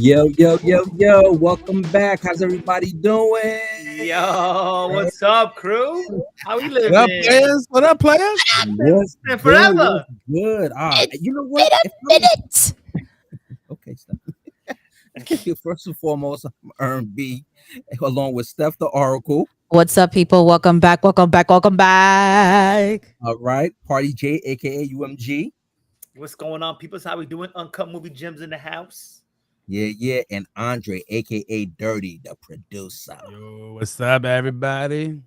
Yo, yo, yo, yo, welcome back. How's everybody doing? Yo, what's up, crew? How we What up, living? players? What up, players? What's Been good? forever. What's good? It's You know been what? a minute. Okay, stop. First and foremost, I'm Earn B, along with Steph the Oracle. What's up, people? Welcome back. Welcome back. Welcome back. All right, Party J, aka UMG. What's going on, people? How we doing? Uncut Movie Gems in the house. Yeah, and Andre, aka Dirty, the producer. Yo, what's up, everybody?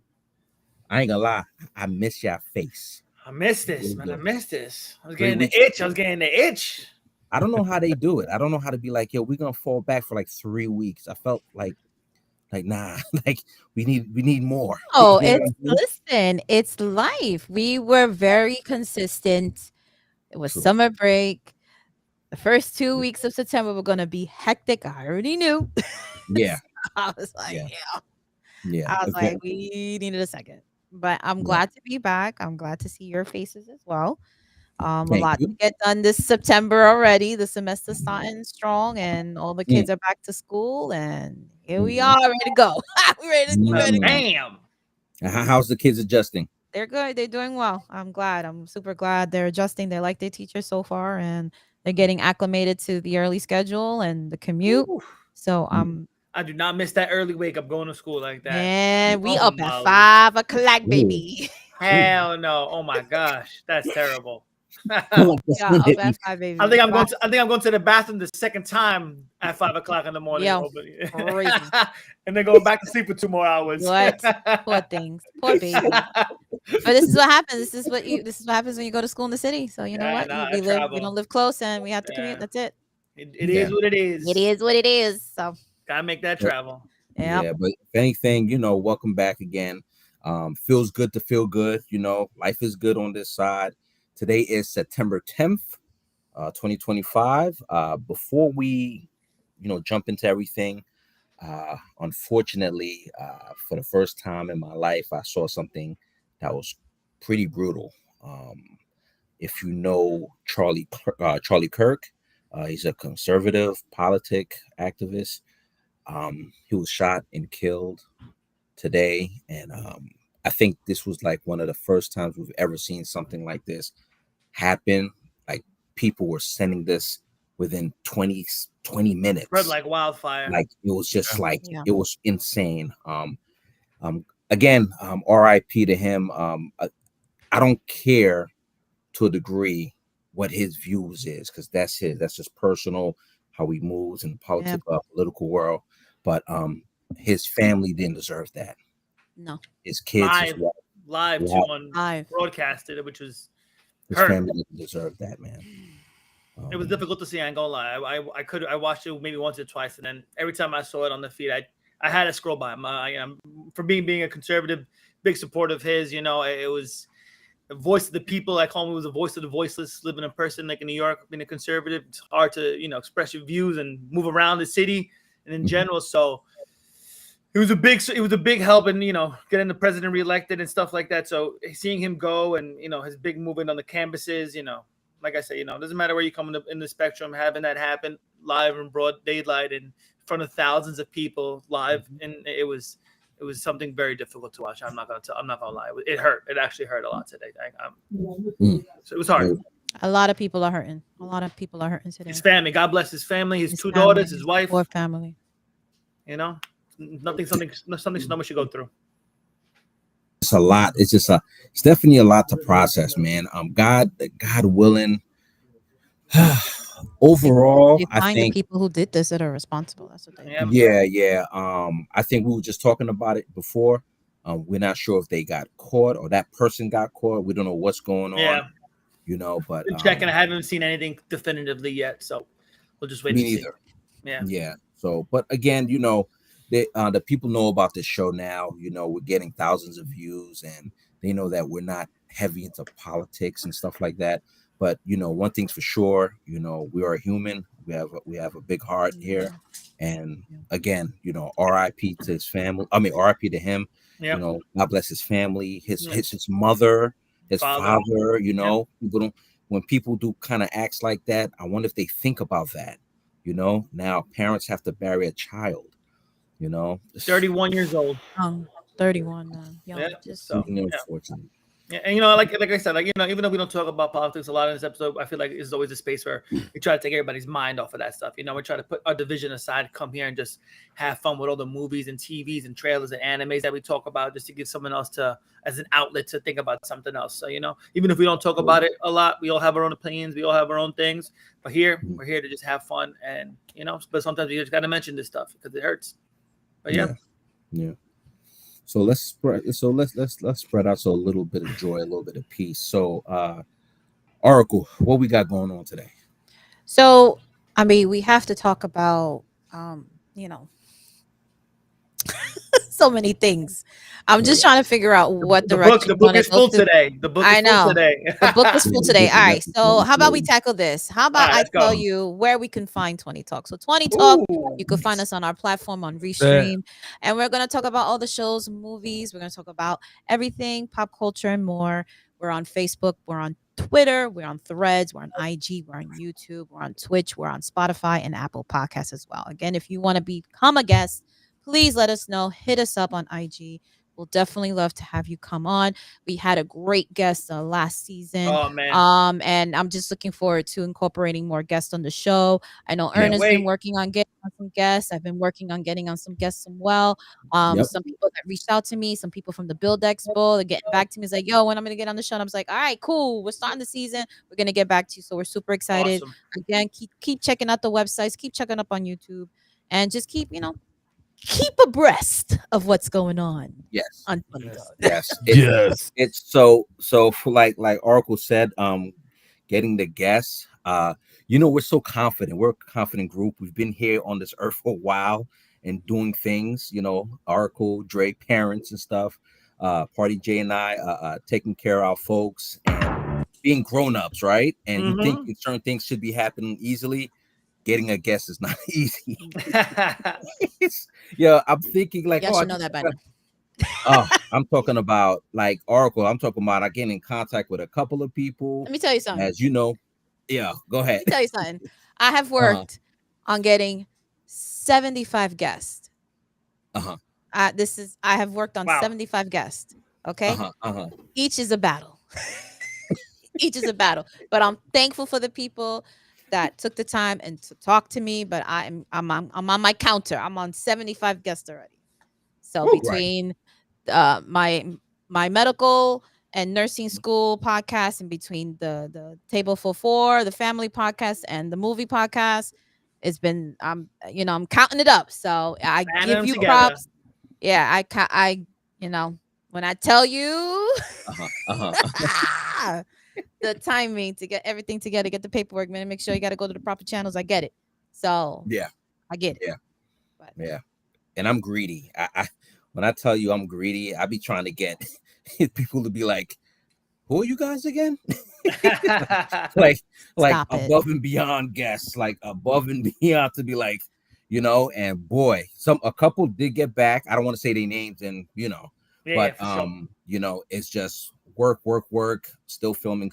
I ain't gonna lie, I miss your face. I missed this, Really man. do. I missed this. I was 3 getting the weeks itch. ago. I was getting the itch. I don't know how they do it. I don't know how to be like, yo, we're gonna fall back for like 3 weeks. I felt like nah, like we need more. Oh, You know it's what I mean? listen, it's life. We were very consistent. It was True. summer break. The first 2 weeks of September were gonna be hectic. I already knew. Yeah, I was like, Yeah. yeah. yeah. I was Okay. like, we needed a second. But I'm Yeah. glad to be back. I'm glad to see your faces as well. A Thank lot you. to get done this September already. The semester's starting strong, and all the kids are back to school. And here we Mhm. are, ready to go. we ready. We ready. Mm. Damn. How's the kids adjusting? They're good. They're doing well. I'm glad. I'm super glad they're adjusting. They like their teacher so far, and they're getting acclimated to the early schedule and the commute. Ooh, So I do not miss that early wake up going to school like that. man, we Oh up at my 5 o'clock, Ooh. baby. hell no. Oh my gosh, that's terrible. Yeah, up at 5, baby. I think I'm going to. I think I'm going to the bathroom the second time at 5 o'clock in the morning. Yo, crazy. And then going back to sleep for 2 more hours. What? Poor things. Poor baby. But this is what happens. This is what happens when you go to school in the city. So you know Yeah, what? nah, We travel. don't live close and we have to commute. Yeah. That's it. It Yeah. is what it is. It is what it is. So Gotta make that But- travel. yeah. Yeah, but if anything, welcome back again. Feels good to feel good. Life is good on this side. Today is September 10th, 2025. Before we, jump into everything, unfortunately, for the first time in my life, I saw something that was pretty brutal. If you know Charlie Kirk, he's a conservative politic activist. He was shot and killed today, and I think this was like one of the first times we've ever seen something like this happen. Like people were sending this within 20 minutes. Spread like wildfire. Like it was just like Yeah. it was insane. Again, RIP to him. I don't care to a degree what his views is, because that's just personal, how he moves in the political world. But his family didn't deserve that. No. His kids as live, well. live Yeah. too on Live. broadcasted, which was His hurt. family didn't deserve that, man. It was difficult to see. I ain't gonna lie. I watched it maybe once or twice, and then every time I saw it on the feed, I had to scroll by. For being a conservative, big supporter of his. It was the voice of the people. I call him. It was the voice of the voiceless. Living in person, like in New York, being a conservative, it's hard to express your views and move around the city and in general. So it was a big help in getting the president reelected and stuff like that. So seeing him go and his big movement on the campuses, like I said, it doesn't matter where you come in the spectrum, having that happen live in broad daylight in front of thousands of people live, and it was something very difficult to watch. I'm not gonna lie. It hurt. It actually hurt a lot today. So it was hard. A lot of people are hurting. A lot of people are hurting today. His family, God bless his family, his two family, daughters, his wife. Poor family. Something someone should go through. It's a lot. It's definitely a lot to process, man. God willing. Overall, They I find the think. people who did this that are responsible. That's what they Yeah. Yeah. I think we were just talking about it before. We're not sure if they got caught or that person got caught. We don't know what's going on. Yeah. But Been checking. I haven't seen anything definitively yet, so we'll just wait. me to see. neither. Yeah. So, but again, the people know about this show now. We're getting thousands of views, and they know that we're not heavy into politics and stuff like that. But one thing's for sure, we are human. We have a big heart here, and again, RIP to his family. I mean, RIP to him. Yeah. God bless his family, his mother, his father. People don't. When people do kind of acts like that, I wonder if they think about that. Now parents have to bury a child. 31 years old. 31, man. Yeah. Young. Just So Extremely yeah. unfortunate. Yeah, and like I said, even though we don't talk about politics a lot in this episode, I feel like it's always a space where we try to take everybody's mind off of that stuff. We try to put our division aside, come here and just have fun with all the movies and TVs and trailers and animes that we talk about, just to give someone else as an outlet to think about something else. So even if we don't talk about it a lot, we all have our own opinions, we all have our own things. But here, we're here to just have fun, and but sometimes you just got to mention this stuff because it hurts. But Yeah. So let's spread. So let's spread out so a little bit of joy, a little bit of peace. So, Oracle, what we got going on today? so. I mean, we have to talk about, you know, so many things. I'm just trying to figure out what direction the we book want to is go full to. today. The book is I full know. today. The book is full today. All right. So how about we Definitely. tackle this? How about All right, I let's tell go. you where we can find 20 Talk? So 20 Talk, you can find us on our platform on Restream. And we're going to talk about all the shows, movies. We're going to talk about everything, pop culture and more. We're on Facebook. We're on Twitter. We're on Threads. We're on IG. We're on YouTube. We're on Twitch. We're on Spotify and Apple Podcasts as well. Again, if you want to become a guest, please let us know. Hit us up on IG. We'll definitely love to have you come on. We had a great guest last season. Oh man. And I'm just looking forward to incorporating more guests on the show. I know Yeah. Ernest's been working on getting on some guests. I've been working on getting on some guests as well. Yep. Some people that reached out to me, some people from the Build Expo, they're getting back to me. It's like, yo, when I'm gonna get on the show? And I was like, all right, cool. We're starting the season. We're gonna get back to you. So we're super excited. Awesome. Again, keep checking out the websites, keep checking up on YouTube, and just keep abreast of what's going on. Yes. On Funny Dog. Yes. Yes. It's so for like Oracle said, getting the guests. We're so confident. We're a confident group. We've been here on this earth for a while and doing things. Oracle, Drake, parents and stuff. Party J and I taking care of our folks and being grown-ups, right? And you think certain things should be happening easily. Getting a guest is not easy. I'm thinking like, Y'all should know that by now. I'm talking about like Oracle. I'm talking about I get in contact with a couple of people. Let me tell you something. As you know, go ahead. Let me tell you something. I have worked on getting 75 guests. I have worked on 75 guests. Okay. Each is a battle. Each is a battle. But I'm thankful for the people that took the time and to talk to me. But I'm on my counter. I'm on 75 guests already. So between my medical and nursing school podcast, and between the Table for Four, the family podcast, and the movie podcast, it's been I'm counting it up. So I give you props. Yeah, I when I tell you the timing to get everything together, get the paperwork, man, make sure you got to go to the proper channels. I get it. So I get it. Yeah. And I'm greedy. I when I tell you I'm greedy, I be trying to get people to be like, who are you guys again? like above and beyond guests, like above and beyond, to be like, and boy, a couple did get back. I don't want to say their names, and but it's just work, still filming.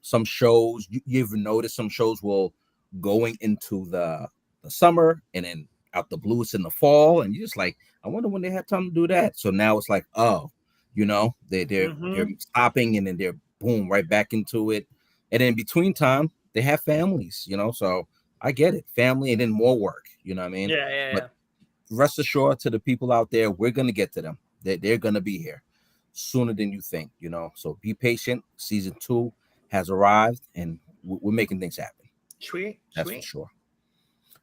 Some shows you ever notice some shows will going into the summer and then out the blue it's in the fall, and you're just like, I wonder when they have time to do that. So now it's like, they're stopping, and then they're boom right back into it, and in between time they have families, so I get it, family and then more work, you know what I mean? But rest assured, to the people out there, we're gonna get to them. They're gonna be here sooner than you think, so be patient. Season 2 has arrived, and we're making things happen. That's for sure.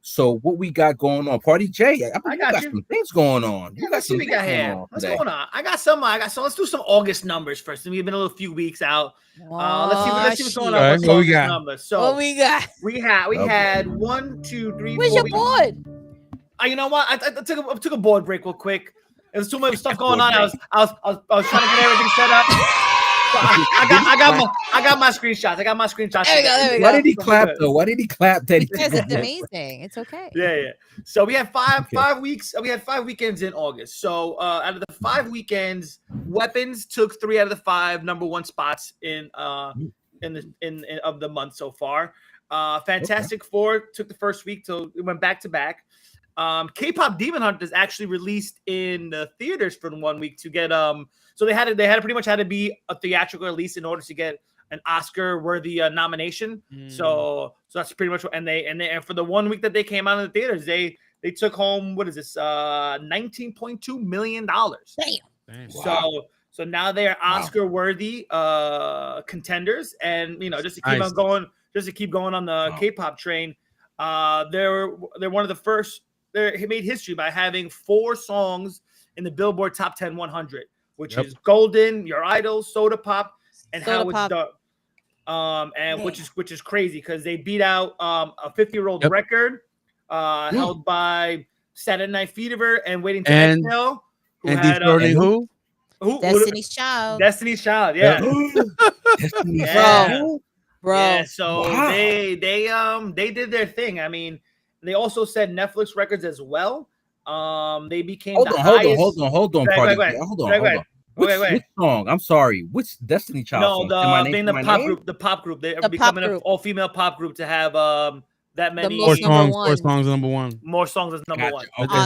So what we got going on, Party J? I got some things going on. What's going on? I got some. Let's do some August numbers first. We've been a few weeks out. Let's see what's going on with August numbers. So what we got? We had 1, 2, 3. Where's your board? You know what? I took a board break real quick. There's too much stuff going on. I was trying to get everything set up. I got my screenshots. There we go. Why did he clap though? Why did he clap? Because it's amazing. It's okay. Yeah. So we had 5 weeks. We had 5 weekends in August. So out of the 5 weekends, Weapons took 3 out of the 5 number 1 spots in of the month so far. Fantastic Four took the first week, so it went back to back. K-pop Demon Hunters actually released in the theaters for 1 week to get so they had pretty much had to be a theatrical release in order to get an Oscar worthy nomination. So that's pretty much what, and for the 1 week that they came out in the theaters, they took home, what is this, $19.2 million. Damn. So now they are Oscar worthy contenders, and just to keep going on the K-pop train. They're one of the first. They made history by having 4 songs in the Billboard Top 10 100, which is Golden, Your Idol, Soda Pop, and How It's Done. And which is crazy because they beat out a 50-year-old record held by Saturday Night Fever and Waiting to Exhale. Who? Destiny's Child. Destiny's Child, yeah. Destiny's Child. Bro. Yeah, so they did their thing. I mean, they also said Netflix records as well. They became hold on, party. Hold on. Which song? I'm sorry. Which Destiny Child? No, the pop group. They're becoming an all-female pop group to have that many. Four songs number one. More songs as number one. Okay.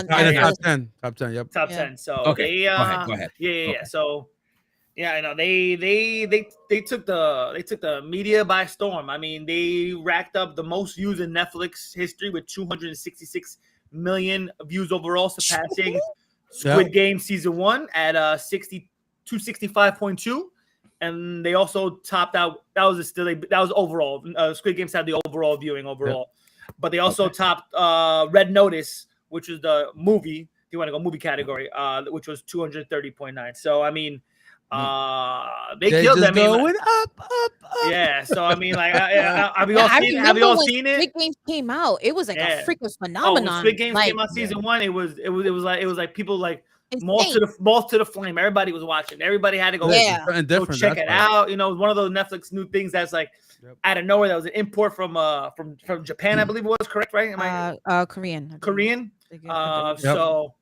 Top 10. Yep. Top 10. So okay. Go ahead. Yeah. So yeah, I know they took the media by storm. I mean, they racked up the most views in Netflix history with 266 million views overall, surpassing Squid Game season 1 at 265.2, and they also topped out. That was overall. Squid Games had the overall viewing but they also topped Red Notice, which was the movie. If you want to go movie category, which was 230.9. So I mean. They killed them. Going up. Yeah, so I mean, like, have you all seen it? Squid Games came out. It was like a freaking phenomenon. Squid Games came out season 1. It was like people like moth to the flame. Everybody was watching. Everybody had to go check it out. One of those Netflix new things that's like out of nowhere. That was an import from Japan, I believe it was, correct, right? Korean. So.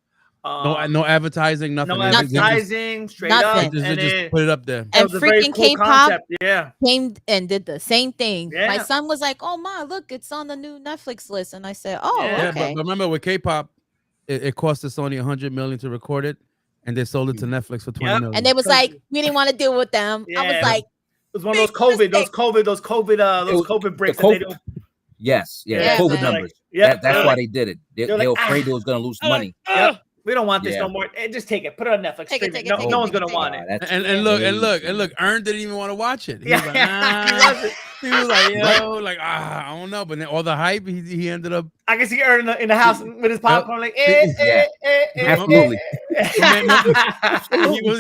No advertising, nothing. No advertising, straight nothing. up. Just put it up there. And freaking cool K-pop concept. came and did the same thing. Yeah. My son was like, "Oh my, look, it's on the new Netflix list," and I said, "Oh, yeah, okay." But remember, with K-pop, it cost us only $100 million to record it, and they sold it to Netflix for $20 million. And they was like, "We didn't want to deal with them." Yeah. I was like, "It was one of those COVID breaks that they do." Yes, COVID numbers. That's why they did it. They were afraid they was gonna lose money. We don't want this no more. Just take it. Put it on Netflix. No one's gonna want it. And look. Ern didn't even want to watch it. He was like, he was like, yo, I don't know. But then all the hype, he ended up. I can see Ern in the house with his popcorn, absolutely.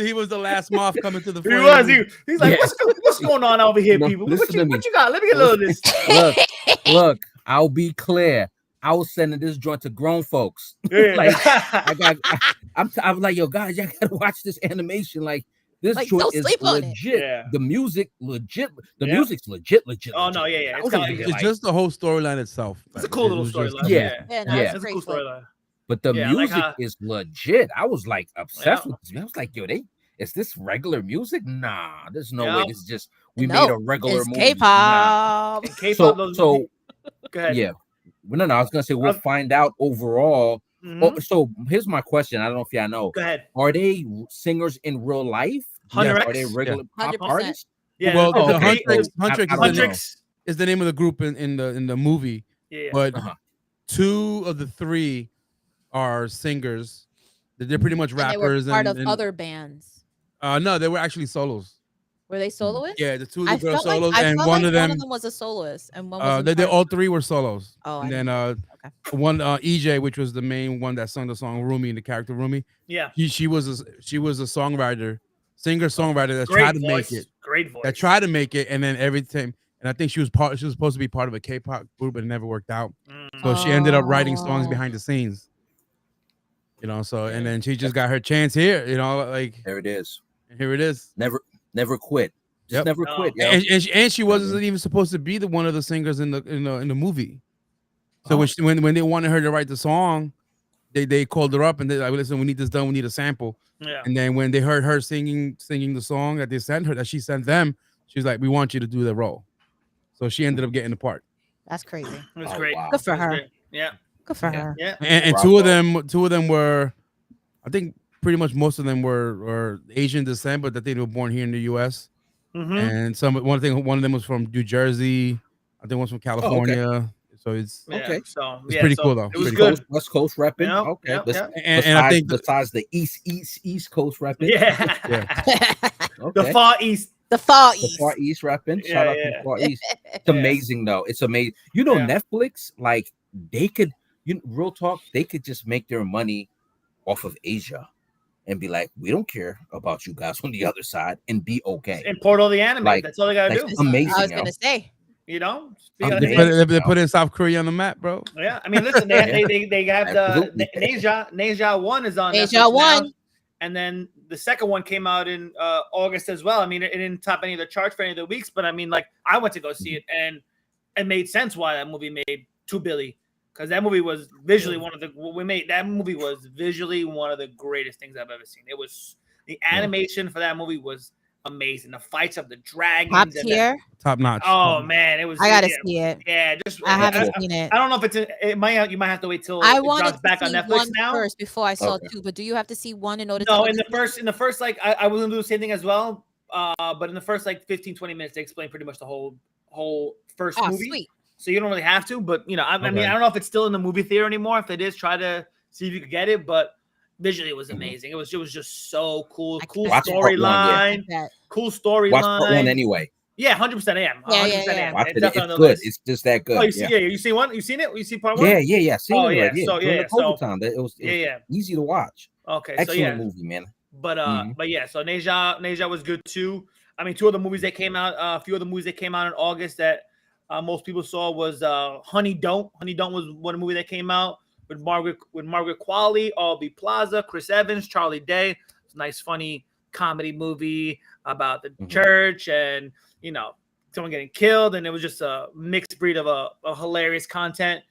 He was the last moth coming to the frame. He was. He's like, what's going on over here, people? What you got? Let me get a little of this. Look. I'll be clear. I was sending this joint to grown folks. I'm like, yo, guys, y'all gotta watch this animation. Like, this joint is legit. Yeah. The music, legit. The music's legit. Oh no, yeah. It's just the whole storyline itself. It's a cool little storyline. It's a cool storyline. But the music is legit. I was like obsessed with this. I was like, yo, is this regular music? Nah, there's no way. This is just made a regular movie. K-pop. Nah. K-pop. So go ahead. Yeah. No, I was gonna say we'll find out overall. So here's my question. I don't know if y'all know. Go ahead. Are they singers in real life? Are they regular pop artists? Yeah. Well, the Huntrix is the name of the group in the movie. Yeah. But 2 of the 3 are singers. They're pretty much rappers. They were part of other bands. No, they were actually solos. Were they soloists? Yeah, the 2 of the girls solos, and one of them was a soloist, and one was. They all 3 were solos. Oh, and then one EJ, which was the main one that sung the song Rumi, the character Rumi. Yeah, she was a songwriter, singer-songwriter that tried to make it. Great voice. That tried to make it, and then every time, and I think she was supposed to be part of a K-pop group, but it never worked out. So she ended up writing songs behind the scenes. So and then she just got her chance here. Like there it is. Here it is. Never quit. Just never quit. Yo. And she wasn't even supposed to be one of the singers in the movie. So when they wanted her to write the song, they called her up and they're like, listen, we need this done. We need a sample. Yeah. And then when they heard her singing the song that she sent them, she was like, we want you to do the role. So she ended up getting the part. That's crazy. It was Oh, great. wow. Good for It was her. great. Yeah. Good for Yeah. her. Yeah. And two of them were, I think, pretty much most of them were Asian descent, but I think they were born here in the U.S. Mm-hmm. And one of them was from New Jersey. I think one's from California. So it's Okay. So it's pretty cool though. It was Pretty good. cool. West Coast repping. Yep, Okay. yep, yep. And I think besides the East Coast repping. Yeah. Okay. The Far East. The Far The East. Far East repping. Yeah, Shout out to yeah. the Far East. It's Yeah. amazing though. It's amazing. You know, Yeah. Netflix, like they could, real talk, they could just make their money off of Asia and be like, we don't care about you guys on the other side and be okay. Import all the anime. Like- That's all they gotta like, do. amazing. I was gonna say. You know. They put in South Korea on the map, bro. Yeah. I mean, listen. They have the Absolutely. Neja 1 is on Neja Netflix 1. now. And then the second one came out in August as well. I mean, it didn't top any of the charts for any of the weeks, but I mean, like, I went to go see it, and it made sense why that movie made $2 billion, because that movie was visually one of the greatest things I've ever seen. It was the animation for that movie was amazing. The fights of the dragons, Top and the- tier. Top notch. oh man, it was. I gotta yeah, see it. Yeah, just I haven't I, seen it. I don't know if you might have to wait till I it wanted drops to back on see Netflix one now. first before I saw Okay. two. But do you have to see one in order No, to? in the first, like I was gonna do the same thing as well. But in the first like 15-20 minutes, they explain pretty much the whole first Oh, movie. sweet. So you don't really have to, but I mean, Okay. I don't know if it's still in the movie theater anymore. If it is, try to see if you could get it. But visually, it was amazing. It was just so cool. I Cool can't- Watch part one, storyline. That- Cool Watch part one storyline. anyway. Yeah, 100% I am. 100% Yeah, I am. Watch It's it. definitely It's on the good. list. It's just that good. Oh, you see, you see one? You seen it? You see part one? Yeah. Seen Oh, it yeah. already. So, During yeah, the COVID so- time, it was Yeah. easy to watch. Okay, Excellent so yeah. movie, man. But Mhm. but yeah, so Neja was good too. I mean, two of the movies that came out, a few of the movies that came out in August that most people saw was Honey Don't. Honey Don't was one movie that came out with Margaret Qualley, Aubrey Plaza, Chris Evans, Charlie Day. It's a nice, funny comedy movie about the church and someone getting killed, and it was just a mixed breed of a hilarious content.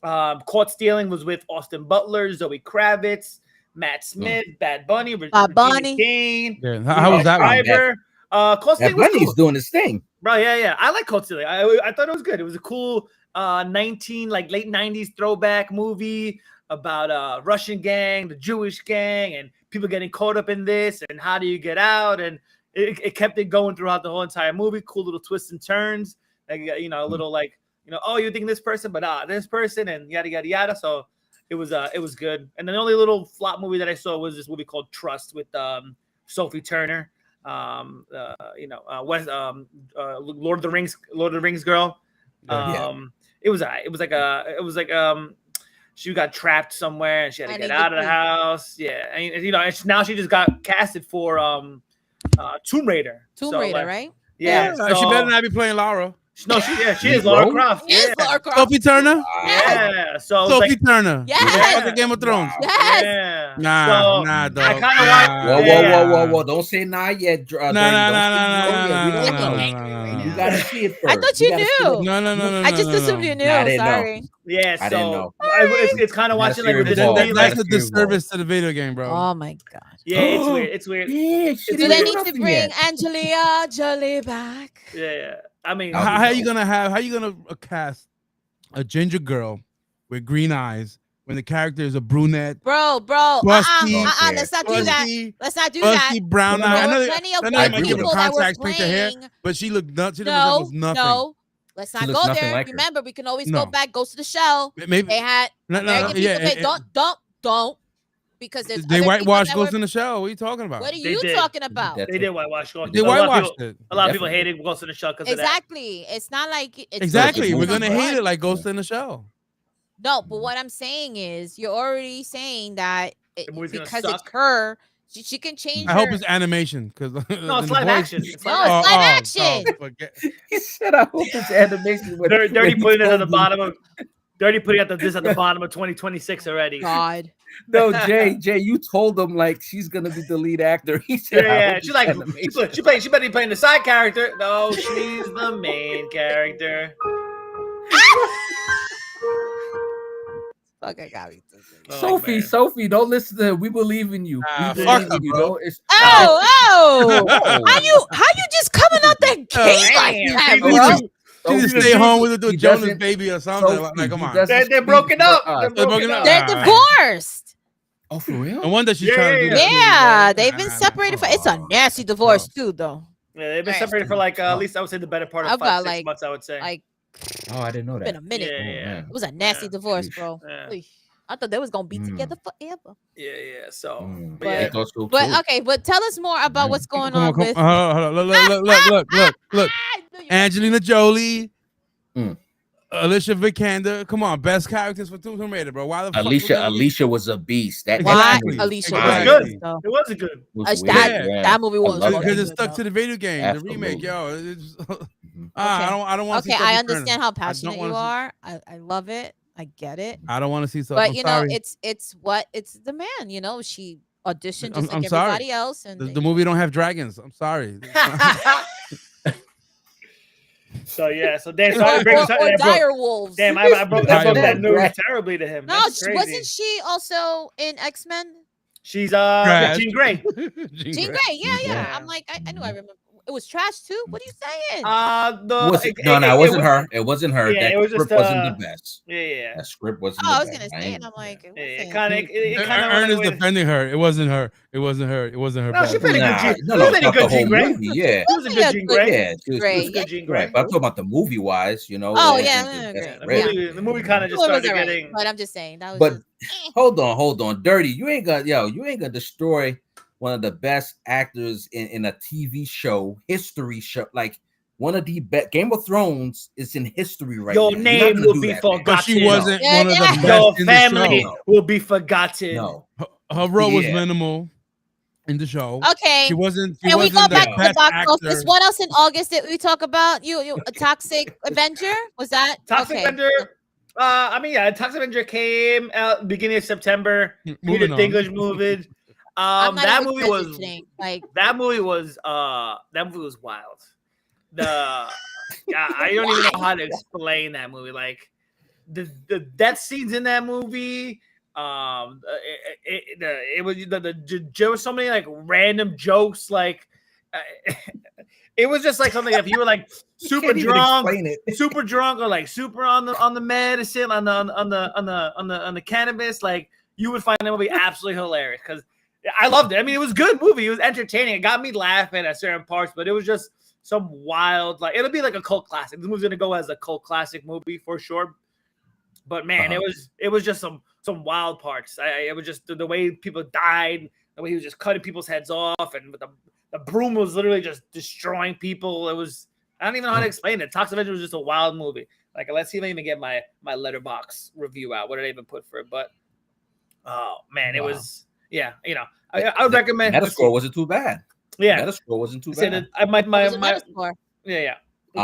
Caught Stealing was with Austin Butler, Zoe Kravitz, Matt Smith, Bad Bunny, Bad Bunny. Kane, Yeah. How was that one? Caught That Stealing was Bunny's cool. doing his thing. Bro, yeah. I like Caught Stealing. I thought it was good. It was a cool late 90s throwback movie about a Russian gang, the Jewish gang, and people getting caught up in this, and how do you get out? And it kept it going throughout the whole entire movie. Cool little twists and turns. Like, a little like, oh, you think this person, but this person, and yada yada yada. So it was good. And the only little flop movie that I saw was this movie called Trust with Sophie Turner. Lord of the Rings girl. It was like she got trapped somewhere and she had to get out of the house. Yeah, and now she just got casted for Tomb Raider. Tomb So, Raider, like, right? Yeah, She better not be playing Laura. No, she is Lara Croft. Yes, Yeah. Lara Croft. Sophie Turner. Yeah. So it's Sophie like, Turner. Yes. Fucking Game of Thrones. Wow. Yes. yeah. Nah, So, dog. I kind of Nah. want. Whoa. Don't say nah yet. No. We don't know. You gotta see it first. I thought you gotta see knew. it. No. I just assumed you knew. Nah, I didn't know. Sorry. Yeah, I didn't so know. it's kind of watching like That's with this your movie. fault. Like, That's a disservice to the video game, bro. Oh my god. yeah, it's weird. It's weird. Yeah, she Do didn't they do need to nothing bring yet. Angelina Jolie back? Yeah. I mean, How are you gonna cast a ginger girl with green eyes when the character is a brunette? Bro. Busty. Let's not do that. Busty, Let's not do that. busty brown There eyes. I know were they- plenty of I know white they might give her people that were contacts, paint her hair, playing. but she looked nuts. She was nothing. No. Let's not looks go nothing there. like her. Remember, we can always No. go back. Ghost of the Shell. Maybe They had American people. yeah, Say, don't, because there's they other people whitewashed that Ghost were- in the Shell. What are you talking about? What are They you did. talking about? That's they did whitewash. They A lot of whitewashed people- it. A lot of people Definitely. hated Ghost in the Shell because of that. Exactly. It's not like it's Exactly. It's We're a gonna movie. hate it like Ghost in the Shell. No, but what I'm saying is, you're already saying that The movie's gonna because it's suck. her, she can change. I hope her- it's animation because No, it's live action. It's No, live it's live action. He said, "I hope it's animation." When, Dirty when he putting it at told the me- bottom of. Dirty putting this at the bottom of 2026 already. God. No, Jay, you told him like she's gonna be the lead actor. He said, "I Yeah, hope she's it's like animation." she better be playing the side character. No, she's the main character. Fuck, I got me. Oh, man. Sophie, don't listen to him. We believe in you. Ah, We fuck believe her, in you. bro. Don't- it's- Oh, Oh. how you just coming out that gate like Damn, that, people, bro? She just stay home with the Jonas baby or something. Like, come on. They're broken up. They're broken up. They're divorced. Oh, for real? No wonder she's trying to do Yeah, that. they've been separated for. It's a nasty divorce too, though. Yeah, they've been separated for like at least I would say the better part of 5-6 months. I would say. Like, oh, I didn't know that. Been a minute. Yeah. It was a nasty divorce, bro. Yeah. I thought they was gonna be together forever. Yeah. So, but okay, but tell us more about what's going on with. Hold on. Look. Angelina Jolie. Alicia Vikander, come on, best characters for Tomb Raider, bro. Why the Alicia was a beast. That Alicia was good. It was good. That movie was because it stuck to the video game, the remake, yo. I don't want. Okay, I understand how passionate you are. I love it. I get it. I don't want to see something. But you know, it's the man. You know, she auditioned just like everybody else, and the movie don't have dragons. I'm sorry. So Dan, sorry to bring dire wolves. Damn, I broke that news terribly to him. No, wasn't she also in X-Men? She's Jean Grey. Jean Grey, yeah. I'm like, I knew I remember. It was trash too. What are you saying? It wasn't her. It wasn't her. Yeah, that it was script just, wasn't the best. Yeah. That script wasn't. I was gonna say, and I'm like, it kind of. Ernest defending her. It wasn't her. It wasn't her. No, she played a good Jean Grey. Yeah, she was a good Jean Grey. Yeah, she was good Jean Grey. But I'm talking about the movie wise, you know. Oh yeah, the movie kind of just started getting. But I'm just saying that was. But hold on, Dirty. You ain't gonna destroy one of the best actors in a TV show, history show, like one of the best. Game of Thrones is in history right now. Your name will be forgotten. But she wasn't one of the best. Your family will be forgotten. No, her role was minimal in the show. Okay, she wasn't. Can we go back to the box office? What else in August did we talk about? You a Toxic Avenger? Was that Toxic Avenger? Toxic Avenger came out beginning of September. Peter Dinklage movie. That movie was wild. I don't even know how to explain that movie. Like the death scenes in that movie. There was so many like random jokes. Like it was just like something if you were like super drunk, or like super on the medicine on the cannabis, like you would find that movie absolutely hilarious because. I loved it. I mean, it was a good movie. It was entertaining. It got me laughing at certain parts, but it was just some wild, like it'll be like a cult classic. This movie's gonna go as a cult classic movie for sure. But man, it was just some wild parts. It was just the way people died, the way he was just cutting people's heads off, and the broom was literally just destroying people. It was I don't even know how to explain it. Toxic Avenger was just a wild movie. Like let's see if I even get my Letterboxd review out. What did I even put for it? But oh man, it was. Yeah, you know, I would recommend. Metascore wasn't too bad. Yeah, Metascore wasn't too bad. My Metascore? Yeah.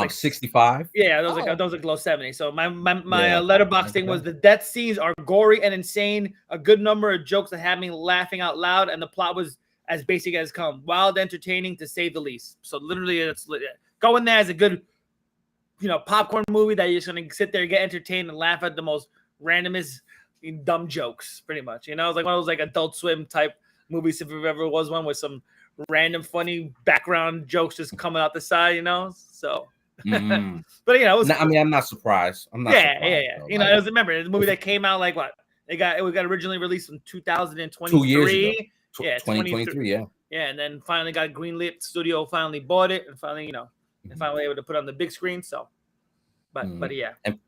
65. Yeah, that was like low 70. So my Letterboxd thing was the death scenes are gory and insane. A good number of jokes that had me laughing out loud, and the plot was as basic as come. Wild, entertaining to say the least. So literally, it's go in there as a good, popcorn movie that you're just gonna sit there, get entertained, and laugh at the most randomest. Dumb jokes, pretty much. It's like one of those like Adult Swim type movies, if there ever was one with some random funny background jokes just coming out the side, So, but it was. I'm not surprised. I'm not. Yeah. It was remember the movie that came out like what it got originally released in 2023. 2 years ago. Yeah, 2023. Yeah. Yeah, and then finally got greenlit. Studio finally bought it, and finally, and finally able to put it on the big screen. So, but yeah, and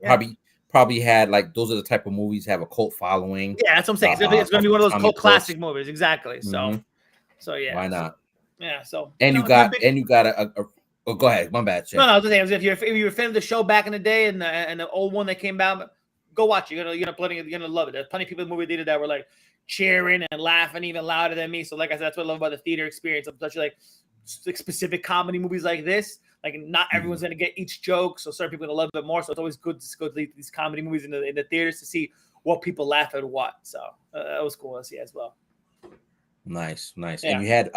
probably had like those are the type of movies have a cult following. Yeah, that's what I'm saying. It's going to be one of those cult classic movies, exactly. So, so yeah. Why not? Yeah. So and you got a oh, go ahead. My bad. Chef. No, I was just saying if you're a fan of the show back in the day and the old one that came out, go watch it. You're gonna love it. There's plenty of people in the movie theater that were like cheering and laughing even louder than me. So like I said, that's what I love about the theater experience. Especially like specific comedy movies like this. Like not everyone's gonna get each joke, so certain people are gonna love it more. So it's always good to go to these comedy movies in the theaters to see what people laugh at what. So that was cool to see as well. Nice. Yeah. And you had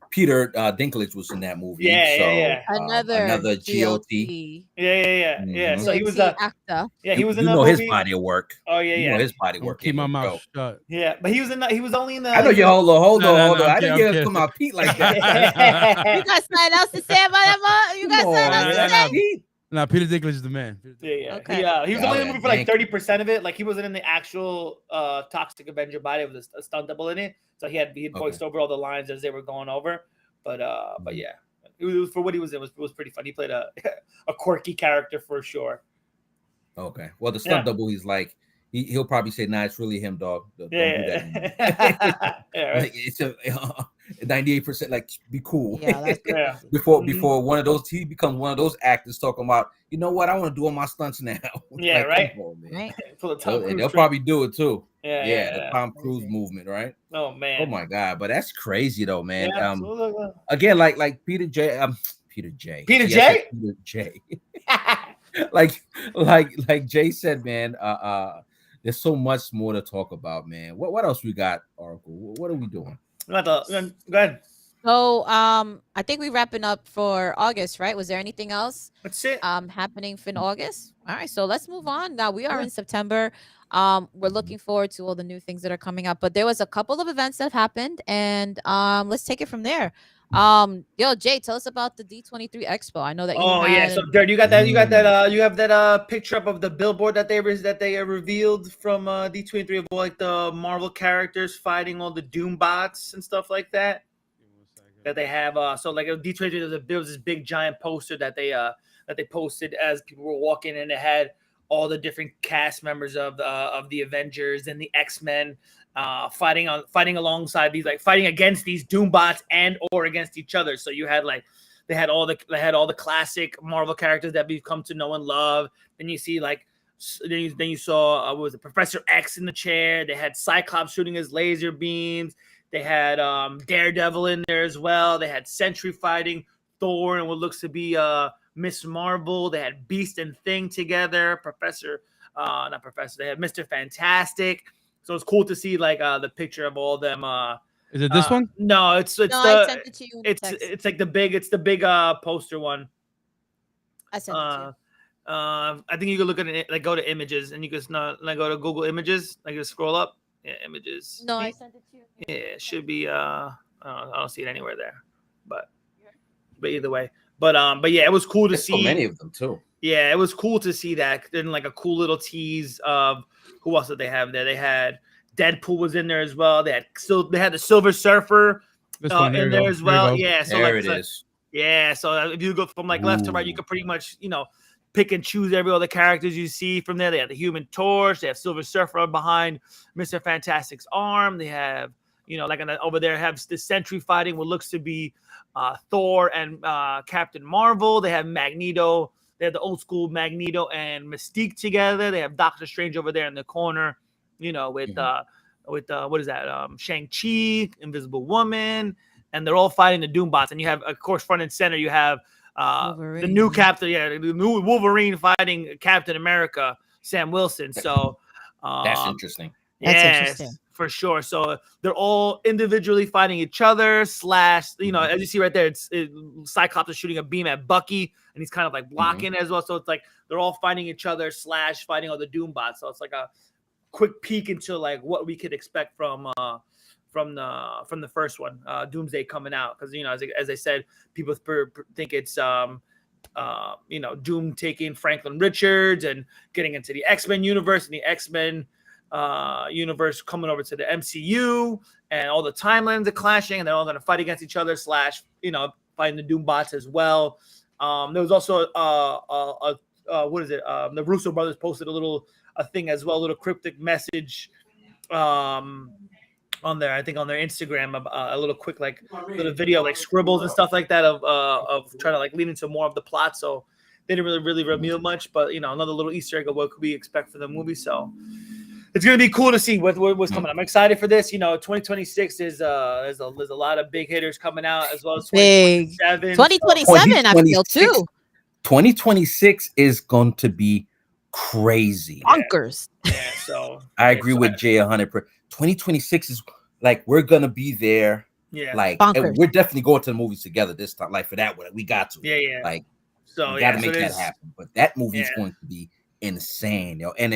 Peter Dinklage was in that movie. Yeah. Another GOT. Yeah. Mm-hmm. So he was actor. Yeah, he was in that movie. His body of work. Oh yeah. You know his body work. Keep my mouth shut. Yeah, but he was only in the. I know you. Hold on. I didn't get to come out Pete like that. You got something else to say about that? You got something else to say? No, Peter Dinklage is the man. Yeah. Okay. He was only in the movie for like 30% of it. Like he wasn't in the actual Toxic Avenger body with a stunt double in it. So he voiced over all the lines as they were going over. But yeah, it was for what he was in. It was pretty fun. He played a a quirky character for sure. Okay. Well, the stunt double, he's like, he'll probably say, "Nah, it's really him, dog. Don't do that." Like it's a 98%. Like, be cool. Yeah, that's before one of those, he becomes one of those actors talking about, you know what, I want to do all my stunts now. Yeah, like, right. Come on, man. Right. And they'll probably do it too. Yeah. The Tom Cruise movement, right? Oh man. Oh my god, but that's crazy though, man. Yeah, again, like Peter J. Peter J. Peter J. Peter J. like Jay said, man. There's so much more to talk about, man. What else we got, Oracle? What are we doing? Go ahead. So I think we're wrapping up for August, right? Was there anything else That's it. happening in August? All right, so let's move on. Now we are in September. We're looking forward to all the new things that are coming up, but there was a couple of events that happened, and let's take it from there. Yo, Jay, tell us about the D23 Expo. I know that you so Jared, you got that you have that picture up of the billboard that they revealed from D23 of all, like the Marvel characters fighting all the Doom bots and stuff like that. That they have so like D23 there was this big giant poster that they posted as people were walking, and it had all the different cast members of the Avengers and the X-Men fighting alongside these, like fighting against these Doom bots and or against each other. So you had like they had all the classic Marvel characters that we've come to know and love. Then you see like then you saw what was it, Professor X in the chair. They had Cyclops shooting his laser beams. They had Daredevil in there as well. They had Sentry fighting Thor and what looks to be Miss Marvel. They had Beast and Thing together. Not Professor. They had Mr. Fantastic. So it's cool to see like the picture of all them. Is it this one? No, I sent it to you. It's like the big poster one. I sent it to you. I think you can look at it, like go to images, and you can like go to Google Images, like just scroll up. Yeah, images. No, I sent it to you. Yeah, it should be. I don't see it anywhere there, but either way. But yeah, it was cool to see. So many of them too. Yeah, it was cool to see that. Then like a cool little tease of who else did they have there? They had Deadpool was in there as well. They had the Silver Surfer in there as well. Yeah, so there it is. Yeah, so if you go from like left to right, you could pretty much pick and choose every other characters you see from there. They have the Human Torch. They have Silver Surfer behind Mr. Fantastic's arm. They have, like over there have the Sentry fighting what looks to be Thor and Captain Marvel. They have Magneto. They have the old school Magneto and Mystique together. They have Doctor Strange over there in the corner, with what is that? Shang-Chi, Invisible Woman, and they're all fighting the Doom bots. And you have, of course, front and center, you have the new Captain, the new Wolverine fighting Captain America, Sam Wilson. So that's interesting. That's interesting. For sure. So they're all individually fighting each other. As you see right there, Cyclops is shooting a beam at Bucky, and he's kind of like blocking as well. So it's like they're all fighting each other / fighting all the Doom bots. So it's like a quick peek into like what we could expect from the first one, Doomsday coming out, because as I said, people think it's Doom taking Franklin Richards and getting into the X-Men universe, and the X-Men universe coming over to the MCU, and all the timelines are clashing, and they're all going to fight against each other / fighting the Doom bots as well. There was also what is it? The Russo brothers posted a thing as well, a little cryptic message on there, I think on their Instagram, a little quick little video, like scribbles and stuff like that of trying to like lead into more of the plot. So they didn't really reveal much, but another little Easter egg of what could we expect for the movie. So it's gonna be cool to see what's coming. I'm excited for this. 2026 is there's a lot of big hitters coming out, as well as 2027. 2027, I feel too. 2026 is going to be crazy. Bonkers. Yeah, so I agree with Jay 100%. 2026 is like we're gonna be there. Yeah, like we're definitely going to the movies together this time. Like for that one, we got to. Yeah. Like so we got to make that happen. But that movie is going to be insane, yo. And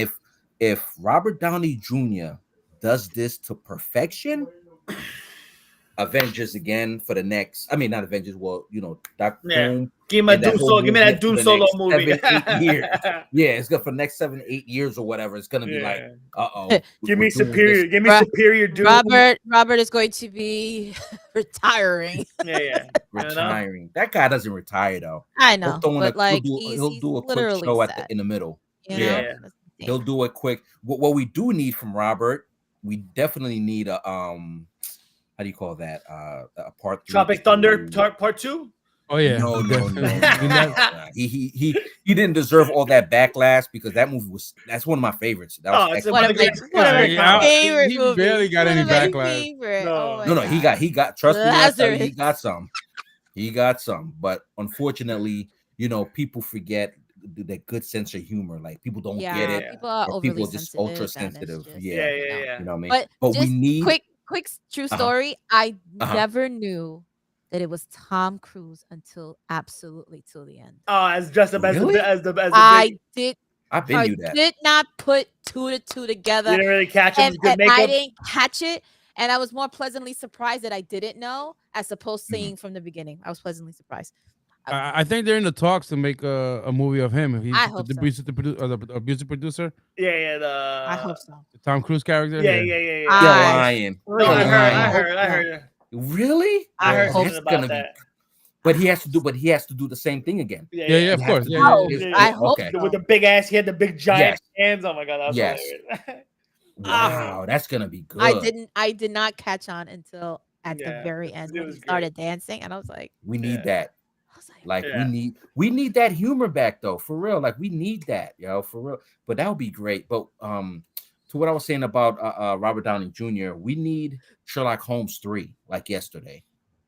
if Robert Downey Jr. does this to perfection, Avengers again for the next. I mean, not Avengers. Well, Doctor Doom. Give me that Doom solo movie. 7-8 years. Yeah, it's good for the next 7-8 years or whatever. It's gonna be like, give me superior Doom. Robert is going to be retiring. Retiring. That guy doesn't retire though. I know, but like he'll do a quick show in the middle. He'll do it quick. What we do need from Robert, we definitely need a how do you call that? A part 3. Tropic Thunder part 2. Oh yeah, no. He didn't deserve all that backlash because that movie that's one of my favorites. That was it's one of my favorite movies. He barely got any backlash. No, he got. Trust me, he got some. He got some, but unfortunately, people forget the good sense of humor. Like people don't get it. People are just ultra sensitive. Yeah. You know what I mean? But we need quick true story. I never knew that it was Tom Cruise until the end. Oh, as dressed up as the I did. I knew that. Did not put 2 to 2 together. You didn't really catch him. And I didn't catch it, and I was more pleasantly surprised that I didn't know, as opposed to seeing from the beginning. I was pleasantly surprised. I think they're in the talks to make a movie of him. If he's I hope the music producer. Yeah. I hope so. The Tom Cruise character. Yeah. Lion. No, I heard. Really? I heard something about that. But he has to do the same thing again. Yeah, of course. I hope so. With the big ass, he had the big giant hands. Oh my god, that was hilarious. Wow, that's gonna be good. I did not catch on until at the very end when he started dancing, and I was like, we need that. We need that humor back though, for real. Like we need that, for real. But that would be great. But to what I was saying about Robert Downey Jr., we need Sherlock Holmes 3 like yesterday.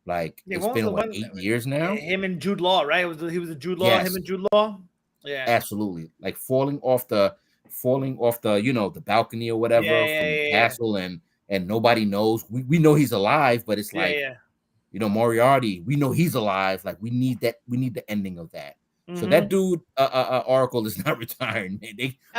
Like it's been 8 years now. Him and Jude Law, right? He was a Jude Law. Him and Jude Law. Yeah, absolutely. Like falling off the the balcony or whatever from the castle, and nobody knows. We know he's alive, but it's like Moriarty. We know he's alive. Like we need that. We need the ending of that. So that dude, Oracle, is not retiring.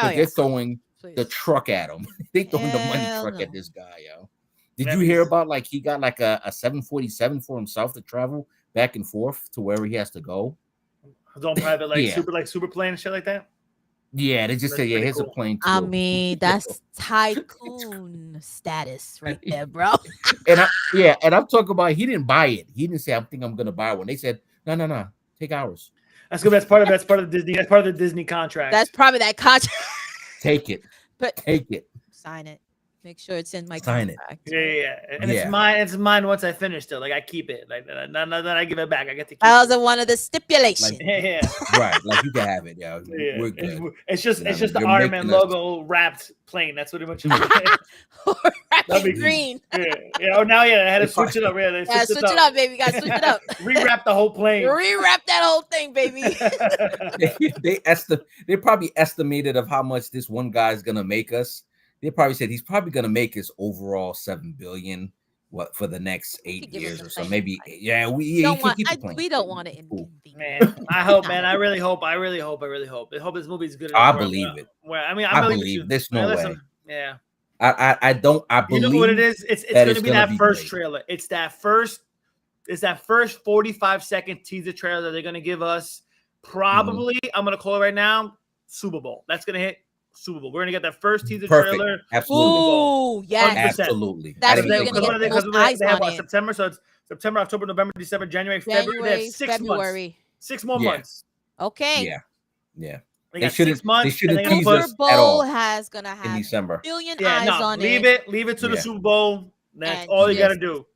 They're throwing the truck at him. They throwing the money truck at this guy, yo. Did you hear about like he got like a 747 for himself to travel back and forth to wherever he has to go? His own private super plane and shit like that. Yeah, they just say here's a plane too. I mean, that's tycoon status right there, bro. And I'm talking about he didn't buy it. He didn't say I think I'm gonna buy one. They said no, take ours. That's good. That's part of Disney. That's part of the Disney contract. That's probably that contract. Take it. But take it. Sign it. Make sure it's in my contract. Yeah. And it's mine. It's mine once I finish. Still, like I keep it. Like none that I give it back. I get to keep. That was one of the stipulations. Right. Like you can have it. Yeah. We're good. It's just the Iron Man logo wrapped plane. That's what it much. That'd be green. Yeah. Oh, now I had to switch it up. Yeah, switch it up, baby. You gotta switch it up. Rewrap the whole plane. Rewrap that whole thing, baby. They probably estimated of how much this one guy's gonna make us. They probably said he's probably going to make his overall $7 billion for the next 8 years or so. Maybe, we don't want it in man. I hope, man. I really hope. I hope this movie is good. I believe it. I believe there's no way. Yeah. I believe. You know what it is? It's going to be that first trailer. It's that first 45-second teaser trailer that they're going to give us. Probably, I'm going to call it right now, Super Bowl. That's going to hit Super Bowl. We're gonna get that first teaser trailer. Absolutely. Ooh, yes. Absolutely. That's because they have September, so it's September, October, November, December, January, February. They have 6 months. 6 more months. Okay. Yeah. They shouldn't tease us Super at all. Bowl has gonna have in December. Billion eyes on it. Leave it to the Super Bowl. That's all you gotta do.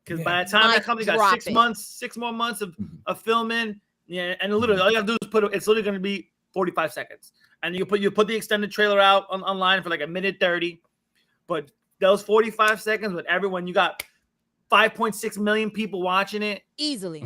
Because by the time that comes, you got 6 months, 6 more months of filming. Yeah, and literally all you have to do is it's literally gonna be 45 seconds. And you put the extended trailer out online for like 1:30, but those 45 seconds with everyone, you got 5.6 million people watching it easily.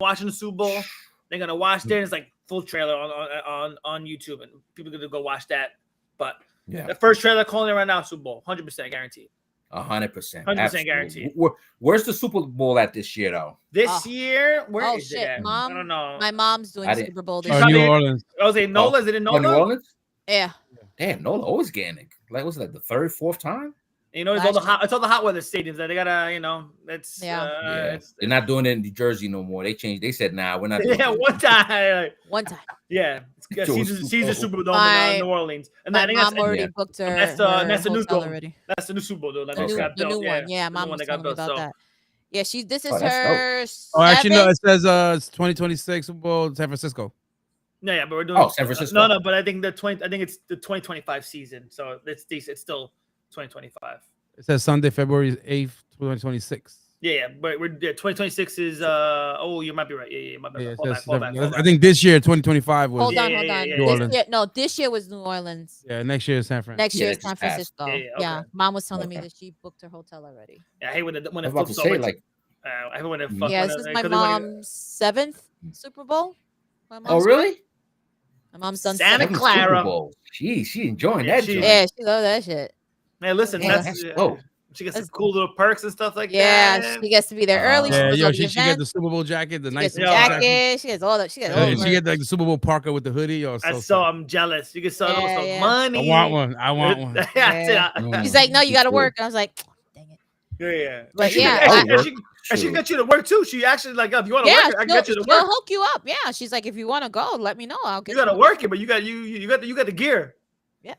Watching the Super Bowl, they're gonna watch there. It's like full trailer on YouTube, and people are gonna go watch that. But the first trailer calling it right now, Super Bowl, 100% guaranteed. 100%. 100% guaranteed. Where's the Super Bowl at this year, though? This year? Where is shit, it at? Mom. I don't know. My mom's doing Super Bowl this year. New Orleans. I was saying NOLA. Is it in NOLA? New Orleans? Yeah. Damn, NOLA always getting it. Like, was it like the third, fourth time? You know, it's all the hot weather stadiums that they gotta, you know, it's they're not doing it in New Jersey no more. They changed. They said, nah, we're not doing it. One time. Yeah. Caesar Superdome in New Orleans. And my mom already booked her. That's the new dome already. That's the new Super Bowl. The new one. Yeah, mom was telling me about that. Yeah, this is her. Oh, actually, no. It says it's 2026 Super Bowl, San Francisco. Yeah, but we're doing San Francisco. No, but I think it's the 2025 season, so it's decent. It's still 2025. It says Sunday, February 8th, 2026. Yeah, but we're 2026 is you might be right. Yeah, my bad. Fall back. I think this year 2025 was. Hold on. This year was New Orleans. Yeah, next year is San Francisco. Next year is San Francisco. Yeah, mom was telling me that she booked her hotel already. Yeah, I hate when it flips over. I hate when it this is my mom's 7th Super Bowl. Really? My mom's done Santa Clara. She enjoying that. She loves that shit. Man, listen, she gets some cool little perks and stuff like that. Yeah, she gets to be there early. She gets the Super Bowl jacket, the nice jacket. She gets all that. She gets all. She gets like the Super Bowl parka with the hoodie. I'm jealous. You get some money. I want one. She's like, no, you got to work. And I was like, dang it. Yeah. But yeah, and she got you to work too. She actually if you want to work, I can get you to work. She'll hook you up. Yeah, she's like, if you want to go, let me know. I'll get. You got to work it, but you got the gear. Yeah.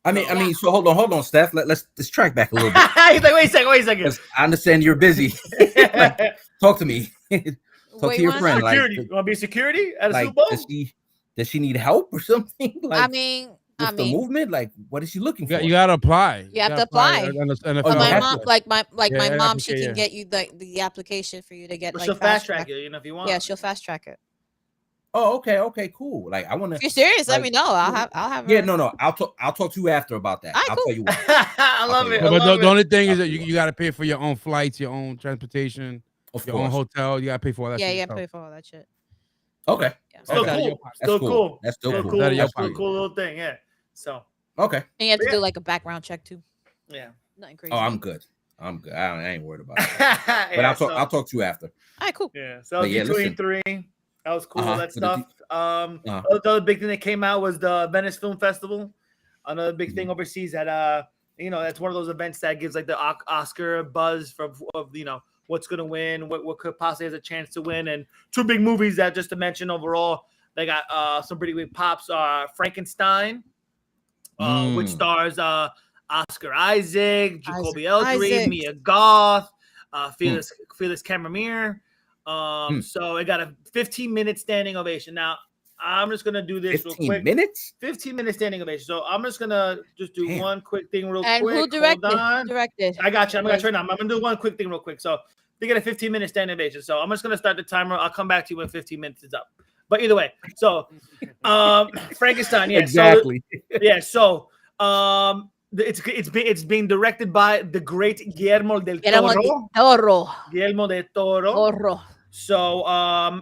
I mean, so hold on, Steph. Let's track back a little bit. He's like, wait a second. I understand you're busy. Talk to me. Talk to your friend. Security. You want to be security at a Super Bowl? Does she need help or something? I mean, the movement, like, what is she looking for? You gotta apply. You have to apply. My mom, my mom, she can get you the application for you to get. She'll fast track it, if you want. Yeah, she'll fast track it. Oh, okay, cool. Like, I want to. If you're serious, let me know. I'll have. Yeah, no. I'll talk to you after about that. I'll tell you what. I love it. But the only thing is that you got to pay for your own flights, your own transportation, your own hotel. You got to pay for all that. Yeah, you got to pay for all that shit. Okay. Still cool. That's still cool. That's a cool little thing. Yeah. So. Okay. And you have to do like a background check too. Yeah. Nothing crazy. Oh, I'm good. I ain't worried about that. But I'll talk to you after. All right, cool. Yeah. So D23. That was cool. That stuff. The other big thing that came out was the Venice Film Festival. Another big thing overseas that that's one of those events that gives like the Oscar buzz of what's gonna win, what could possibly has a chance to win, and two big movies that just to mention overall, they got some pretty big pops. Frankenstein, which stars Oscar Isaac, Jacoby Eltree, Mia Goth, Felix Cammermere. So it got a 15-minute standing ovation. Now I'm just gonna do this 15 real quick. 15-minute standing ovation. So I'm just gonna do one quick thing real quick. And who directed? I got you. I'm gonna try now. I'm gonna do one quick thing real quick. So they get a 15-minute standing ovation. So I'm just gonna start the timer. I'll come back to you when 15 minutes is up. But either way, so Frankenstein, yeah, exactly. So it's being directed by the great Guillermo del Toro. Guillermo del Toro. So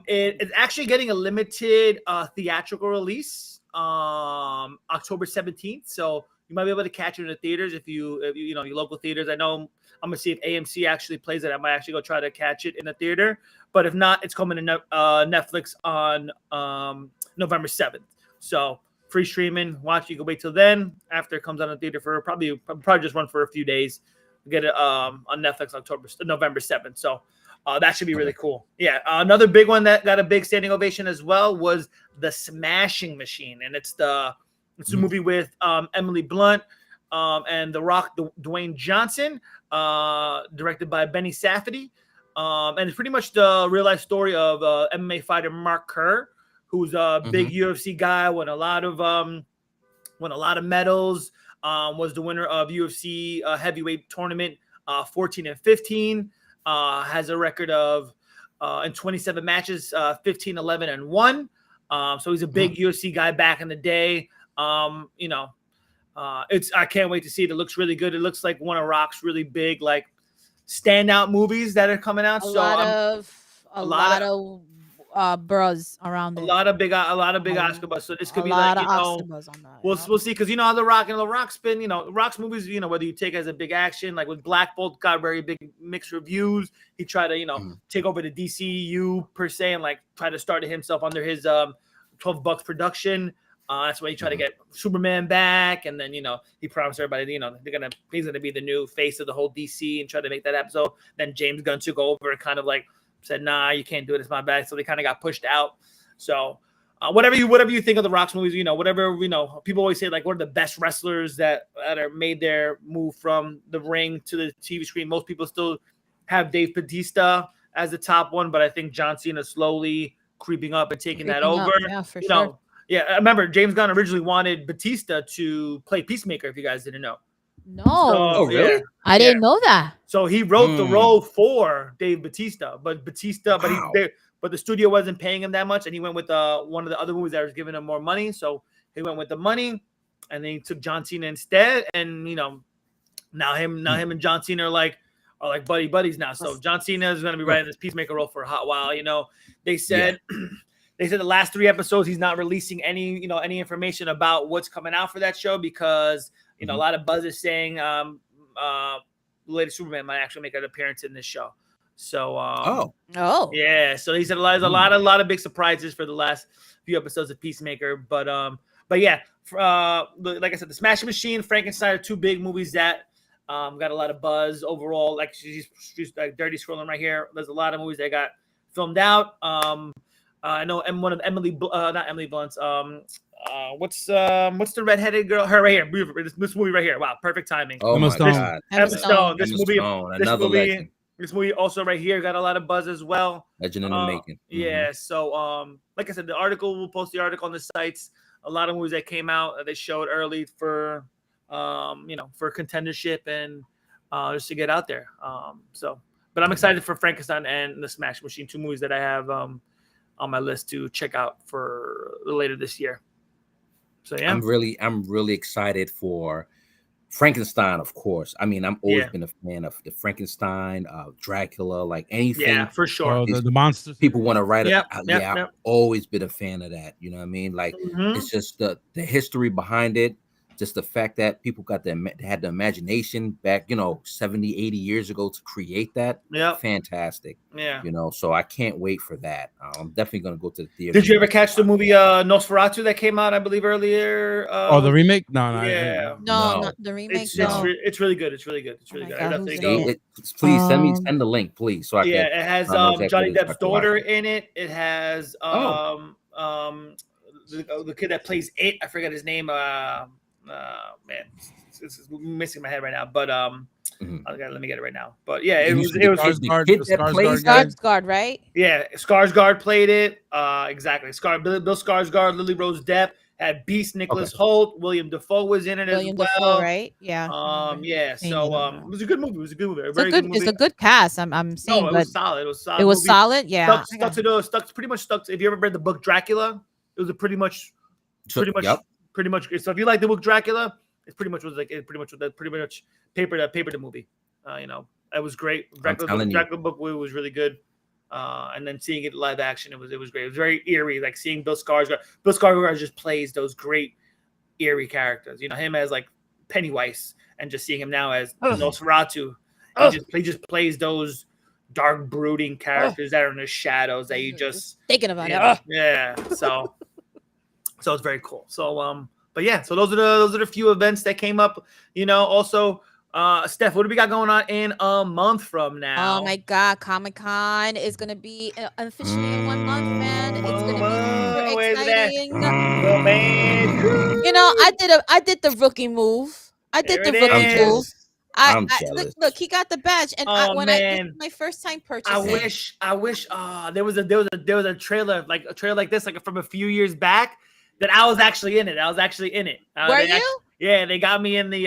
it's actually getting a limited theatrical release October 17th. So you might be able to catch it in the theaters if you your local theaters. I know I'm gonna see if AMC actually plays it. I might actually go try to catch it in the theater. But if not, it's coming to Netflix on November 7th. So free streaming. Watch. You can wait till then. After it comes out in the theater for probably just run for a few days. Get it on Netflix November 7th. So that should be really cool. Yeah. Another big one that got a big standing ovation as well was The Smashing Machine, and it's a movie with Emily Blunt and The Rock, Dwayne Johnson, directed by Benny Safdie. And it's pretty much the real life story of MMA fighter Mark Kerr, who's a big UFC guy, won a lot of medals, was the winner of UFC heavyweight tournament 14 and 15, has a record of in 27 matches 15, 11 and 1. So he's a big UFC guy back in the day. I can't wait to see it. It looks really good. It looks like one of Rock's really big like standout movies that are coming out. A lot of bros around it. A lot of big Oscar buzz. So this could be like we'll see, because how The Rock's been, Rock's movies, whether you take it as a big action, like with Black Bolt got very big mixed reviews. He tried to take over the DCU per se and like try to start it himself under his $12 production. That's why he tried to get Superman back, and then he promised everybody, he's gonna be the new face of the whole DC and try to make that episode. Then James Gunn took over and kind of like said, "Nah, you can't do it. It's my bad." So they kind of got pushed out. So whatever you think of the Rock's movies, whatever people always say like, what are the best wrestlers that are made their move from the ring to the TV screen? Most people still have Dave Bautista as the top one, but I think John Cena slowly creeping up and taking that over. Yeah, for sure. Yeah, I remember James Gunn originally wanted Batista to play Peacemaker, if you guys didn't know. No. Oh, really? Yeah. I didn't know that. So he wrote the role for Dave Bautista, but the studio wasn't paying him that much, and he went with one of the other movies that was giving him more money. So he went with the money, and then he took John Cena instead. And now him and John Cena are like buddies now. So John Cena is going to be writing this Peacemaker role for a hot while. They said. They said the last 3 episodes he's not releasing any information about what's coming out for that show because a lot of buzz is saying the latest Superman might actually make an appearance in this show. So yeah, so he said there's a lot of big surprises for the last few episodes of Peacemaker, but yeah, like I said, the Smashing Machine, Frankenstein are 2 big movies that got a lot of buzz overall. Like she's like dirty scrolling right here. There's a lot of movies that got filmed out. I know one of not Emily Blunt's. What's the redheaded girl? Her right here. This movie right here. Wow, perfect timing. Oh my God. Emma Stone. Another legend. This movie also right here got a lot of buzz as well. Legend in the making. Yeah. So like I said, we'll post the article on the sites. A lot of movies that came out that they showed early for for contendership and just to get out there. But I'm excited for Frankenstein and the Smash Machine, 2 movies that I have on my list to check out for later this year. So yeah, I'm really excited for Frankenstein, of course. I mean, I've always been a fan of the Frankenstein, Dracula, like anything. Yeah, for sure. The monsters. People want to write it. Yep. I've always been a fan of that. You know what I mean? Like it's just the history behind it. Just the fact that people had the imagination back, 70, 80 years ago to create that. Yeah. Fantastic. Yeah. So I can't wait for that. I'm definitely going to go to the theater. Did you ever catch the movie Nosferatu that came out, I believe, earlier? The remake? No. Yeah. No, not the remake. It's really good. It's really good. It's really good. I definitely go. Please send the link, please. So I can. It has Johnny Depp's daughter in it. It has the kid that plays it. I forgot his name. Man, it's missing my head right now. But let me get it right now. But yeah, it was Skarsgård, right? Yeah, Skarsgård played it. Exactly. Bill Skarsgård, Lily Rose Depp had Beast, Nicholas Hoult, William Dafoe was in it as well. Dafoe, right? Yeah. Yeah. So it was a good movie. It was a good movie. It's a good cast. I'm saying, it was solid. It was solid. It was solid. Yeah. Pretty much stuck. If you ever read the book Dracula, it was pretty much. So if you like the book Dracula, it pretty much paper the movie. It was great. Dracula book was really good. And then seeing it live action, it was great. It was very eerie, like seeing Bill Skarsgård. Bill Skarsgård just plays those great eerie characters. Him as like Pennywise, and just seeing him now as Nosferatu. He just plays those dark, brooding characters that are in the shadows that you just thinking about it. Yeah. So it's very cool. So but yeah, so those are the few events that came up. Also, Steph, what do we got going on in a month from now? Oh my God, Comic-Con is gonna be officially in 1 month, man. It's gonna be super exciting. I did the rookie move. I'm jealous. Look, he got the badge, and this is my first time purchasing. I wish. There was a trailer like this, like from a few years back, that I was actually in it. Were you? Yeah, they got me in the.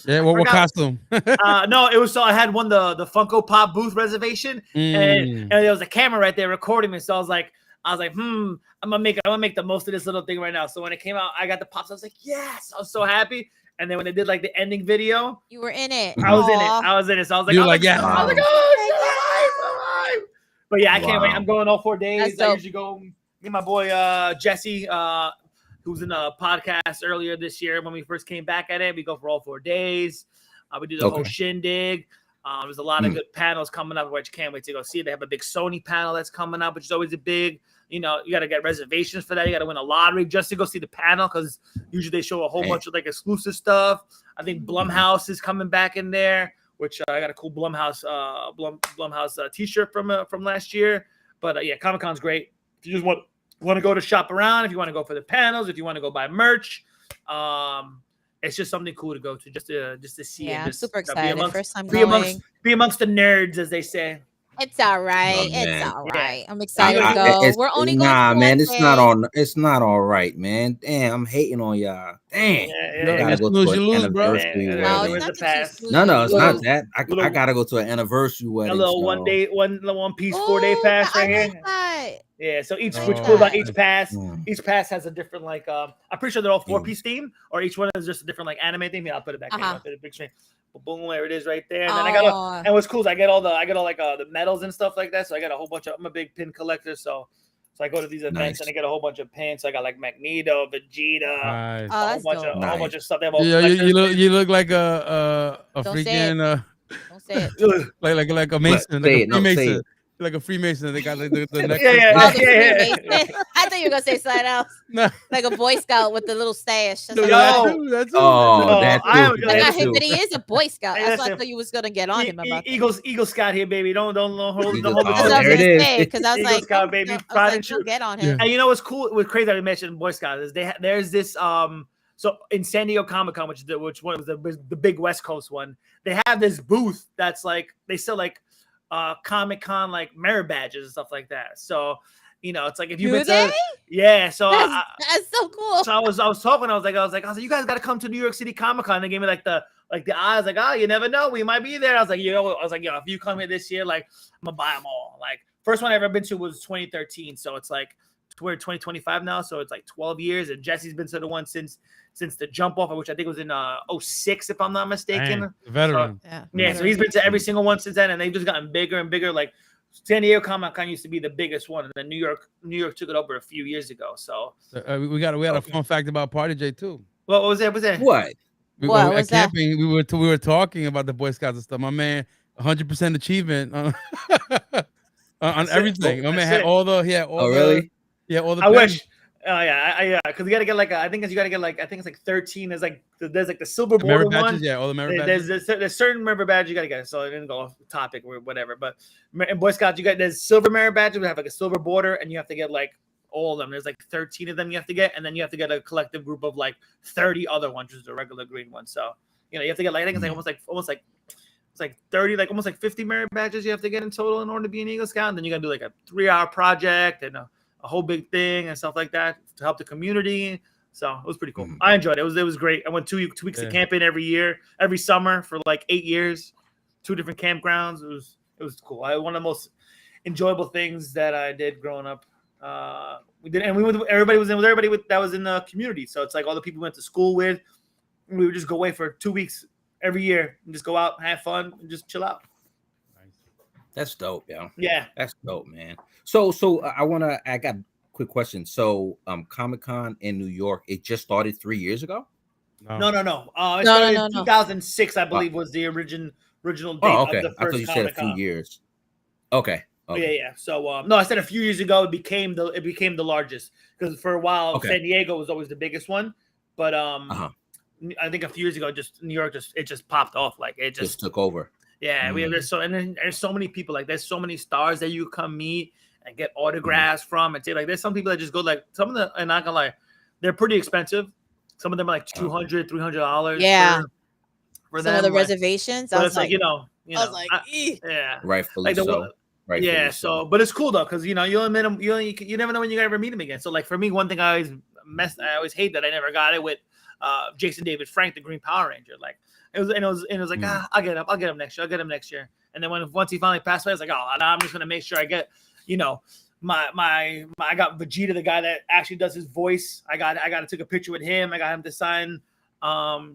What costume? No, it was I had won the Funko Pop booth reservation, and there was a camera right there recording me. So I was like, I'm gonna make the most of this little thing right now. So when it came out, I got the pops. I was like, yes, I was so happy. And then when they did like the ending video, you were in it. I was in it. So I was like, yeah. I was like, oh, it's alive. But yeah, I can't wait. I'm going all 4 days. I usually go. Me and my boy Jesse, who was in a podcast earlier this year when we first came back at it. We go for all 4 days. We do the whole shindig. There's a lot of good panels coming up, which can't wait to go see. They have a big Sony panel that's coming up, which is always a big You know, you got to get reservations for that. You got to win a lottery just to go see the panel because usually they show a whole bunch of like exclusive stuff. I think Blumhouse is coming back in there, which I got a cool Blumhouse T-shirt from last year. But yeah, Comic-Con's great. If you just want to go to shop around, if you want to go for the panels, if you want to go buy merch, it's just something cool to go to just to see. Yeah, and I'm just, super excited. First time be amongst the nerds, as they say. It's all right. Oh, It's man. all right. I'm excited to go. It's, We're only going nah, for man. one It's day. not on. It's not all right, man. Damn, I'm hating on y'all. Damn, Yeah, I gotta go to an anniversary man. No, wedding. it's not that you No, it's not Little- that. I gotta go to an anniversary A wedding. little so. one piece 4-day pass right here. That. Yeah, so I what's like cool about that. each pass has a different like I'm pretty sure they're all 4-piece theme, or each one is just a different like anime theme. Yeah, I'll put it back in. I'll put it big screen. Boom, there it is right there. And then I got and what's cool is I get all the medals and stuff like that. So I got a whole bunch of I'm a big pin collector, so I go to these events and I get a whole bunch of pins. So I got like Magneto, Vegeta, a whole bunch of stuff. They have all you look like a freaking don't say it. like a mason, like a Freemason. Like a Freemason, they got like the necklace. I thought you were gonna say something else. No. Like a Boy Scout with the little stash. That's that's too. but he is a Boy Scout. That's why I thought you was gonna get on him about Eagle Scout here, baby. Don't hold there it is. Because I was Eagle like, Scout, baby. Get on him. And you know what's cool? What's crazy that we mentioned Boy Scout is there's this so in San Diego Comic-Con, which one was the big West Coast one, they have this booth that's like they sell like Comic-Con like merit badges and stuff like that. So you know, it's like if you've been to so that's so cool. So I was talking, I was like, you guys got to come to New York City Comic-Con. They gave me like the eyes, like, oh, you never know, we might be there. I was like, if you come here this year, like, I'm gonna buy them all. Like, first one I ever been to was 2013, so it's like we're 2025 now, so it's like 12 years. And Jesse's been to the one since the jump off, which I think was in 06, if I'm not mistaken. Dang, veteran. So he's been to every single one since then, and they've just gotten bigger and bigger. Like San Diego Comic-Con used to be the biggest one, and then New York took it over a few years ago. So we had a fun fact about Party J too. What was that? What? What was that? Camping, we were talking about the Boy Scouts and stuff. My man, 100% achievement on everything. My man had all the really? Yeah, all the. I wish. Oh yeah, because you gotta get like I think it's like 13. There's like the silver border one. Yeah, all the merit badges. There's certain merit badges you gotta get. So I didn't go off topic or whatever. But in Boy Scouts, there's silver merit badges. We have like a silver border, and you have to get like all of them. There's like 13 of them you have to get, and then you have to get a collective group of like 30 other ones, which is the regular green one. So you have to get like I think it's like almost like it's like 30, like almost like 50 merit badges you have to get in total in order to be an Eagle Scout. And then you gotta do like a 3-hour project and a whole big thing and stuff like that to help the community. So it was pretty cool. I enjoyed it. It was great. I went 2 weeks of camping every summer for like 8 years, 2 different campgrounds. It was cool. One of the most enjoyable things that I did growing up. We did, and we went. Everybody was that was in the community. So it's like all the people we went to school with. We would just go away for 2 weeks every year and just go out, have fun, and just chill out. That's dope, yo. Yeah, that's dope, man. So I got a quick question. So Comic-Con in New York, it just started 3 years ago? No. It started in 2006, I believe, was the original date of the first I thought you said a few years. Okay. Yeah. So no, I said a few years ago it became the largest, because for a while San Diego was always the biggest one, but I think a few years ago New York just popped off, like it just took over. Yeah, there's so many people, like there's so many stars that you come meet and get autographs from, and say like there's some people that just go, like some of them, and not gonna lie, they're pretty expensive. Some of them are like $200-$300. Yeah, for some them, of the reservations. I was like, I was like, yeah, rightfully so. Rightfully so, but it's cool though, because you never know when you ever meet him again. So like for me, one thing I always hate that I never got it with Jason David Frank, the Green Power Ranger. Like it was like, I'll get him next year. And then once he finally passed away, I was like, I'm just gonna make sure I get, I got Vegeta, the guy that actually does his voice. I got to take a picture with him. I got him to sign a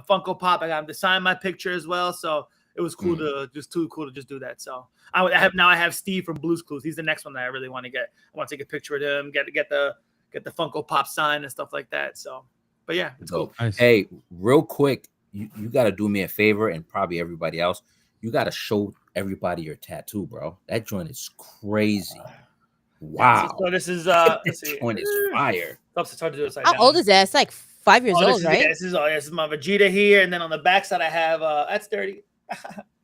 Funko Pop. I got him to sign my picture as well. So it was cool to just do that. So I have Steve from Blue's Clues. He's the next one that I really want to get. I want to take a picture with him, get the Funko Pop sign and stuff like that. So, but yeah, it's cool. Nice. Hey, real quick, you got to do me a favor, and probably everybody else. You got to show everybody your tattoo, bro. That joint is crazy. Wow. So this is this joint is fire. It's hard to do it How old is that? It's like 5 years old, right? This is my Vegeta here, and then on the backside I have that's dirty.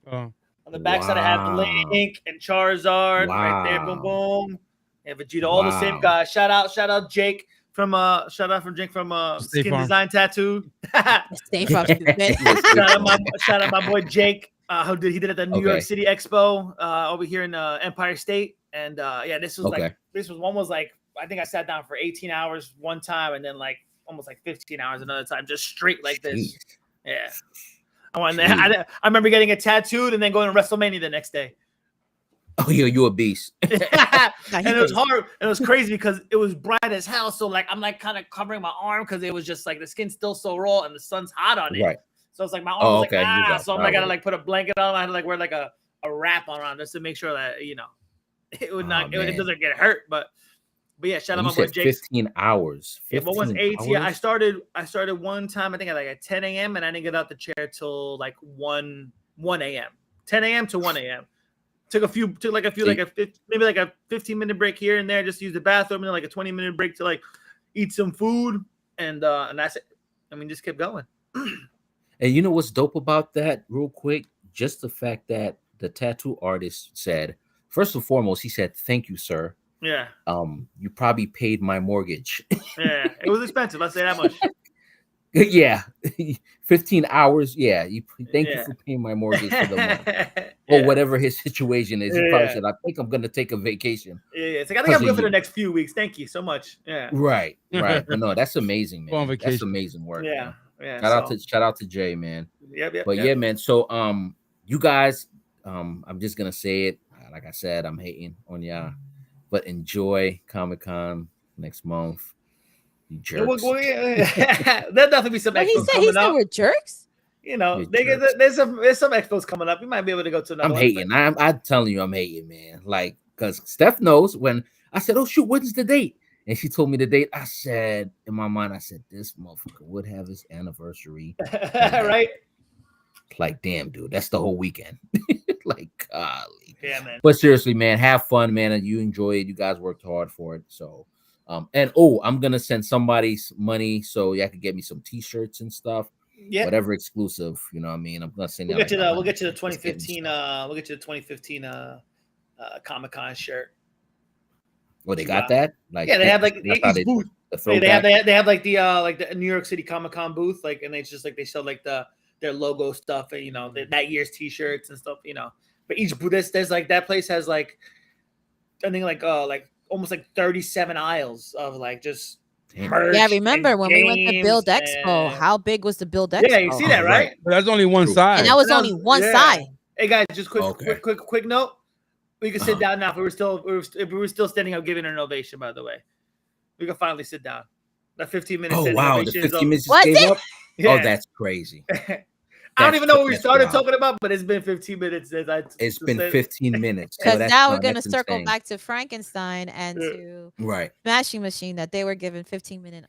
On the backside I have Link and Charizard right there. Boom boom. And Vegeta, all the same guys. Shout out Jake from Skin Farm. Design Tattoo. State Farm. Shout out my boy Jake. He did it at the New York City Expo over here in Empire State, and this was one was like I think I sat down for 18 hours one time, and then like almost like 15 hours another time, just straight like this. Yeah, I remember getting it tattooed and then going to WrestleMania the next day. Oh, you a beast. And it was hard. And it was crazy because it was bright as hell. So like I'm like kind of covering my arm because it was just like the skin's still so raw and the sun's hot on it. Right. So it's like my arm was like so I'm like gotta like put a blanket on. I had to like wear like a wrap on just to make sure that it would not it doesn't get hurt. But yeah, shout out my boy Jake. 15 hours. 15 what was 8? hours? Yeah, I started one time I think at 10 a.m. and I didn't get out the chair till like 1 a.m. 10 a.m. to 1 a.m. Took a 15-minute break here and there, just to use the bathroom, and then like a 20-minute break to like eat some food, and that's it. I mean, just kept going. And you know what's dope about that, real quick? Just the fact that the tattoo artist said, first and foremost, he said, "Thank you, sir." Yeah. You probably paid my mortgage. Yeah, it was expensive. Let's say that much. Yeah, 15 hours. Yeah, thank you for paying my mortgage for the month, or whatever his situation is. He probably said, "I think I'm gonna take a vacation." Yeah, it's like I think I'm good for the next few weeks. Thank you so much. Yeah, right. But no, that's amazing, man. On vacation. That's amazing work. Yeah, man. Shout out to Jay, man. Yep. Yeah, man. So you guys, I'm just gonna say it. Like I said, I'm hating on y'all, but enjoy Comic-Con next month. You jerks. There'll definitely be some expos he said we're jerks. There's some expos coming up. You might be able to go to another. I'm hating. I'm telling you, I'm hating, man. Like, because Steph knows when I said, "Oh shoot, when's the date?" And she told me the date. I said in my mind, this motherfucker would have his anniversary. Right? Like, damn, dude, that's the whole weekend. Like, golly. Yeah, man. But seriously, man, have fun, man, and you enjoy it. You guys worked hard for it, so. I'm gonna send somebody money so y'all can get me some t-shirts and stuff. Yeah, whatever exclusive, you know what I mean. I'm gonna send we'll get you the 2015 Comic-Con shirt. Well, they got that? Like, yeah, they have like each booth. They have like the New York City Comic-Con booth, like, and it's just like they sell like their logo stuff and that year's t-shirts and stuff, But each booth, there's like that place has like I think like almost like 37 aisles of like just merch. Yeah, remember when we went to Build Expo? How big was the Build Expo? Yeah, you see that, right? But that's only one side, and that was only one side. Hey guys, just quick note. We can sit down now. If we were still standing up giving an ovation. By the way, we can finally sit down. The 15 minutes. Oh wow, the 15 minutes just gave up. Yeah. Oh, that's crazy. I don't even know what we started talking about, but it's been 15 minutes since It's been 15 minutes. Because now we're going to circle back to Frankenstein and to Smashing Machine that they were given 15-minute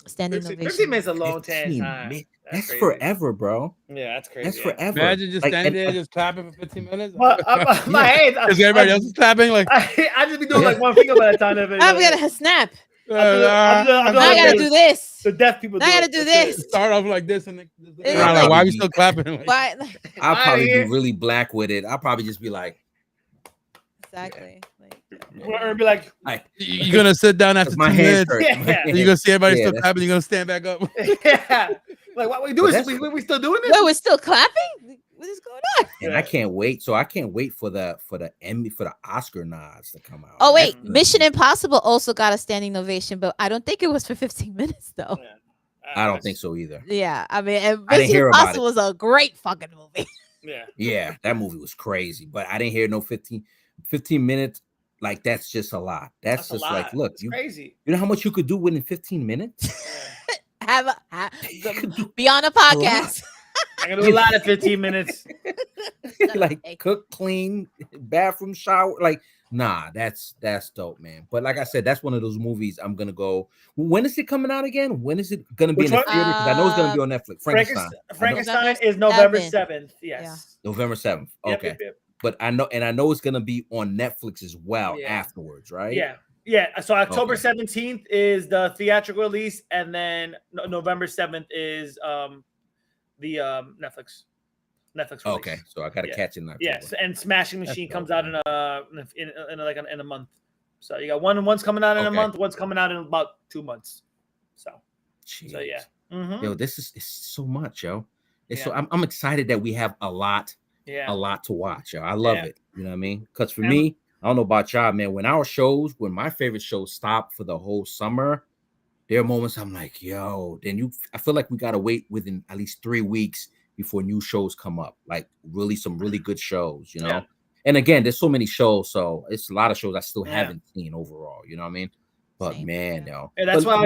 standing 15 minutes is a long time. That's forever, bro. Yeah, that's crazy. That's forever. Imagine just standing there just clapping for 15 minutes. My head. Because everybody else is clapping. Like I just be doing like one finger by the time. I'm going to snap. I gotta do this. The deaf people. I gotta do this. Start off like this, and like, why are we still clapping? Why? I'll probably be really black with it. I'll probably just be like, exactly. Or be like, you're gonna sit down after 2 minutes. Yeah. You're gonna see everybody still clapping. You're gonna stand back up. Yeah. Like what we doing? We still doing this? Wait, we're still clapping? What is going on? And I can't wait. So I can't wait for the Emmy, for the Oscar nods to come out. Oh wait, Mission Impossible also got a standing ovation, but I don't think it was for 15 minutes though. Yeah. I don't think so either. Yeah, I mean, Mission Impossible was a great fucking movie. Yeah, that movie was crazy, but I didn't hear no 15 minutes. Like, that's just a lot. That's just like, look, crazy. You know how much you could do within 15 minutes? Be on a podcast. I can do a lot of 15 minutes. Like cook, clean, bathroom, shower. Like, nah, that's dope, man. But like I said, that's one of those movies I'm gonna go. When is it coming out again? When is it gonna be in the theater? Because I know it's gonna be on Netflix. Frankenstein is November 7th. Yes. November 7th. Okay. Yep. but I know it's gonna be on Netflix as well afterwards, right? Yeah. So October 17th is the theatrical release, and then November 7th is the Netflix release. Okay, so I gotta catch it in October. Yes, and Smashing Machine comes out in a month. So you got one's coming out in a month, one's coming out in about 2 months. So yeah. Yo, this is it's so much, yo. So I'm excited that we have a lot to watch, yo. I love it. You know what I mean? Because for me, I don't know about y'all, man. When my favorite shows stop for the whole summer, there are moments I'm like, yo, I feel like we gotta wait within at least 3 weeks before new shows come up, like some really good shows, you know. Yeah. And again, there's so many shows, so it's a lot of shows I still haven't seen overall. You know what I mean? But man, yo, that's why I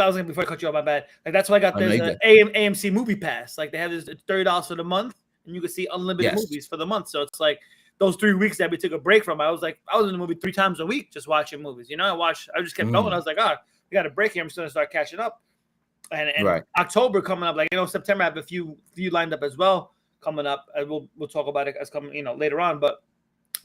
was before I cut you off, my bad. Like that's why I got this AMC Movie Pass. Like they have this $30 for the month, and you can see unlimited movies for the month. So it's like those 3 weeks that we took a break from. I was in the movie 3 times a week just watching movies. You know, I just kept going. I was like, we got a break here. I'm just gonna start catching up. And October coming up, like September I have a few lined up as well coming up. We'll talk about it as coming later on. But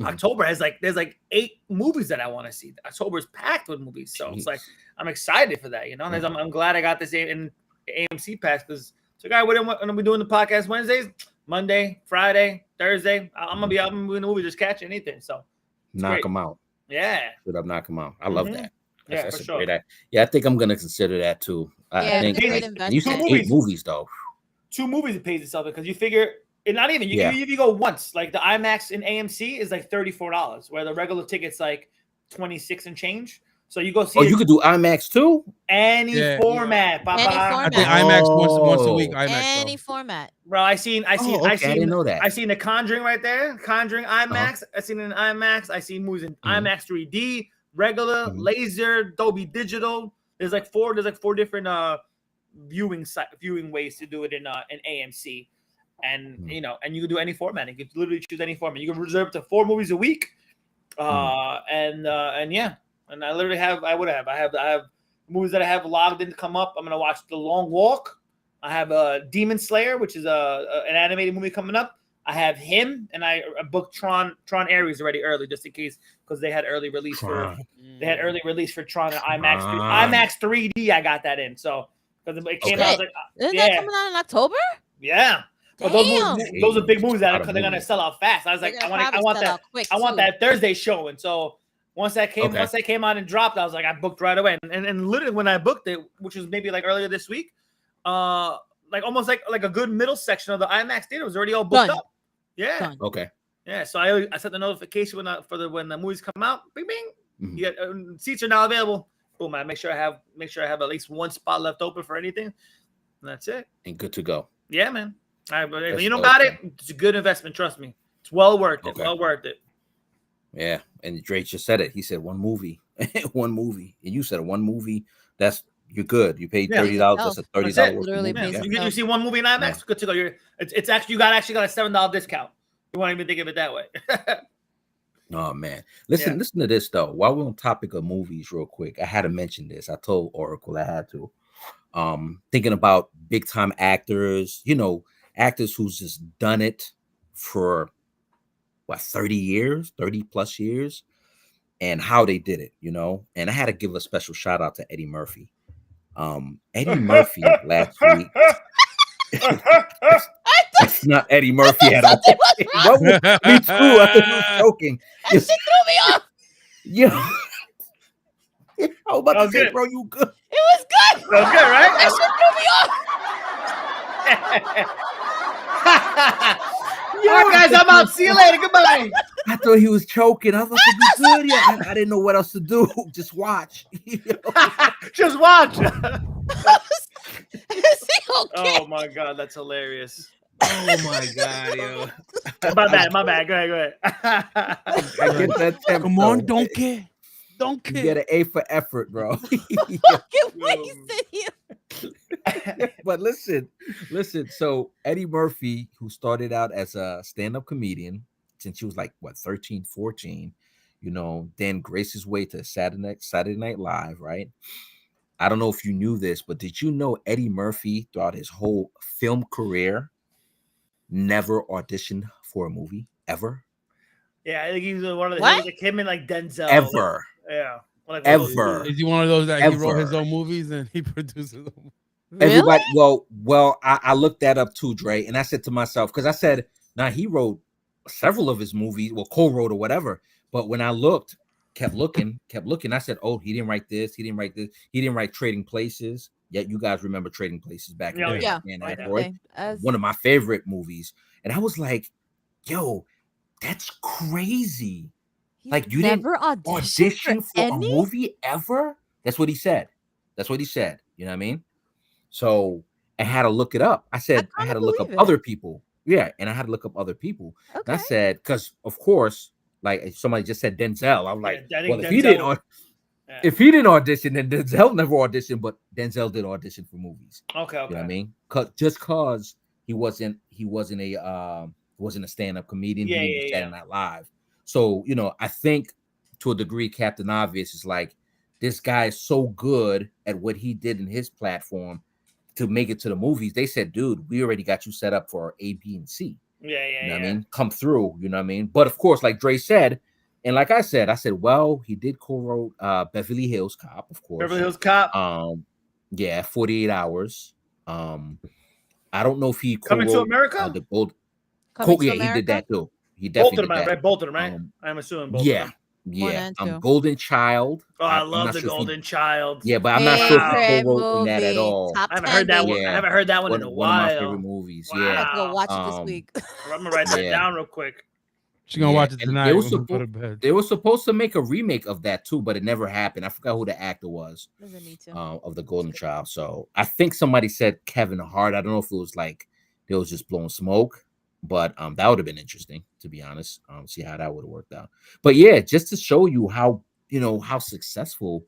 October there's 8 movies that I want to see. October is packed with movies, so it's like I'm excited for that. You know, and I'm glad I got this in AMC pass because we're gonna be doing the podcast Wednesdays, Monday, Friday, Thursday. I'm gonna be in the movie just catching anything. So knock them out. Yeah, should have knock them out. I love that. That's for sure. I think I'm gonna consider that too. I think you said 8 movies though. 2 movies it pays itself because you figure it not even if you go once, like the IMAX in AMC is like $34, where the regular ticket's like 26 and change. So you go see. You could do IMAX too. Any format, Papa. I think IMAX once a week. IMAX any format. Bro, I didn't know that. I seen The Conjuring right there. Conjuring IMAX. I seen it in IMAX. I seen movies in IMAX 3D, regular, laser, Dolby Digital. There's like 4 different viewing ways to do it in AMC. And and you can do any format. You can literally choose any format. You can reserve to 4 movies a week. And I literally have movies that I have logged in to come up. I'm gonna watch The Long Walk. I have Demon Slayer, which is an animated movie coming up. I have him, and I booked Tron Ares already early, just in case, because they had early release for Tron and IMAX 3D. I got that in, so because it came out, I was like, isn't that coming out in October? Yeah. But those are big movies that they're gonna sell out fast. I was like, I want that Thursday show, and so once that came out and dropped, I was like, I booked right away. And literally when I booked it, which was maybe like earlier this week, like almost like a good middle section of the IMAX theater was already all booked up. Yeah. Done. Okay. Yeah. So I set the notification when the movies come out. Bing bing. You get, seats are now available. Boom. I make sure I have at least one spot left open for anything. And that's it. And good to go. Yeah, man. You don't got it. It's a good investment. Trust me. It's well worth it. Well worth it. Yeah, and Drake just said it. He said one movie, and you said one movie. You're good. You paid $30. That's a $30. Literally, you see one movie in IMAX. Good to go. It's actually you got a $7 discount. You won't even think of it that way. Oh man, listen to this though. While we're on topic of movies, real quick, I had to mention this. I told Oracle I had to. Thinking about big time actors, actors who's just done it for 30 plus years, and how they did it, and I had to give a special shout out to Eddie Murphy. Eddie Murphy last week. That's not Eddie Murphy at all. Me too. I thought you were joking. That shit threw me off. Yeah. I was about to say, bro, you good? It was good. That was good, right? That shit threw me off. All right, guys, I'm out. See you later. Goodbye. I thought he was choking. I was like, "You good?" Yeah, I didn't know what else to do. Just watch. Just watch. Is he okay? Oh my god, that's hilarious. Oh my god, yo. My bad. Go ahead. I get that tempo. Come on, don't care. You get an A for effort, bro. But listen. So Eddie Murphy, who started out as a stand-up comedian since he was like 13, 14, then graced his way to Saturday Night Live, right? I don't know if you knew this, but did you know Eddie Murphy throughout his whole film career never auditioned for a movie ever. Yeah, I think he was one of the. What? He was like him and like Denzel. Ever. Yeah. Like Ever. Is he one of those that he wrote his Ever. own movies and he produces them? Really? Everybody, well, I looked that up too, Dre, and I said to myself, because I said, now he wrote several of his movies, well, co-wrote or whatever. But when I looked, kept looking, I said, oh, he didn't write this, he didn't write Trading Places. Yet you guys remember Trading Places back in the day. Yeah. And Okay. one of my favorite movies. And I was like, yo, that's crazy. He's Like you didn't never auditioned audition for a any? movie ever? That's what he said. You know what I mean? So I had to look it up. I said I had kinda to look up believe it. other people. Yeah, and I had to look up other people. And I Okay. said, because of course, like if somebody just said Denzel, I'm like, I think well, if Denzel- Yeah. he didn't audition, then Denzel never auditioned, but Denzel did audition for movies. Okay. You know what I mean? Just cause he wasn't a stand-up comedian, Yeah, he didn't yeah, do yeah. Saturday Night Live. So, you know, I think to a degree, Captain Obvious is like, this guy is so good at what he did in his platform to make it to the movies. They said, dude, we already got you set up for A, B, and C. Yeah, You know what I mean? Come through, you know what I mean? But of course, like Dre said, and like I said, well, he did co-wrote Beverly Hills Cop, of course. Beverly Hills Cop. Yeah, 48 Hours. I don't know if he Coming to co-wrote America? the Gold. Coming to Yeah, he did that America? too. He Both definitely of them, did that. right? Both of them, right? I'm assuming both of Yeah, them. One yeah. and two. Golden Child. Oh, I I'm love not the sure if he- Golden Child. Yeah, but I'm not sure if he Favorite co-wrote in that at movie. all. Top I haven't 10, heard that baby. one. Yeah. I haven't heard that one in a One of my favorite while. movies. Wow. Yeah. I'm gonna go watch it this Um, week. I'm gonna write that Yeah. down real quick. She's gonna watch it and tonight. They were, when we go to bed. they were supposed to make a remake of that too, but it never happened. I forgot who the actor was Doesn't need to. of the Golden Child. So I think somebody said Kevin Hart. I don't know if it was like they was just blowing smoke, but that would have been interesting to be honest. See how that would have worked out. But yeah, just to show you how how successful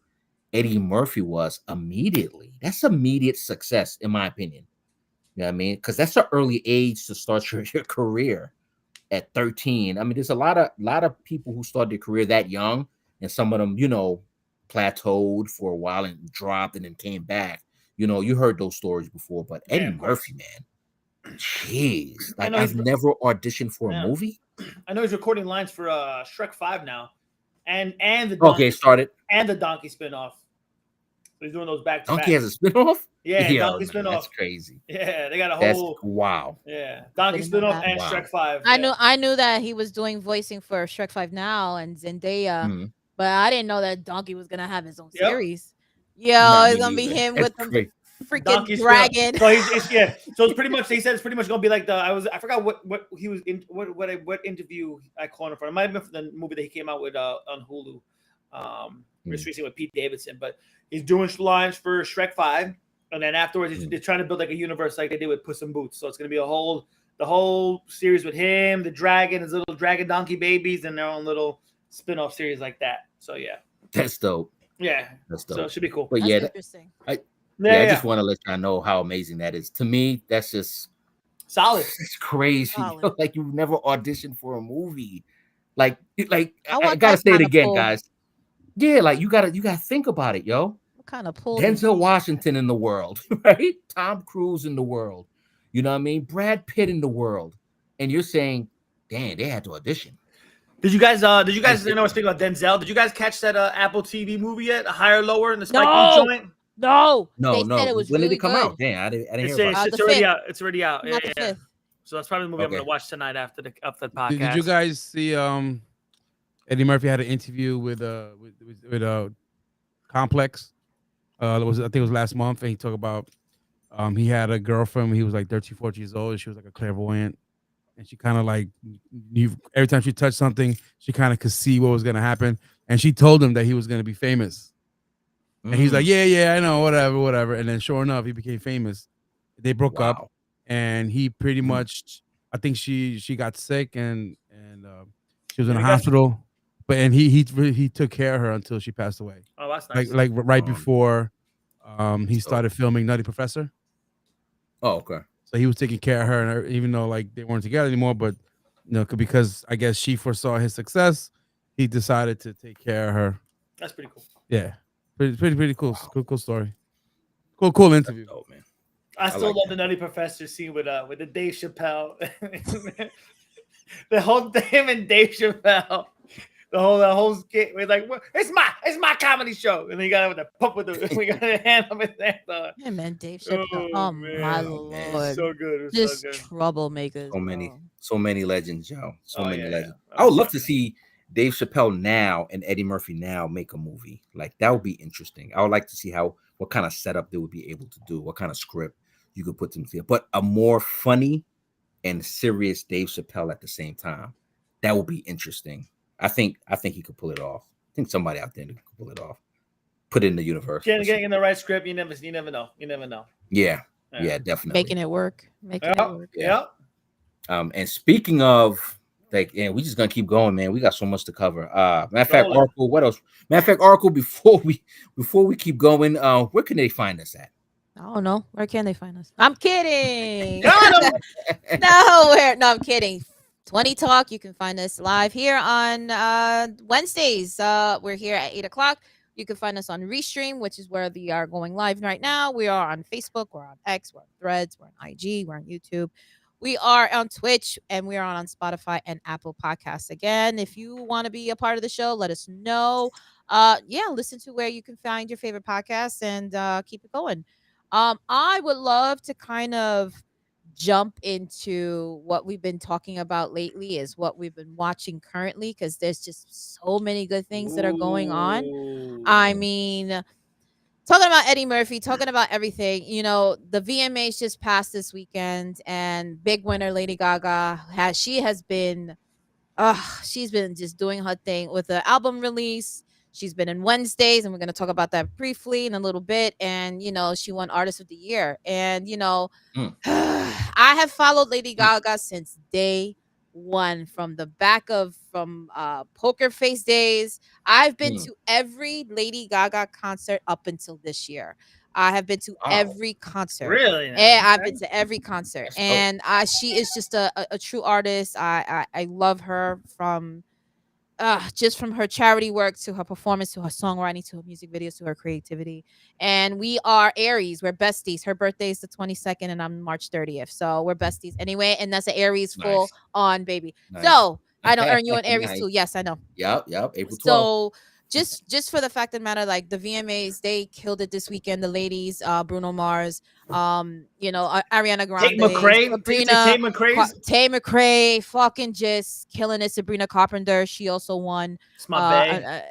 Eddie Murphy was immediately. That's immediate success, in my opinion. You know what I mean? Because that's an early age to start your career at 13. I mean, there's a lot of people who started their career that young, and some of them, plateaued for a while and dropped and then came back. You heard those stories before, but Yeah, Eddie of course. Murphy, man, jeez, I like know I've he's- never auditioned for a Yeah. movie. I know he's recording lines for Shrek 5 now, and the Okay, started. and the Donkey spinoff. So he's doing those back to back. Donkey has a spinoff. Yeah, Yo, Donkey man, that's spinoff. crazy. Yeah, they got a That's whole wow. Donkey Didn't know spinoff that. and Wow. Shrek 5. I knew that he was doing voicing for Shrek 5 now and Zendaya, Mhm. but I didn't know that Donkey was gonna have his own Yep. series. Yo, Nah, it's me gonna be neither. him That's with the crazy. freaking Donkey dragon. So so it's pretty much. He said it's pretty much gonna be like I forgot what he was in what interview I called him for. It might have been for the movie that he came out with on Hulu, just recently with Pete Davidson. But he's doing lines for Shrek 5, and then afterwards they're trying to build like a universe like they did with Puss in Boots. So it's gonna be the whole series with him, the dragon, his little dragon donkey babies, and their own little spin-off series like that. So yeah, That's dope. yeah. That's So dope. it should be cool. But That's yeah, interesting. I just want to let y'all know how amazing that is. To me, that's just solid. it's crazy. Solid. Like you've never auditioned for a movie. Like I want gotta that say it kinda again, pull. guys. Yeah, like you gotta think about it, yo. What kind of pull? Denzel Washington in the world, right? Tom Cruise in the world. You know what I mean? Brad Pitt in the world. And you're saying, damn, they had to audition. Did you guys speaking about Denzel, did you guys catch that Apple TV movie yet? A Higher Lower in the Spike Lee No. joint? No, No, they no. said it was when really did it come good. out? Damn, I didn't It's, hear about it's, it. it's the already 5th. out. It's already out. Not the 5th. So that's probably the movie I'm Okay. gonna watch tonight after the podcast. Did you guys see Eddie Murphy had an interview with Complex? I think it was last month, and he talked about he had a girlfriend when he was like 13, 14 years old, and she was like a clairvoyant, and she kind of like every time she touched something, she kind of could see what was gonna happen, and she told him that he was gonna be famous. And he's like, yeah, I know, whatever. And then sure enough, he became famous. They broke up, and he pretty much, I think she got sick and she was in a hospital, but he took care of her until she passed away. Oh, that's nice. Like right before he started filming Nutty Professor. Oh, okay. So he was taking care of her, and even though like they weren't together anymore, but because I guess she foresaw his success, he decided to take care of her. That's pretty cool. Yeah. Pretty cool. Wow. Cool story. Cool interview. Oh man. I still like love that. the Nutty Professor scene with the Dave Chappelle. The whole him and Dave Chappelle. The whole skit. We're like, it's my comedy show, and then you got with the pump with the we got a hand up his hand. Yeah, man, Dave Chappelle. Oh Oh my man, Oh it man, was lord, so good. It was so just good. troublemakers, bro. so many legends, yo. So Oh many yeah, legends. yeah. I would love So to see Dave Chappelle now and Eddie Murphy now make a movie. Like that would be interesting. I would like to see what kind of setup they would be able to do, what kind of script you could put them together, but a more funny and serious Dave Chappelle at the same time. That would be interesting. I think he could pull it off. I think somebody out there could pull it off. Put it in the universe. getting in the right script, you never know. You never know. Yeah, Yeah. yeah, definitely. Making it work. Making it Yep. work. Yeah. Yep. And speaking of like, yeah, we just gonna keep going, man. We got so much to cover. Matter of fact, Rolling. Oracle, what else? Matter of fact, Oracle, before we keep going, where can they find us at? I don't know. Where can they find us? I'm kidding. Got 'em. Nowhere. No, I'm kidding. 20 Talk. You can find us live here on Wednesdays. We're here at 8 o'clock. You can find us on Restream, which is where we are going live right now. We are on Facebook. We're on X. We're on Threads. We're on IG. We're on YouTube. We are on Twitch, and we are on Spotify and Apple Podcasts. Again, if you want to be a part of the show, let us know. Yeah, listen to where you can find your favorite podcasts and keep it going. I would love to kind of jump into what we've been talking about lately, is what we've been watching currently, because there's just so many good things that are going on. Ooh. I mean, talking about Eddie Murphy, talking about everything, the VMAs just passed this weekend, and big winner Lady Gaga has been she's been just doing her thing with the album release. She's been in Wednesdays, and we're going to talk about that briefly in a little bit. And, she won Artist of the Year. And, Mm, I have followed Lady Gaga since day one, from Poker Face days. I've been mm. to every Lady Gaga concert up until this year. I have been to Wow, every concert. Really? Now? Yeah, I've Okay. been to every concert, that's dope. and she is just a true artist. I love her from just from her charity work to her performance to her songwriting to her music videos to her creativity. And we are Aries. We're besties. Her birthday is the 22nd, and I'm March 30th, so we're besties anyway. And that's an Aries full Nice, on, baby. nice, So I don't earn you an Aries nice. too. Yes, I know. Yep. April 12th. So just for the fact of the matter, like the VMAs, they killed it this weekend. The ladies, Bruno Mars, Ariana Tate Grande, McRae. Sabrina, Tate McRae. Tay McRae, fucking just killing it. Sabrina Carpenter, she also won. It's my bae.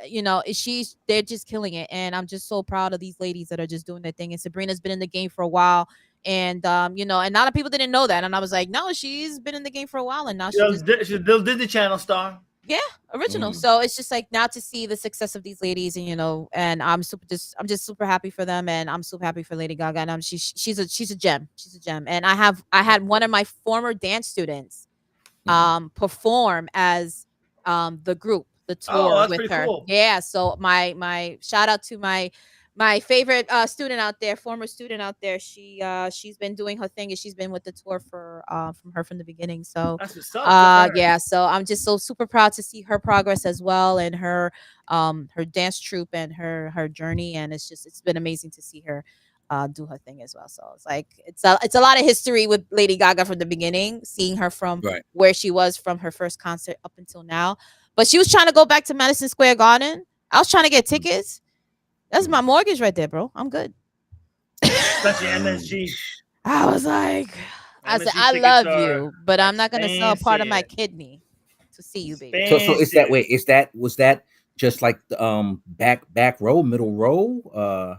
They're just killing it, and I'm just so proud of these ladies that are just doing their thing. And Sabrina's been in the game for a while. And and a lot of people didn't know that, and I was like, no, she's been in the game for a while, and now She's a Disney Channel star. yeah, original. Mm. So it's just like now to see the success of these ladies, and and I'm just super happy for them, and I'm super happy for Lady Gaga, and she's a gem. She's a gem. And I had one of my former dance students perform as the group, the tour that's with pretty her. cool. Yeah, so my shout out to my favorite student out there, former student out there. She's been doing her thing, and she's been with the tour from the beginning. So That's what's up. Good for her. yeah, so I'm just so super proud to see her progress as well, and her dance troupe and her journey. And it's been amazing to see her do her thing as well. So it's like it's a lot of history with Lady Gaga from the beginning, seeing her from Right. where she was from her first concert up until now. But she was trying to go back to Madison Square Garden. I was trying to get tickets. That's my mortgage right there, bro. I'm good. Especially MSG. I was like, I said, MSG I tickets love are you, but I'm not gonna sell part of my expensive. kidney to see you, baby. So was that just like the back row, middle row?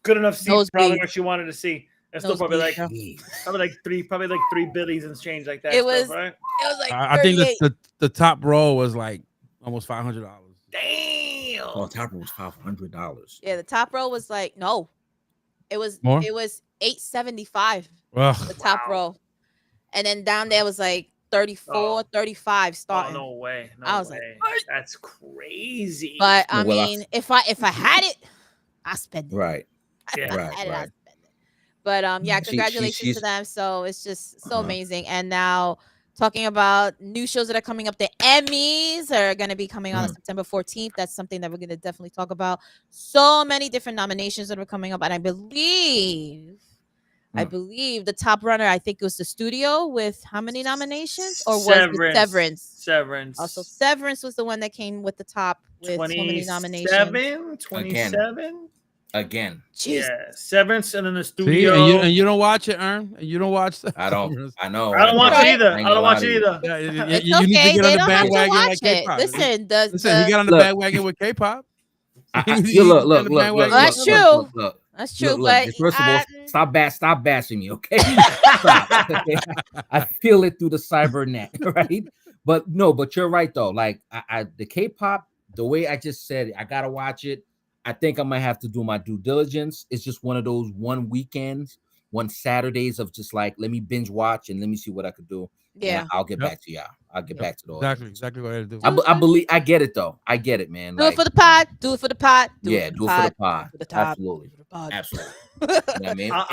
Good enough seats, Nosebleed. probably what she wanted to see. That's still probably like Nosebleed, Jeez. three billies and change like that. It stuff, was- right. It was like I think 38. the top row was like almost $500. Damn. Oh, top row was $500. Yeah, the top row was like no, More? it was $875 the Ugh. top Wow. row, and then down there was like 34, Oh. 35 Oh, starting. no way. No I was way. like, what? That's crazy. But I Well, mean, if I had it, I spend it. Right. Yeah. If I Right, had it, I right. spend it. But yeah, She- congratulations she's- to them. So it's just so Uh-huh. amazing. And now talking about new shows that are coming up, the Emmys are going to be coming on September 14th. That's something that we're going to definitely talk about. So many different nominations that are coming up, and I believe I believe the top runner, I think it was the studio with how many nominations? Or was it Severance. Severance? Also, Severance was the one that came with the top with so many nominations. 27? Again. Yeah, Severance, and then the studio. See, and you don't watch it, Ern. And you don't watch that. I don't. I know. I don't watch it either. I don't watch it either. Yeah, It's you okay. need to get on They the don't have to bandwagon watch like it. K-pop. Listen, he got on the bandwagon with K-pop. Look. That's true. That's true. But first of all, stop bashing me, okay? Stop. Okay? I feel it through the cyber net, right? But you're right though. Like the K-pop, the way I just said it, I gotta watch it. I think I might have to do my due diligence. It's just one of those one weekends, one Saturdays of just like, let me binge watch and let me see what I could do. Yeah, and I'll get back to y'all. I'll get back to those. Exactly what I do. I believe I get it though. I get it, man. Do it for the pod. Do it for the pod. Do it for the pod. Absolutely. Absolutely. You know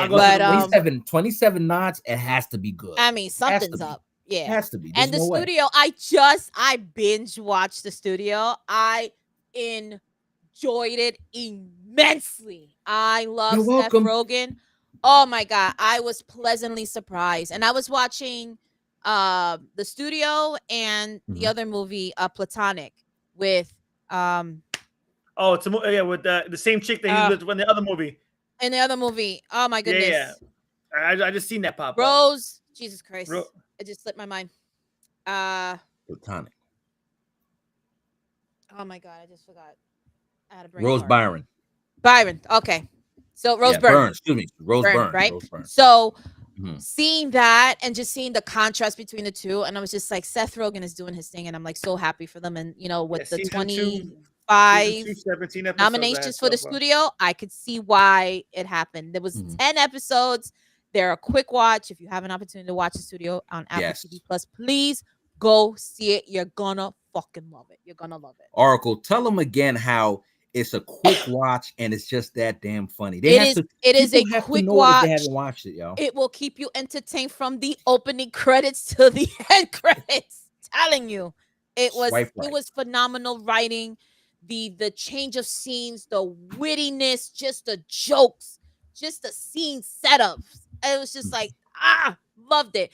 what I mean? 27 nods. It has to be good. I mean, something's up. Yeah, it has to be. And the studio, I binge watched the studio. I enjoyed it immensely. I love Seth Rogen. Oh my God, I was pleasantly surprised. And I was watching the studio and the other movie, Platonic, with it's with the same chick that he was in the other movie. In the other movie. Oh my goodness. Yeah. I just seen that pop up. Rose. Jesus Christ. It just slipped my mind. Platonic. Oh my God, I just forgot. I had a brain Rose fart. Byron. Okay. So Rose Byrne. Excuse me. Rose Byrne. Right? Rose Byrne. So seeing that and just seeing the contrast between the two, and I was just like, Seth Rogen is doing his thing, and I'm like so happy for them. And with the 25 nominations for the studio, I could see why it happened. There was 10 episodes. They're a quick watch. If you have an opportunity to watch the studio on Apple TV Plus, please go see it. You're gonna fucking love it. You're gonna love it. Oracle, tell them again how it's a quick watch and it's just that damn funny. It is a quick watch. They haven't watched it, yo. It will keep you entertained from the opening credits to the end credits. Telling you, it was phenomenal writing. The change of scenes, the wittiness, just the jokes, just the scene setups. It was just like, loved it.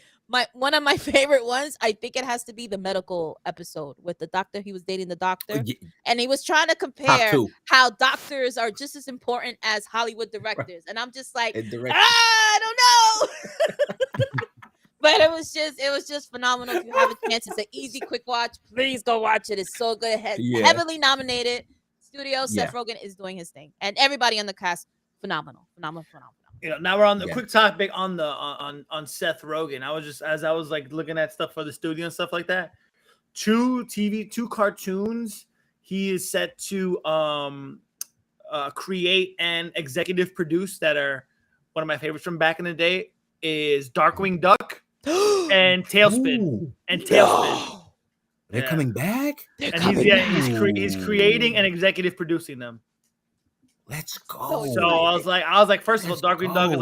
One of my favorite ones, I think it has to be the medical episode with the doctor. He was dating the doctor, and he was trying to compare how doctors are just as important as Hollywood directors. And I'm just like, I don't know. But it was just phenomenal. If you have a chance, it's an easy, quick watch. Please go watch it. It's so good. Heavily nominated. Studio, Seth Rogen is doing his thing, and everybody on the cast, phenomenal. Now we're on the quick topic on the on Seth Rogen. I was just, as I was like looking at stuff for the studio and stuff like that, two cartoons he is set to create and executive produce that are one of my favorites from back in the day is Darkwing Duck and Tailspin. They're coming back, and he's creating and executive producing them. Let's go. So I was like, first of all, Darkwing Duck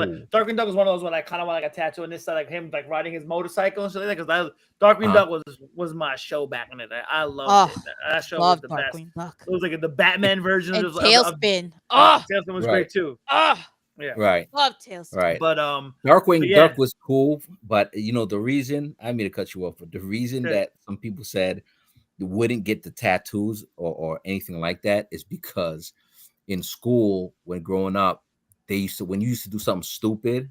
is one of those when I kind of want like a tattoo, and this like him like riding his motorcycle and shit like that. Because Darkwing Duck was my show back in the day. I loved it. That show was the Darkwing best. Duck. It was like the Batman version of Tailspin. Tailspin was great too. Yeah. Right. Love Tailspin. Right. But Darkwing Duck was cool, but the reason I mean to cut you off, but the reason that some people said you wouldn't get the tattoos or anything like that is because in school when growing up, when you used to do something stupid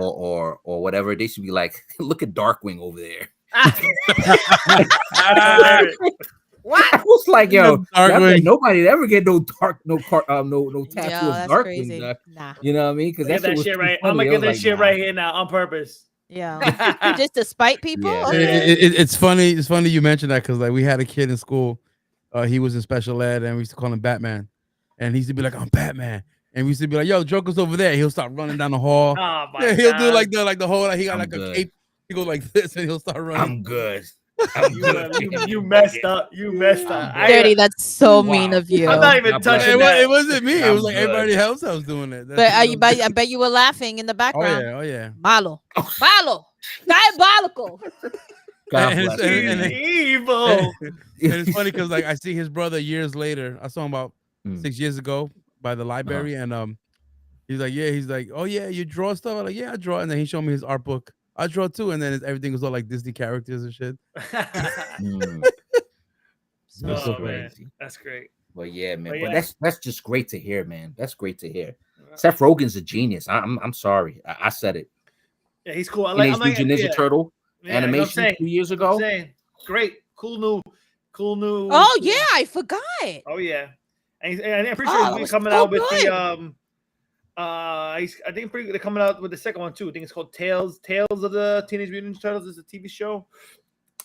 or whatever, they should be like, look at Darkwing over there. What? I was like, yo, nobody ever get no tattoo of Darkwing. Nah. You know what I mean? Because that shit right. I'm gonna get that shit right here now on purpose. Yeah, just to spite people. Yeah. Okay. It's funny. It's funny you mentioned that because like we had a kid in school. He was in special ed, and we used to call him Batman. And he used to be like, I'm Batman. And we used to be like, yo, Joker's over there. He'll start running down the hall. Oh he'll do like the whole, he got like a cape. He goes like this and he'll start running. I'm good. You messed up. You messed up. Dirty, that's so mean of you. I'm not even touching that. It wasn't me. It was like everybody else that was doing it. But I bet you were laughing in the background. Oh yeah. Malo. Diabolical. And evil. And it's funny because like I see his brother years later. I saw him about 6 years ago by the library, and He's like, yeah. He's like, oh yeah, you draw stuff. I'm like, yeah, I draw. And then he showed me his art book. I draw too. And then everything was all like Disney characters and shit. So crazy. That's great. But yeah, man. But that's just great to hear, man. That's great to hear. Seth Rogen's a genius. I'm sorry. I said it. Yeah, he's cool. Teenage Mutant Ninja Turtle animation 2 years ago. Great, cool new. Oh yeah, I forgot. Oh yeah, and I'm pretty sure he's coming out with the I think they're coming out with the second one too. I think it's called Tales of the Teenage Mutant Ninja Turtles. It's a TV show.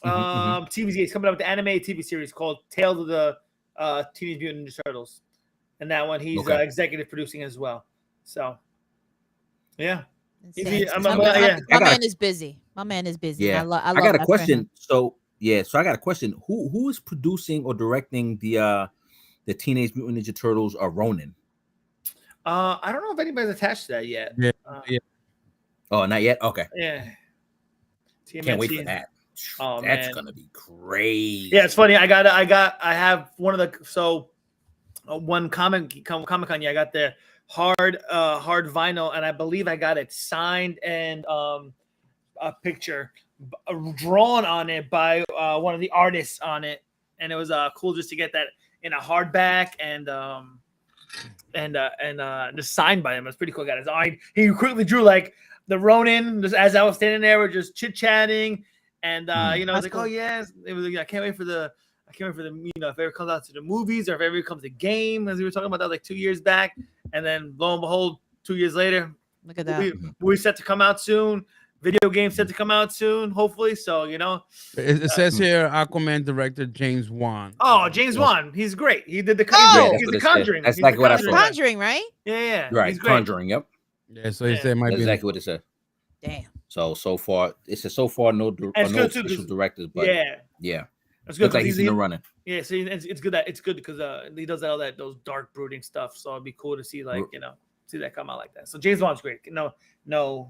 TV. He's coming out with the animated TV series called Tales of the Teenage Mutant Ninja Turtles, and that one he's executive producing as well. So, yeah. My man is busy. Yeah, I got a question. So I got a question. Who is producing or directing the Teenage Mutant Ninja Turtles Ronin? I don't know if anybody's attached to that yet. Yeah. Oh, not yet. Okay. Yeah. Can't wait for that. Oh, that's gonna be crazy. Yeah, it's funny. I have one of the one Comic-Con. Yeah, I got the hard vinyl, and I believe I got it signed and a picture drawn on it by one of the artists on it, and it was cool just to get that in a hardback and just signed by him. It was pretty cool. He quickly drew like the Ronin just as I was standing there. We're just chit chatting, and I was like, cool. Oh yes, it was. I can't wait for the if it ever comes out to the movies or if it ever comes a game, as we were talking about that like 2 years back. And then lo and behold, 2 years later, look at that. Movie set to come out soon. Video game set to come out soon, hopefully. So, It says here Aquaman director James Wan. Oh, James Wan. He's great. He did the he's the Conjuring. That's like what I thought. Conjuring, right? Yeah. Right. Conjuring, yep. Yeah, so he said it might be exactly what it said. Damn. So far, it says no official directors, but yeah. It's good. Looks like he's in the running. Yeah, so it's good because he does those dark brooding stuff. So it'd be cool to see see that come out like that. So James Wan's great. No vice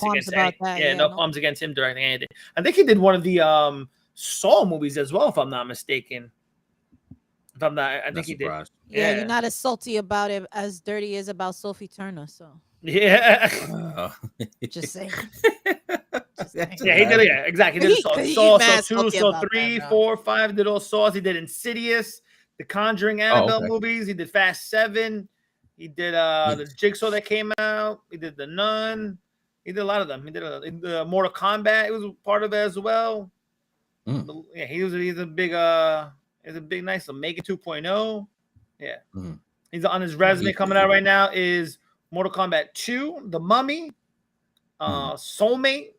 against that. Yeah, no qualms against him directing anything. I think he did one of the Saw movies as well, if I'm not mistaken. If I'm not, I think he did. Yeah, you're not as salty about it as Dirty is about Sophie Turner. So yeah, just saying. Yeah, he did. Yeah, exactly. He did Saw 2, Saw 3, 4, 5. Did all Saws. He did Insidious, the Conjuring, Annabelle movies. He did Fast 7. He did the Jigsaw that came out. He did The Nun. He did a lot of them. He did the Mortal Kombat. It was part of it as well. Yeah, he's a big nice Megan 2.0. Yeah, he's on his resume coming out right now is Mortal Kombat 2, The Mummy, Soulmate,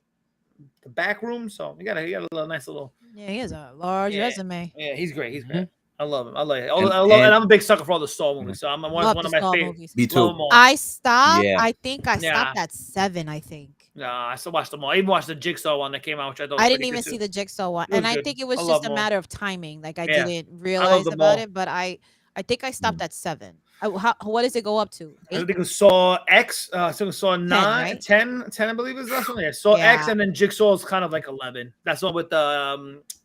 The Back Room. So he got a little nice little. Yeah, he has a large resume. Yeah, he's great. He's great. I love him. I like it. And I'm a big sucker for all the Saw movies. So I'm one of my favorite movies. Me too. I stopped. Yeah. I think I stopped at 7. I think. No, I still watched them all. I even watched the Jigsaw one that came out, which I thought. I didn't even see the Jigsaw one, and I think it was just a matter of timing. Like I didn't realize about it, but I think I stopped at 7. What does it go up to? 8? I think it was Saw X. So Saw 9, 10, I believe is the last one. Yeah, Saw X, and then Jigsaw is kind of like 11. That's one with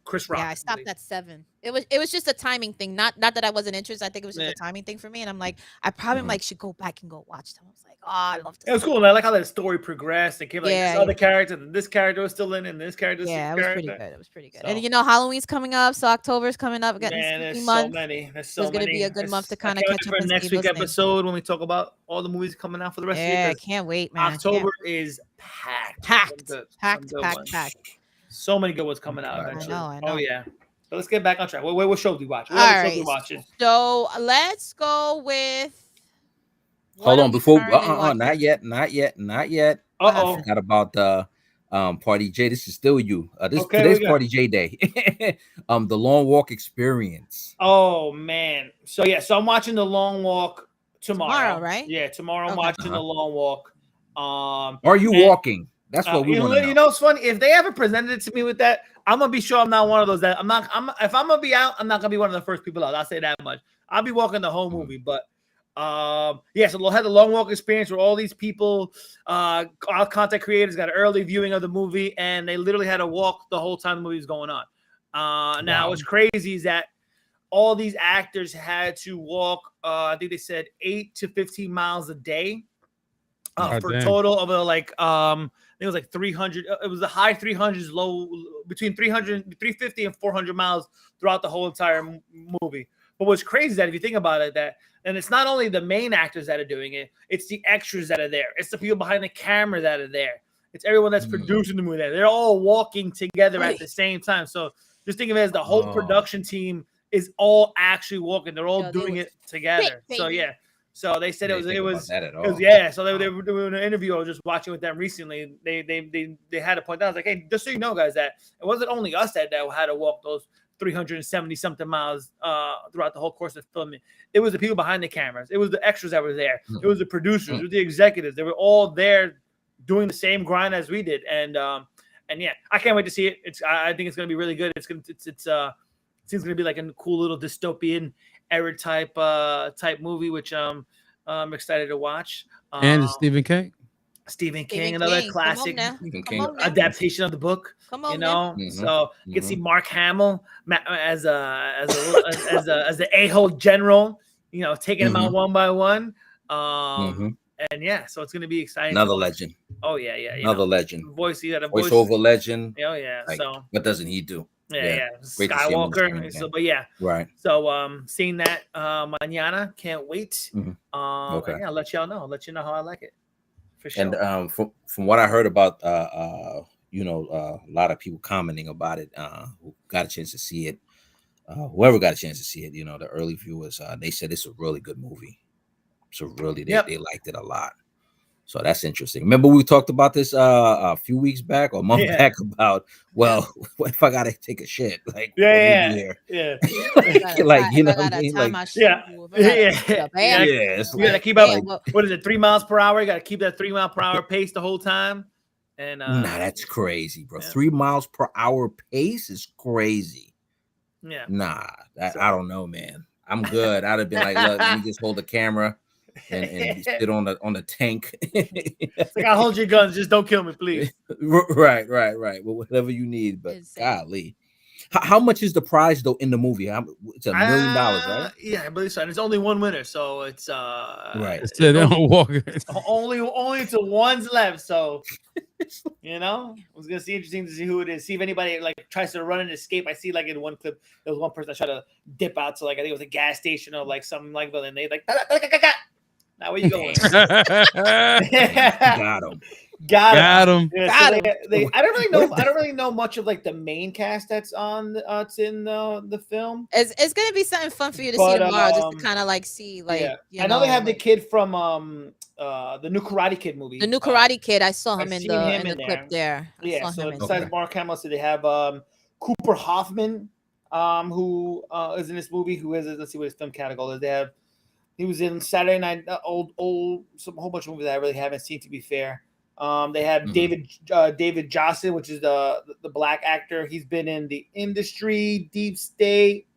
Chris Rock. Yeah, I stopped at 7. It was just a timing thing. Not that I wasn't interested. I think it was just a timing thing for me. And I'm like, I probably should go back and go watch them. I was like, oh, I love this. It was cool. And I like how that story progressed. It came this other character, and this character was still in, and this character. Yeah, it was pretty good. It was pretty good. So, and Halloween's coming up, so October's coming up. There's so many. It's going to be a good month to kind of catch up for next week episode when we talk about all the movies coming out for the rest of the year. Yeah, can't wait, man. October is packed. Packed. So many good ones coming out. I know. Oh yeah. So let's get back on track. What show do we watch? So let's go with. Hold on, before not yet. Uh-oh. I forgot about the Party J. This is still you. Okay, today's Party J Day. The Long Walk Experience. Oh man. So I'm watching The Long Walk tomorrow, right? Yeah, tomorrow I'm watching The Long Walk. Are you walking? That's what we want to know. You know, it's funny. If they ever presented it to me with that, I'm gonna be sure I'm not one of those that if I'm gonna be out, I'm not gonna be one of the first people out. I'll say that much. I'll be walking the whole movie, but so we'll have the Long Walk Experience where all these people, our content creators got an early viewing of the movie, and they literally had to walk the whole time the movie was going on. Now what's crazy is that all these actors had to walk. I think they said 8 to 15 miles a day. For a total of I think it was like 300. It was the high 300s, low between 350 and 400 miles throughout the whole entire movie. But what's crazy is that if you think about it, and it's not only the main actors that are doing it, it's the extras that are there. It's the people behind the camera that are there. It's everyone that's producing the movie there. They're all walking together at the same time. So just think of it as the whole production team is all actually walking. They're all doing it together. So yeah. So they said it was yeah. So they were doing an interview. I was just watching with them recently. They had to point out. I was like, hey, just so you know, guys, that it wasn't only us that had to walk those 370 something miles throughout the whole course of filming. It was the people behind the cameras. It was the extras that were there. It was the producers. It was the executives. They were all there doing the same grind as we did. And yeah, I can't wait to see it. I think it's gonna be really good. It seems gonna be like a cool little dystopian era type movie, which I'm excited to watch. And Stephen King. Stephen King, another classic adaptation of the book. Come on, you know. So you can see Mark Hamill as the a-hole general, you know, taking them out one by one. And yeah, so it's gonna be exciting. Another legend. Oh yeah. Another legend. Voiceover legend. Oh yeah. Like, so what doesn't he do? Yeah. Skywalker. So, but yeah. Right. So seeing that mañana, can't wait. Okay. Yeah, I'll let y'all know. I'll let you know how I like it. For sure. And from what I heard about a lot of people commenting about it, who got a chance to see it, whoever got a chance to see it, you know, the early viewers, they said it's a really good movie. So really, they liked it a lot. So that's interesting. Remember we talked about this a few weeks back or a month back about, what if I gotta take a shit? Like, like you know, what I mean? Like, you gotta keep up. What is it, 3 miles per hour? You gotta keep that 3 mile per hour pace the whole time. And nah, that's crazy, bro. 3 miles per hour pace is crazy. Yeah. Nah, I don't know, man. I'm good. I'd have been like, look, let me just hold the camera and sit on the tank. It's like, I'll hold your guns, just don't kill me, please. Right. Well, whatever you need, but golly. How much is the prize though in the movie? It's $1 million, right? Yeah, I believe so. And it's only one winner, so it's right. So they don't walk. only to one's left. So you know, it was gonna see interesting to see who it is. See if anybody like tries to run and escape. I see like in one clip, there was one person that tried to dip out to like I think it was a gas station or like something like that, and they like now where you going? Got him. Got him. Yeah, got him. I don't really know much of like the main cast that's on it's in the film. It's gonna be something fun for you to see tomorrow, just to kind of like see like. Yeah. I know they have the kid from the new Karate Kid movie. The new Karate Kid. I saw him in the clip there. Yeah. So besides Mark Hamill, so they have Cooper Hoffman, who is in this movie. Who is let's see what his film category is. They have. He was in Saturday Night, old, a whole bunch of movies that I really haven't seen. To be fair, they have David Johnson, which is the black actor. He's been in The Industry, Deep State,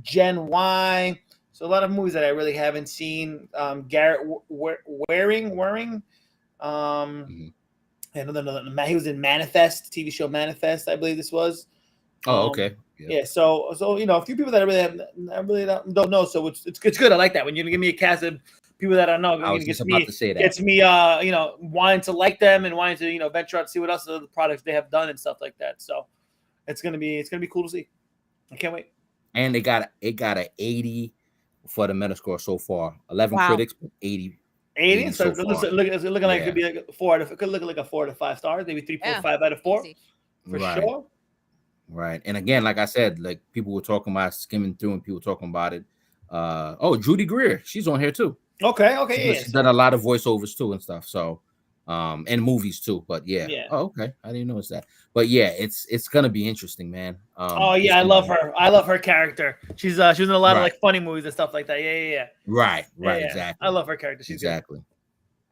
Gen Y. So a lot of movies that I really haven't seen. Garrett Waring, and he was in Manifest, TV show Manifest, I believe this was. Oh, okay. Yeah. So you know, a few people that I really don't know. So it's good. I like that when you're gonna give me a cast of people that I know. I was just about to say that. It's me, you know, wanting to like them and wanting to, you know, venture out to see what else of the products they have done and stuff like that. So it's gonna be cool to see. I can't wait. And it got an 80 for the Metascore so far. 11 critics, 80. 80. So it's looking like it could be like it could look like a 4 to 5 stars, maybe 3.5 out of 4 for sure. Right. And again, like I said, like people were talking about skimming through and people talking about it. Judy Greer, she's on here too. Okay. She's done a lot of voiceovers too and stuff. So and movies too. But yeah. Oh, okay. I didn't notice that. But yeah, it's gonna be interesting, man. I love her. I love her character. She was in a lot of like funny movies and stuff like that. Yeah. Right, exactly. I love her character. She's exactly. Good.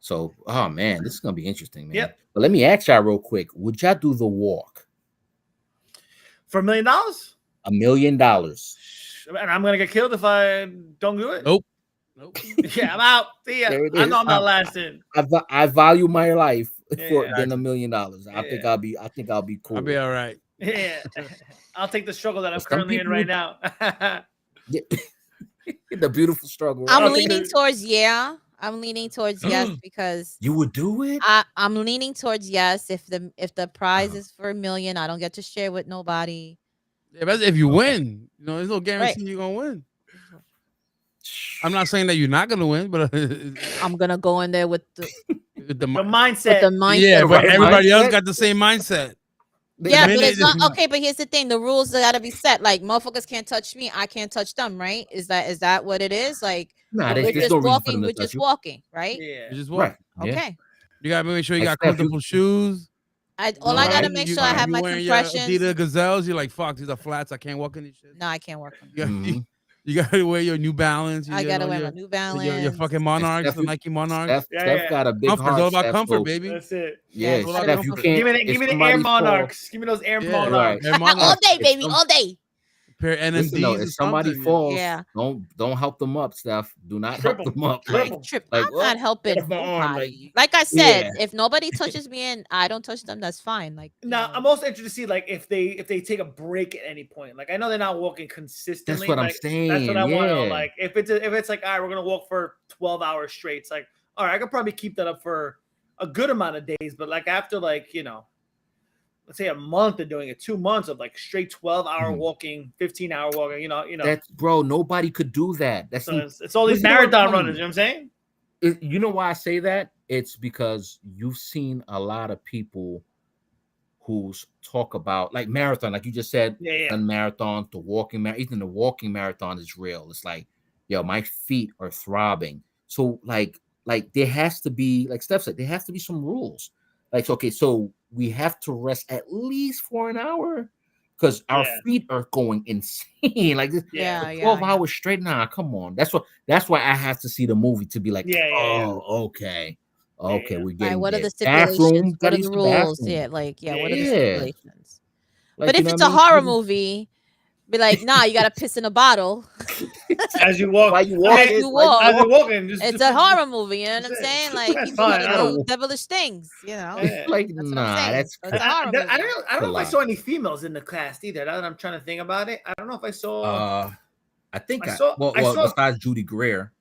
So man, this is gonna be interesting, man. Yep. But let me ask y'all real quick. Would y'all do the walk? For $1 million? $1 million. And I'm gonna get killed if I don't do it. Nope. Yeah, I'm out. See ya. I know I'm not lasting. I value my life for than $1 million. I think I'll be cool. I'll be all right. Yeah. I'll take the struggle that I'm currently in right now. Yeah. The beautiful struggle. I'm Right? leaning towards I'm leaning towards yes because You would do it? I'm leaning towards yes if the prize is for $1 million, I don't get to share with nobody. Yeah, but if you Okay. win, there's no guarantee you're gonna win. I'm not saying that you're not gonna win, but I'm gonna go in there with the mindset. Yeah, but right everybody else mindset? got the same mindset. Yeah, but it's minute- not okay. But here's the thing: the rules gotta be set. Like motherfuckers can't touch me, I can't touch them. Right? Is that what it is? Like Nah, we're there's just no reason for them walking. to We're touch just you. walking, right? Yeah. You just walk. Right. Yeah. Okay. You gotta make sure you Like, got Steph, comfortable shoes. All I gotta Right. make sure I have you my wearing your compressions. Adidas Gazelles. You're like, fuck, these are flats. I can't walk in these shit. No, I can't work on. You gotta wear your New Balance. I gotta wear my New Balance. Your fucking Monarchs, the Nike Monarchs. Steph got a big Comfort. It's heart. all about Steph, comfort, so, baby. That's it. yeah, It's all about Steph, you comfort. can't. Give me the Air Monarchs. Give me those Air Monarchs. Right. Air Monarchs. All day, If baby, some- all day. Pair of Listen, though, NMDs or if somebody something. falls, Yeah. don't help them up, Steph. Do not Triple. help them up. Triple. Like, I'm well, not helping get off my arm, nobody. Like I said, Yeah. if nobody touches me and I don't touch them, that's fine. Like Now, I'm also interested to see like if they take a break at any point. Like I know they're not walking consistently. That's what I'm like, saying, That's what I want to know. yeah. Like if it's like, all right, we're gonna walk for 12 hours straight. It's like, all right, I could probably keep that up for a good amount of days. But like after like let's say a month of doing it, 2 months of like straight 12-hour walking, 15-hour walking. That's bro. Nobody could do that. That's So it's all these listen to what I'm marathon telling runners. You you. know what I'm saying? You know why I say that? It's because you've seen a lot of people who's talk about like marathon, like you just said, Yeah. done marathon, the walking marathon. Even the walking marathon is real. It's like, yo, my feet are throbbing. So like there has to be, like Steph said, there has to be some rules. Like, okay, so we have to rest at least for an hour because our feet are going insane. Like Yeah, 12 hours straight. Nah, come on. That's why I have to see the movie to be like, okay. Okay, we're getting what are the there. stipulations? Bathroom, What gotta are use the the rules? bathroom. Yeah, like what are the Yeah. stipulations? Like, But you if know it's what a I mean? horror movie, be like, nah, you gotta piss in a bottle. As you walk, Why you I walking? mean, you walk. as you're walking, It's a horror movie, you know what I'm that's it. saying? Like That's people fine. gonna I do don't- devilish things, you know. Yeah. Like, That's what nah, I'm saying. that's So it's a horror movie. I don't know if I lot. saw any females in the cast either. Now that I'm trying to think about it, I don't know if I saw. I think I I saw- well, I saw- besides Judy Greer.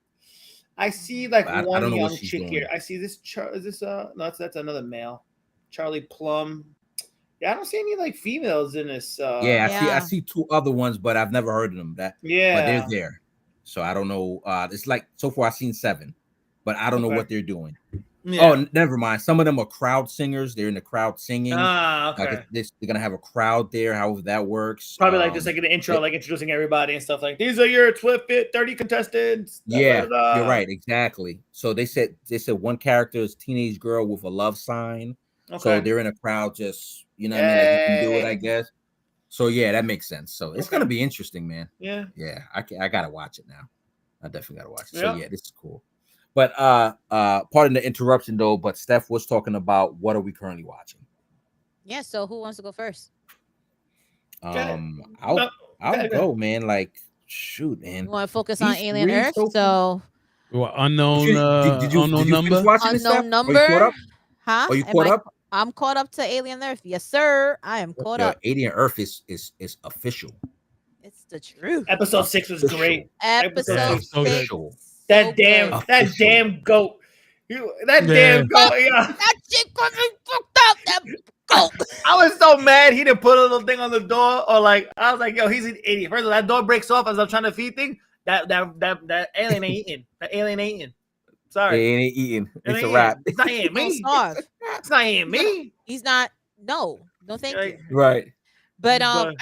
I see like I don't one know what young she's chick doing. here. I see this. Is this no? That's another male. Charlie Plum. Yeah, I don't see any like females in this. I see two other ones, but I've never heard of them. But they're there. So I don't know. It's like so far I've seen 7, but I don't know what they're doing. Yeah. Oh, never mind. Some of them are crowd singers. They're in the crowd singing. Okay. Like they're gonna have a crowd there. However that works. Probably like just like an intro, like introducing everybody and stuff. Like these are your Fit 30 contestants. Yeah, you're right. Exactly. So they said one character is teenage girl with a love sign. Okay. So they're in a crowd, just you know what I mean. Like you can do it, I guess. So yeah, that makes sense. So it's gonna be interesting, man. Yeah. Yeah, I gotta watch it now. I definitely gotta watch it. Yeah. So yeah, this is cool. But pardon the interruption though. But Steph was talking about what are we currently watching? Yeah. So who wants to go first? I'll go, man. Like shoot, man. You want to focus on These Alien three Earth? so So unknown. Did you unknown finish number. watching this, Steph? unknown number. Huh? Are you caught up? I'm caught up to Alien Earth. Yes, sir. I am caught up. Alien Earth is official. It's the truth. Episode 6 was great. Episode so good. 6. That damn goat. Damn goat. Yeah. That chick fucking fucked up. That goat. I was so mad he didn't put a little thing on the door, or like I was like, yo, he's an idiot. First of all, that door breaks off as I'm trying to feed thing. That alien ain't eating. That alien ain't eating. Sorry. It ain't eating. It's a ain't wrap. It's not eating me. Starve. It's not eating me. He's not. No, thank you. Right. But Go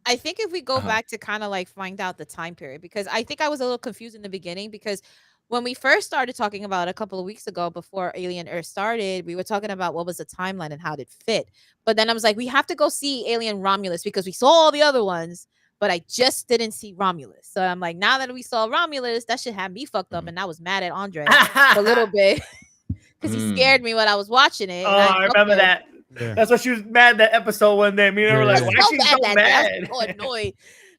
I think if we go Uh-huh. back to kind of like find out the time period, because I think I was a little confused in the beginning, because when we first started talking about it a couple of weeks ago before Alien Earth started, we were talking about what was the timeline and how did it fit. But then I was like, we have to go see Alien Romulus because we saw all the other ones, but I just didn't see Romulus. So I'm like, now that we saw Romulus, that should have me fucked up, and I was mad at Andre a little bit because he scared me when I was watching it. Oh, I remember that. Yeah. That's why she was mad that episode one day. Me and her were like, Yeah. why So she mad so that mad? day. I was so annoyed.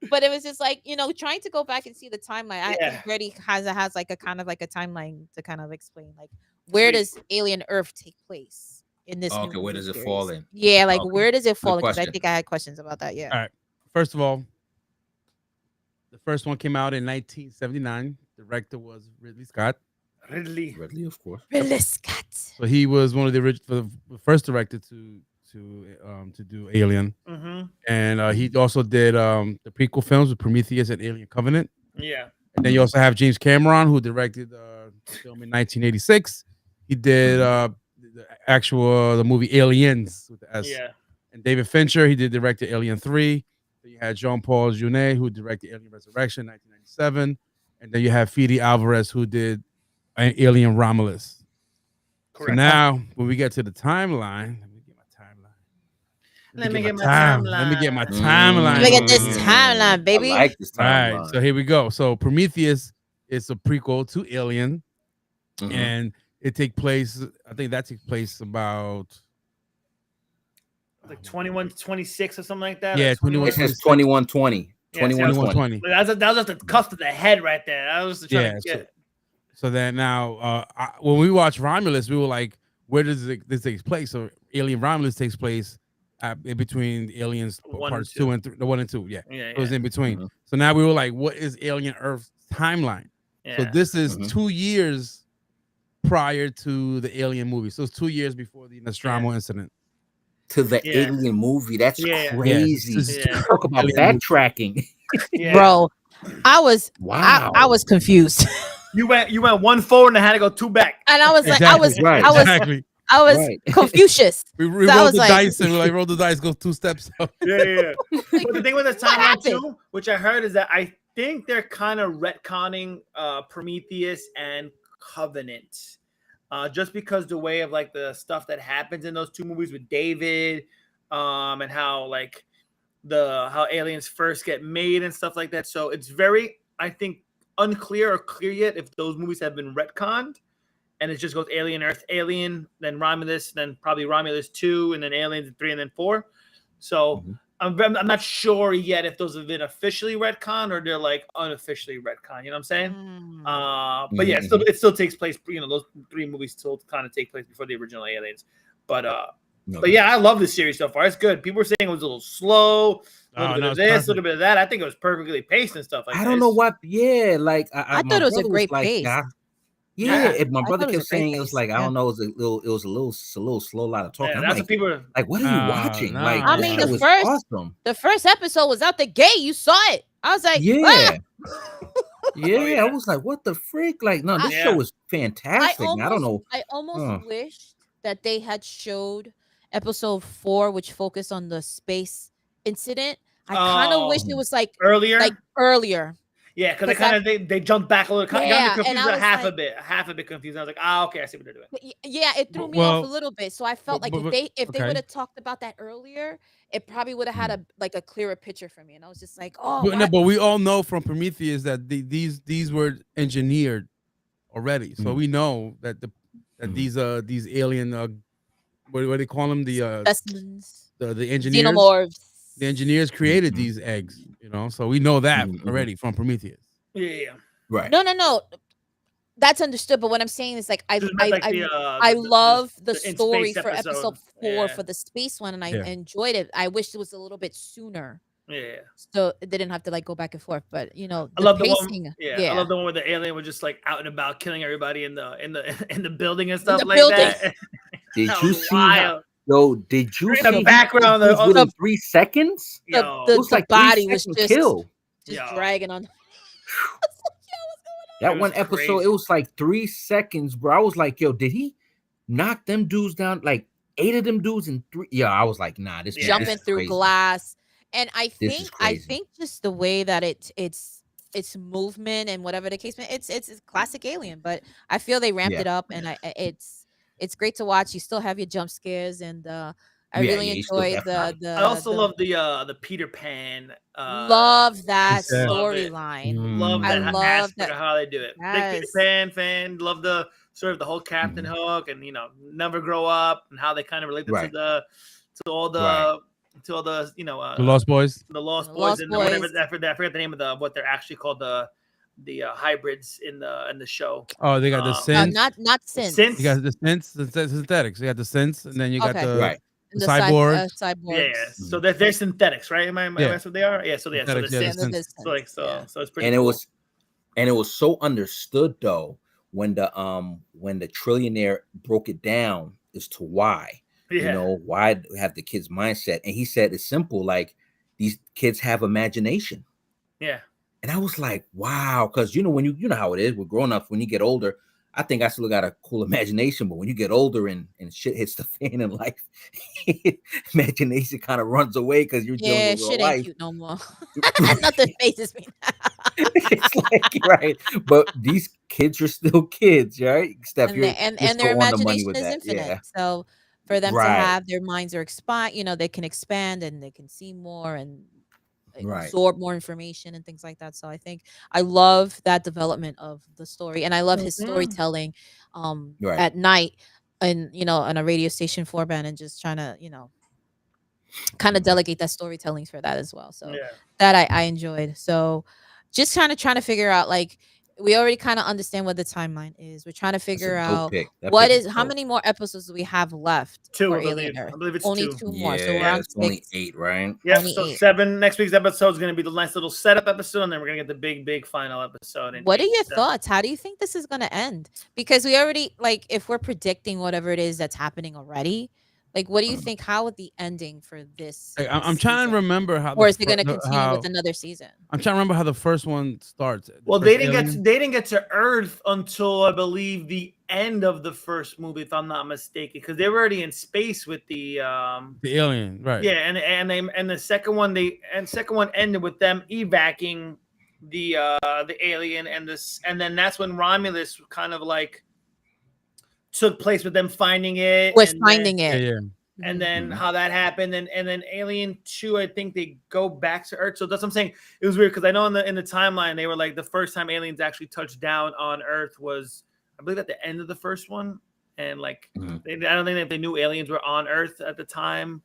But it was just like, trying to go back and see the timeline. I think Grady has like a kind of like a timeline to kind of explain, like, where does Alien Earth take place in this? Okay, new where movie does it series? fall in? Yeah, like Okay. where does it fall in? Because I question. think I had questions about that. Yeah. All right. First of all, The first one came out in 1979. Director was Ridley Scott. Ridley, of course. Ridley Scott. So he was one of the the first director to do Alien, and he also did the prequel films with Prometheus and Alien Covenant. Yeah. And then you also have James Cameron, who directed the film in 1986. He did the movie Aliens with the S. Yeah. And David Fincher, he did directed Alien 3. Then you had Jean-Paul Jeunet, who directed Alien Resurrection 1997. And then you have Fede Alvarez, who did Alien Romulus. Correct. So now, when we get to the timeline, let me get my timeline. Let me get my timeline. Let me get this timeline, baby. I like this timeline. Right. So here we go. So Prometheus is a prequel to Alien, and it takes place. I think that takes place about like 2126 or something like that. Yeah, 2120. 2120. That was at the cusp of the head right there. I was just trying to get it. So then now, when we watched Romulus, we were like, "Where does this take place?" So Alien Romulus takes place in between the Aliens parts 2 and 3, the 1 and 2. Yeah, it was in between. So now we were like, "What is Alien Earth's timeline?" So this is 2 years prior to the Alien movie. So it's 2 years before the Nostromo incident. To the Alien movie. That's crazy. Talk about backtracking. Bro, I was I was confused. You went 1 forward and had to go 2 back. And I was like, exactly. I was Confucius. We rolled the dice and we're like, roll the dice, go 2 steps up. Yeah. But the thing with the timeline too, which I heard, is that I think they're kind of retconning Prometheus and Covenant. Just because the way of like the stuff that happens in those 2 movies with David, and how like how aliens first get made and stuff like that. So it's very, I think, unclear or clear yet if those movies have been retconned, and it just goes Alien Earth, Alien, then Romulus, then probably Romulus 2, and then Aliens 3, and then 4. So I'm not sure yet if those have been officially retconned or they're like unofficially retconned. You know what I'm saying? But yeah, it still takes place. You know, those 3 movies still kind of take place before the original Aliens. But yeah, I love this series so far. It's good. People were saying it was a little slow. A little bit of this, a little bit of that. I think it was perfectly paced and stuff like that. I don't know what. Yeah, like I thought it was a great pace. My brother kept saying it was like, I don't know, it was a little slow, a lot of talking. Yeah, I'm that's like, what people are like, what are you watching? No. Like, I mean, the first episode was out the gate. You saw it. I was like, yeah. I was like, what the freak? Like, no, this show was fantastic. I don't know. I almost wished that they had showed episode 4, which focused on the space incident. I kind of wish it was like earlier. Yeah, because they jumped back a little. Got me confused half a bit confused. I was like, okay, I see what they're doing. Yeah, it threw me off a little bit. So I felt like if they would have talked about that earlier, it probably would have had a clearer picture for me. And I was just like, but we all know from Prometheus that these were engineered already. So we know that these alien what do they call them, the specimens, the engineers, xenomorphs. The engineers created these eggs, you know, so we know that already from Prometheus. Yeah. Right. No. That's understood. But what I'm saying is like I love the story for episode 4 for the space one, and I enjoyed it. I wish it was a little bit sooner. Yeah. So it didn't have to like go back and forth. But you know, I love pacing, the one. Yeah, I love the one where the alien was just like out and about killing everybody in the building and stuff like that. Did you see? Did you see the background within 3 seconds? The body was just dragging on. That one episode, it was like 3 seconds, bro. I was like, yo, did he knock them dudes down? Like 8 of them dudes in 3? Yeah, I was like, nah, this jumping this through crazy. Glass. And I think just the way that it's movement and whatever the case may, it's classic Alien, but I feel they ramped it up, and it's great to watch. You still have your jump scares, and I really enjoyed the. I also love the Peter Pan. Love that storyline. I love that how they do it. Big Peter Pan fan. Love the sort of the whole Captain Hook, and never grow up, and how they kind of relate to all the the Lost Boys, and whatever. I forget the name of what they're actually called, the hybrids in the show. Oh, they got the synths. Not synths. You got the synths, the synthetics. You got the synths, and then you got the the cyborgs. Cyborgs. Yeah. So they're synthetics, right? Am I that's what they are? Yeah. So Synthetics, so yeah, the the synths. So like so it's pretty. And cool. it was so understood though when the trillionaire broke it down as to why. Yeah. You know, why have the kids' mindset? And he said it's simple, like these kids have imagination. Yeah. And I was like, wow, because you know, when you know how it is with grown ups, when you get older, I think I still got a cool imagination, but when you get older and shit hits the fan in life, imagination kind of runs away because you're dealing with real shit life. ain't cute no more. Nothing phases me. It's like, right, but these kids are still kids, right? Steph, you're Their still on the money imagination with is that. infinite. Yeah, So for them to right, have their minds are expand, they can expand and they can see more and right. absorb more information and things like that. So I think I love that development of the story, and I love his storytelling Right. at night and on a radio station format, and just trying to kind of delegate that storytelling for that as well. So that I enjoyed. So just kind of trying to figure out, like, we already kind of understand what the timeline is. We're trying to figure out how many more episodes do we have left 2, for I believe. Alien Earth. I believe it's only 2. 2 more. Yeah, So we're on it's 6. only 8, right? Yeah, only so 8. 7. Next week's episode is going to be the nice little setup episode, and then we're going to get the big final episode. What are your thoughts? How do you think this is going to end? Because we already, like, if we're predicting whatever it is that's happening already, like, what do you think? How would the ending for this? I'm trying to remember how. Or is it going to continue with another season? I'm trying to remember how the first one starts. Well, they didn't get to Earth until I believe the end of the first movie, if I'm not mistaken, because they were already in space with the alien, right? Yeah, and the second one ended with them evacuating the alien, and then that's when Romulus kind of like took place with them finding it. And then how that happened, and then Alien 2, I think they go back to Earth. So that's what I'm saying. It was weird because I know in the timeline they were like the first time aliens actually touched down on Earth was, I believe, at the end of the first one, and like I don't think that they knew aliens were on Earth at the time.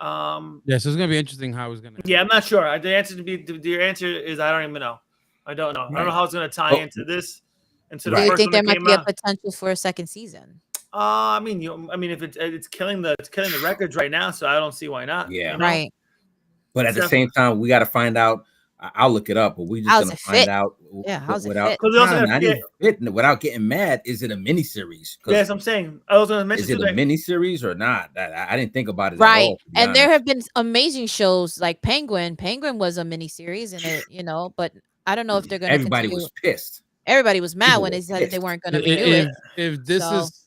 So it's gonna be interesting how it's gonna. Yeah, I'm not sure. The answer is I don't even know. I don't know. Right. I don't know how it's gonna tie into this. Into the Do you first think there might be out. a potential for a second season? I mean, if it's killing the records right now, so I don't see why not. Yeah, right. But at the same time, we got to find out. I'll look it up, but we just gonna find out. Yeah, how's it without fit? Without getting mad. Is it a miniseries? Yes, I'm saying. I was gonna mention. Is it a miniseries or not? I didn't think about it. Right, at all, and there have been amazing shows like Penguin. Penguin was a miniseries, and it, but I don't know if they're gonna. Everybody was pissed. Everybody was mad when they said they weren't gonna renew it. If this is.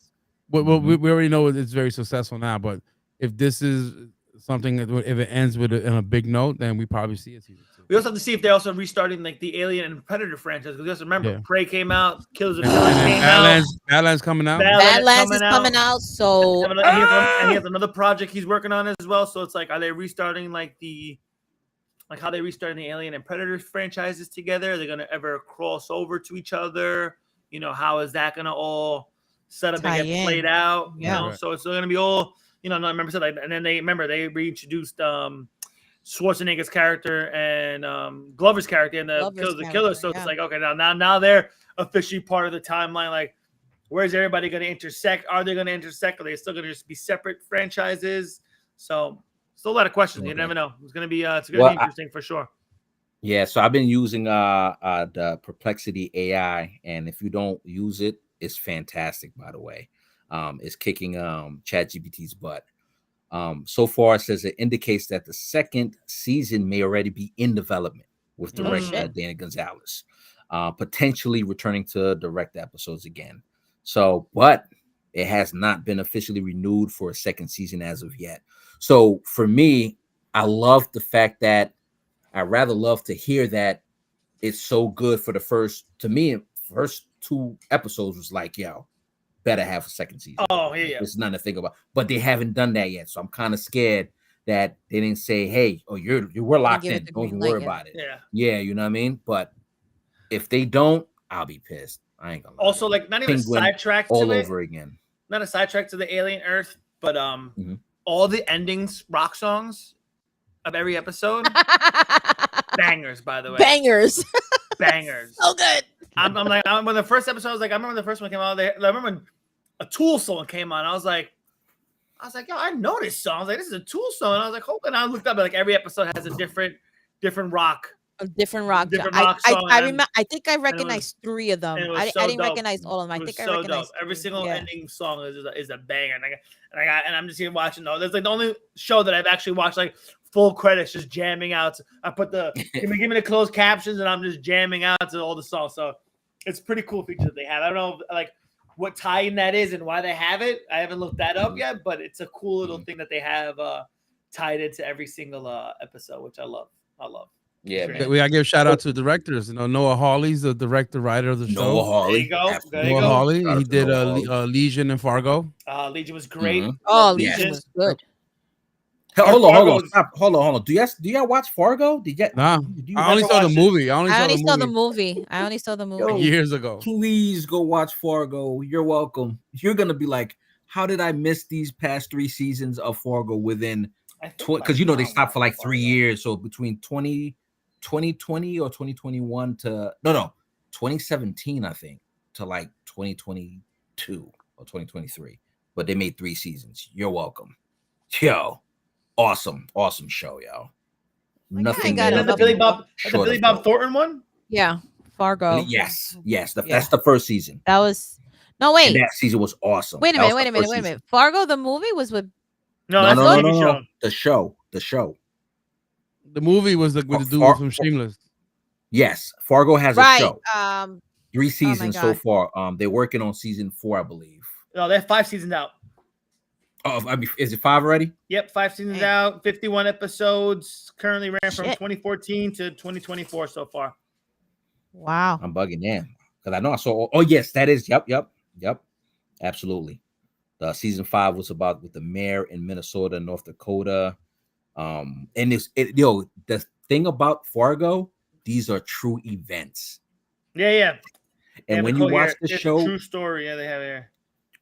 Well, we already know it's very successful now, but if this is something that if it ends with in a big note, then we probably see a season 2. We also have to see if they're also restarting like the Alien and Predator franchise, because you have to remember Prey came out, Killers of the Flower came out, Badlands coming out, Badlands is coming out, so and he has another project he's working on as well. So it's like, are they restarting how they restarting the Alien and Predator franchises together? Are they gonna ever cross over to each other? How is that gonna all set up and get played out? So it's going to be all, I remember said, and then they reintroduced Schwarzenegger's character and Glover's character in the Killer. So it's like, okay, now they're officially part of the timeline. Like, where's everybody going to intersect? Are they going to intersect? Are they still going to just be separate franchises? So still a lot of questions. You never know. It's going to be be interesting for sure. Yeah, so I've been using the Perplexity AI, and if you don't use it, it's fantastic, by the way. It's kicking ChatGPT's butt. So far, it says it indicates that the second season may already be in development with director Dana Gonzalez, potentially returning to direct episodes again. So, but it has not been officially renewed for a second season as of yet. So for me, I love the fact that I rather love to hear that it's so good for the first 2 episodes was like, yo, better have a second season. Oh, yeah. There's nothing to think about. But they haven't done that yet. So I'm kind of scared that they didn't say, hey, we're locked in. Don't even worry about it. Yeah, you know what I mean? But if they don't, I'll be pissed. I ain't gonna lie. Also, like, not even sidetracked to all it. over again. Not a sidetrack to the Alien Earth, but all the endings, rock songs of every episode, bangers, by the way. Bangers. So good. I'm like, when the first episode, I was like, I remember the first one came out there. I remember when a Tool song came on. I was like, I was like, yo, I know this song. I was like, this is a Tool song. And I was like, and I looked up, like every episode has a different rock. A different rock. Song. I remember. I think I recognized 3 of them. I didn't dope. recognize all of them. I think I recognized every 3. single ending song is a banger. And I'm just here watching. There's like the only show that I've actually watched like full credits, just jamming out. I put the give me the closed captions, and I'm just jamming out to all the songs. So it's pretty cool feature that they have. I don't know like what tie-in that is and why they have it. I haven't looked that up yet, but it's a cool little thing that they have tied into every single episode, which I love. Yeah, man. We gotta give a shout out to the directors. Noah Hawley's the director, writer of the show. Noah Hawley. There you go. Noah Hawley. He did Legion and Fargo. Legion was great. Mm-hmm. Oh, Legion was good. Hold on. Stop. Hold on. Do y'all watch Fargo? Nah. I only saw the movie. I only saw the movie Yo, years ago. Please go watch Fargo. You're welcome. You're gonna be like, how did I miss these past 3 seasons of Fargo within? Because they stopped for like 3 years. So between 2020 or 2021 to 2017, I think, to like 2022 or 2023. But they made 3 seasons. You're welcome. Yo, awesome show, yo. Nothing. The Billy Bob Thornton one. Yeah, Fargo. Yes. That's the first season. That was wait. And that season was awesome. Wait a minute. Fargo the movie was with. No, that's no. The show. The movie was with the dude from Shameless. Yes, Fargo has a show. 3 seasons so far. They're working on season 4, I believe. No, they have 5 seasons out. Oh, I mean, is it 5 already? Yep, 5 seasons out, 51 episodes. Currently ran from 2014 to 2024 so far. Wow, I'm bugging them because I know I saw. Oh yes, that is. Yep. Absolutely. The season 5 was about with the mayor in Minnesota, North Dakota. And the thing about Fargo, these are true events. Yeah. And when you watch the show, true story, they have here.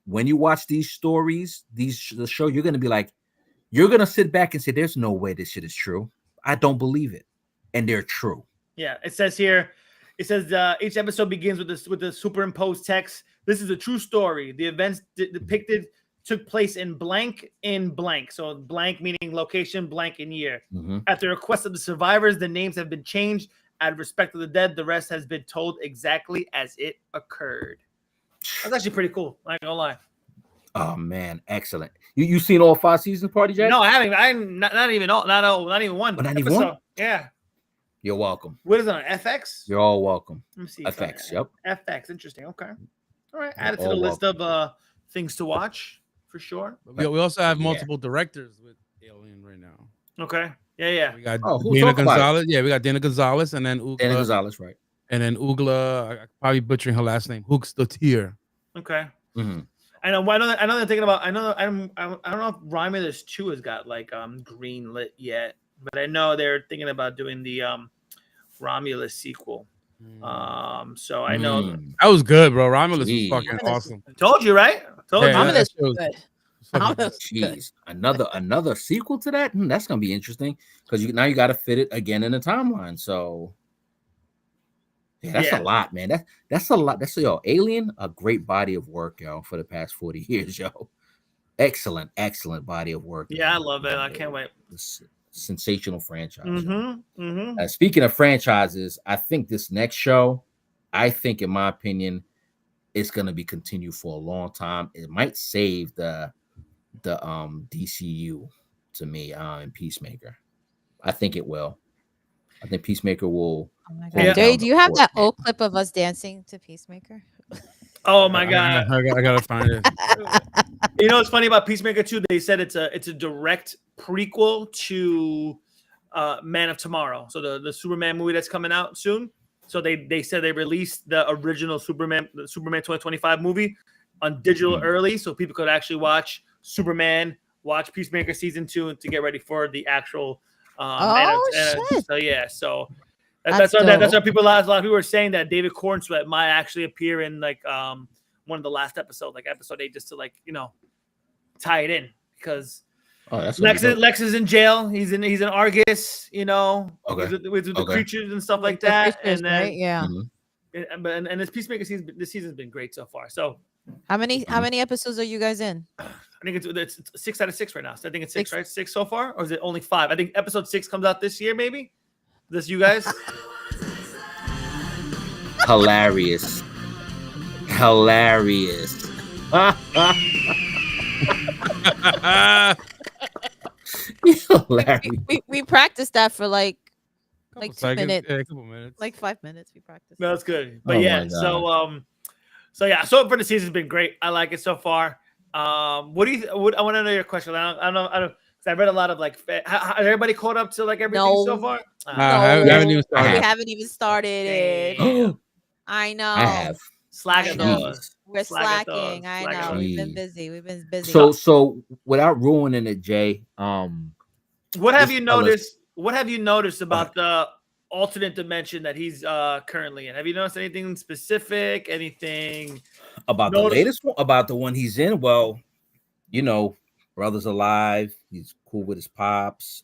When you watch these stories, the show, you're gonna be like, you're gonna sit back and say, "There's no way this shit is true. I don't believe it," and they're true. Yeah, it says here. It says each episode begins with the superimposed text. This is a true story. The events depicted took place in blank. So blank meaning location, blank in year. Mm-hmm. At the request of the survivors, the names have been changed. Out of respect of the dead, the rest has been told exactly as it occurred. That's actually pretty cool. I ain't gonna lie. Oh man, excellent. You seen all 5 seasons, Party Jack? No, I haven't. I'm not even one. But not even one? Yeah. You're welcome. What is it on FX? You're all welcome. Let me see. FX. Yep. FX. Interesting. Okay. All right. Add it to the list of things to watch for sure. We also have multiple directors with Alien right now. Okay. Yeah. We got Dana Gonzalez. Yeah, we got Dana Gonzalez and then Ugla. Dana Gonzalez, right? And then Ugla, I'm probably butchering her last name, Hooks Dotier. Okay. Mm-hmm. I know they're thinking about. I don't know if Romulus 2 has got like green lit yet, but I know they're thinking about doing the Romulus sequel. So I know that was good, bro. Romulus was fucking awesome. Told you, right? Romulus was good. Jeez, another sequel to that? That's gonna be interesting because now you got to fit it again in the timeline. So yeah, that's a lot, man. That's a lot. That's Alien, a great body of work, yo, for the past 40 years, yo. Excellent body of work. Yeah, I love it. I can't wait. Sensational franchise. Mm-hmm. Speaking of franchises, I think this next show, in my opinion, it's gonna be continued for a long time. It might save the DCU to me in Peacemaker. I think it will. I think Peacemaker will. Oh my God. Jay, do you have that old clip of us dancing to Peacemaker? Oh my God. I gotta find it. You know what's funny about Peacemaker 2? They said it's a direct prequel to Man of Tomorrow. So the Superman movie that's coming out soon. So they said they released the original Superman 2025 movie on digital early, so people could actually watch Superman, watch Peacemaker season 2, and to get ready for the actual. Shit. So yeah, that's why a lot of people were saying that David Cornsweet might actually appear in like one of the last episodes, like episode 8, just to like tie it in because. Lex is in jail. He's in Argus, with the creatures and stuff like that. And then right? Yeah. and this Peacemaker season, this season's been great so far. So How many episodes are you guys in? I think it's 6 out of 6 right now. So I think it's 6, Six. right? 6 so far, or is it only 5? I think episode 6 comes out this year, maybe. This you guys? Hilarious. Hilarious. Hilarious. We practiced that for like Couple 2 seconds. minutes, Yeah, a couple minutes. like 5 minutes. We practiced. No, that's good. But Oh yeah, my God. so yeah, so for the season's been great. I like it so far. What do you? What I want to know your question. I don't. Cause I read a lot of like. Has everybody caught up to like everything so No. far? I haven't even We started. haven't even started it. Damn. I know. I have. Slacking I know. dogs. We're slacking. I Slacking know. dogs. We've been Jeez. busy. We've been busy. So without ruining it, Jay, What have Just you tell us- noticed? What have you noticed about the alternate dimension that he's currently in? Have you noticed anything specific? Anything about the latest one, about the one he's in? Well, you know, brother's alive. He's cool with his pops.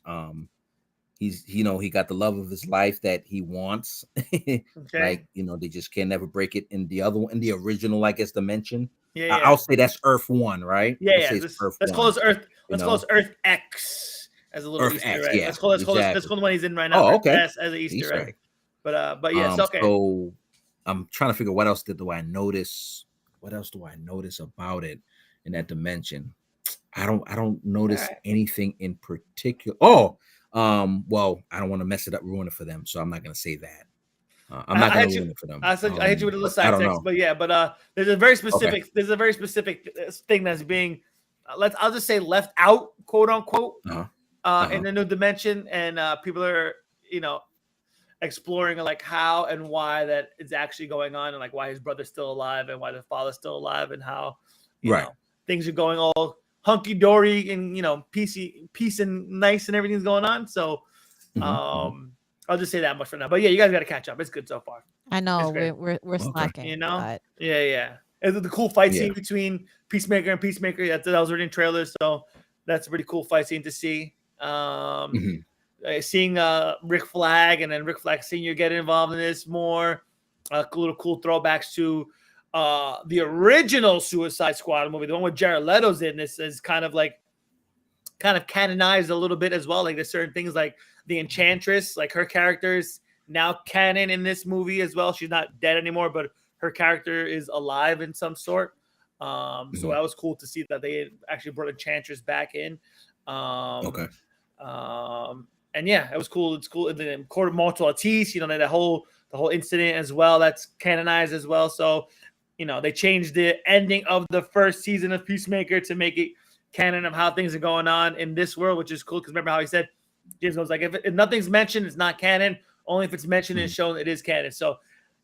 He's he got the love of his life that he wants. Okay. Like, they just can never break it in the other one, in the original, I guess, dimension. Yeah, I'll say that's Earth 1, right? yeah, Let's say it's let's call this Earth. Let's call this Earth X as a little Earth Easter X, egg. yeah, Let's call the one he's in right now. Oh, Earth okay. S as an Easter egg. But yes, okay. So I'm trying to figure what else do I notice? What else do I notice about it in that dimension? I don't notice anything in particular. Oh, well, I don't want to mess it up, ruin it for them, so I'm not gonna say that. I'm not gonna ruin it for them. I hit you with a little side I don't text, know. but yeah, there's a very specific thing that's being I'll just say left out, quote unquote, in the new dimension, and people are exploring like how and why that is actually going on, and like why his brother's still alive and why the father's still alive, and how you know things are going all hunky dory and peace and nice and everything's going on. So I'll just say that much for now. But yeah, you guys got to catch up. It's good so far. I know we're slacking. But... Yeah. And the cool fight scene between Peacemaker and Peacemaker. That was already in trailers, so that's a pretty cool fight scene to see. Seeing Rick Flag and then Rick Flag Sr. get involved in this more. Little cool throwbacks to the original Suicide Squad movie, the one with Jared Leto's in. This is kind of canonized a little bit as well. Like there's certain things like the Enchantress, like her character's now canon in this movie as well. She's not dead anymore, but her character is alive in some sort. So that was cool to see that they actually brought Enchantress back in. And yeah, it was cool. It's cool. And then Court of Mortal Artis, the whole incident as well. That's canonized as well. So, they changed the ending of the first season of Peacemaker to make it canon of how things are going on in this world, which is cool. Because remember how he said, James was like, if nothing's mentioned, it's not canon. Only if it's mentioned and shown, it is canon. So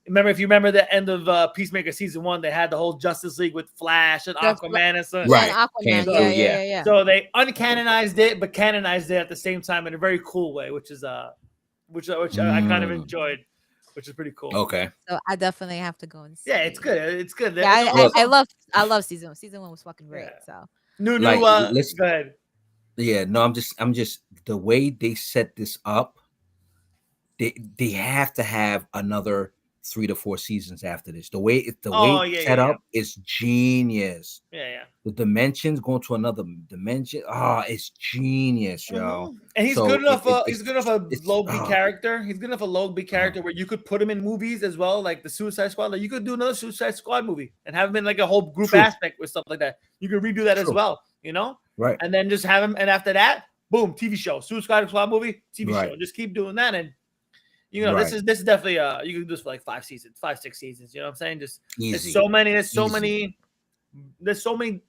if you remember the end of Peacemaker season 1, they had the whole Justice League with Flash and Aquaman and stuff. Right. Aquaman. Yeah. So they uncanonized it, but canonized it at the same time in a very cool way, which is which I kind of enjoyed, which is pretty cool. Okay. So I definitely have to go and see. Yeah, it's good. It's good. Yeah, I love season 1. Season 1 was fucking great. So new. Go ahead. Yeah, no, I'm just the way they set this up. They have to have another 3 to 4 seasons after this. The way it's set up is genius. Yeah. The dimensions going to another dimension. It's genius, yo. And he's good enough. He's good enough a low B character. He's good enough a low B character where you could put him in movies as well, like the Suicide Squad. Like you could do another Suicide Squad movie and have him in like a whole group aspect with stuff like that. You could redo that as well, Right. And then just have him, and after that, boom, TV show, Suicide Squad movie, TV show. Just keep doing that, and this is definitely you can do this for like 5, 6 seasons. You know what I'm saying? Just there's so many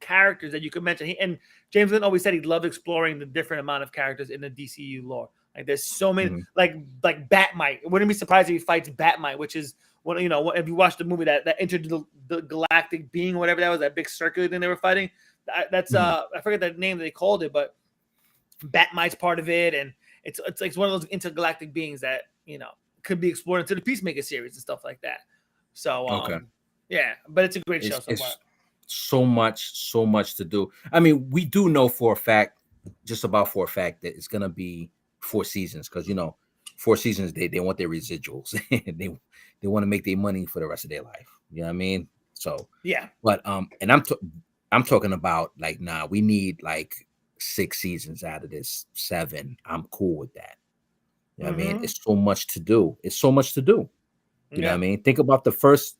characters that you could mention. And James Gunn always said he loved exploring the different amount of characters in the DCU lore. Like there's so many, like Batmite. It wouldn't be surprised if he fights Batmite, which is if you watch the movie that entered the galactic being, whatever that was, that big circular thing they were fighting. That's I forget the name they called it, but Batmite's part of it, and it's like one of those intergalactic beings that could be explored into the Peacemaker series and stuff like that. So yeah, but it's a great show so far. So much to do. I mean, we do know for a fact that it's gonna be 4 seasons, because 4 seasons they want their residuals. they want to make their money for the rest of their life. You know what I mean? So yeah, but and I'm talking about like, nah, we need like 6 seasons out of this 7. I'm cool with that. You know what I mean? It's so much to do. It's so much to do. You know what I mean? Think about the first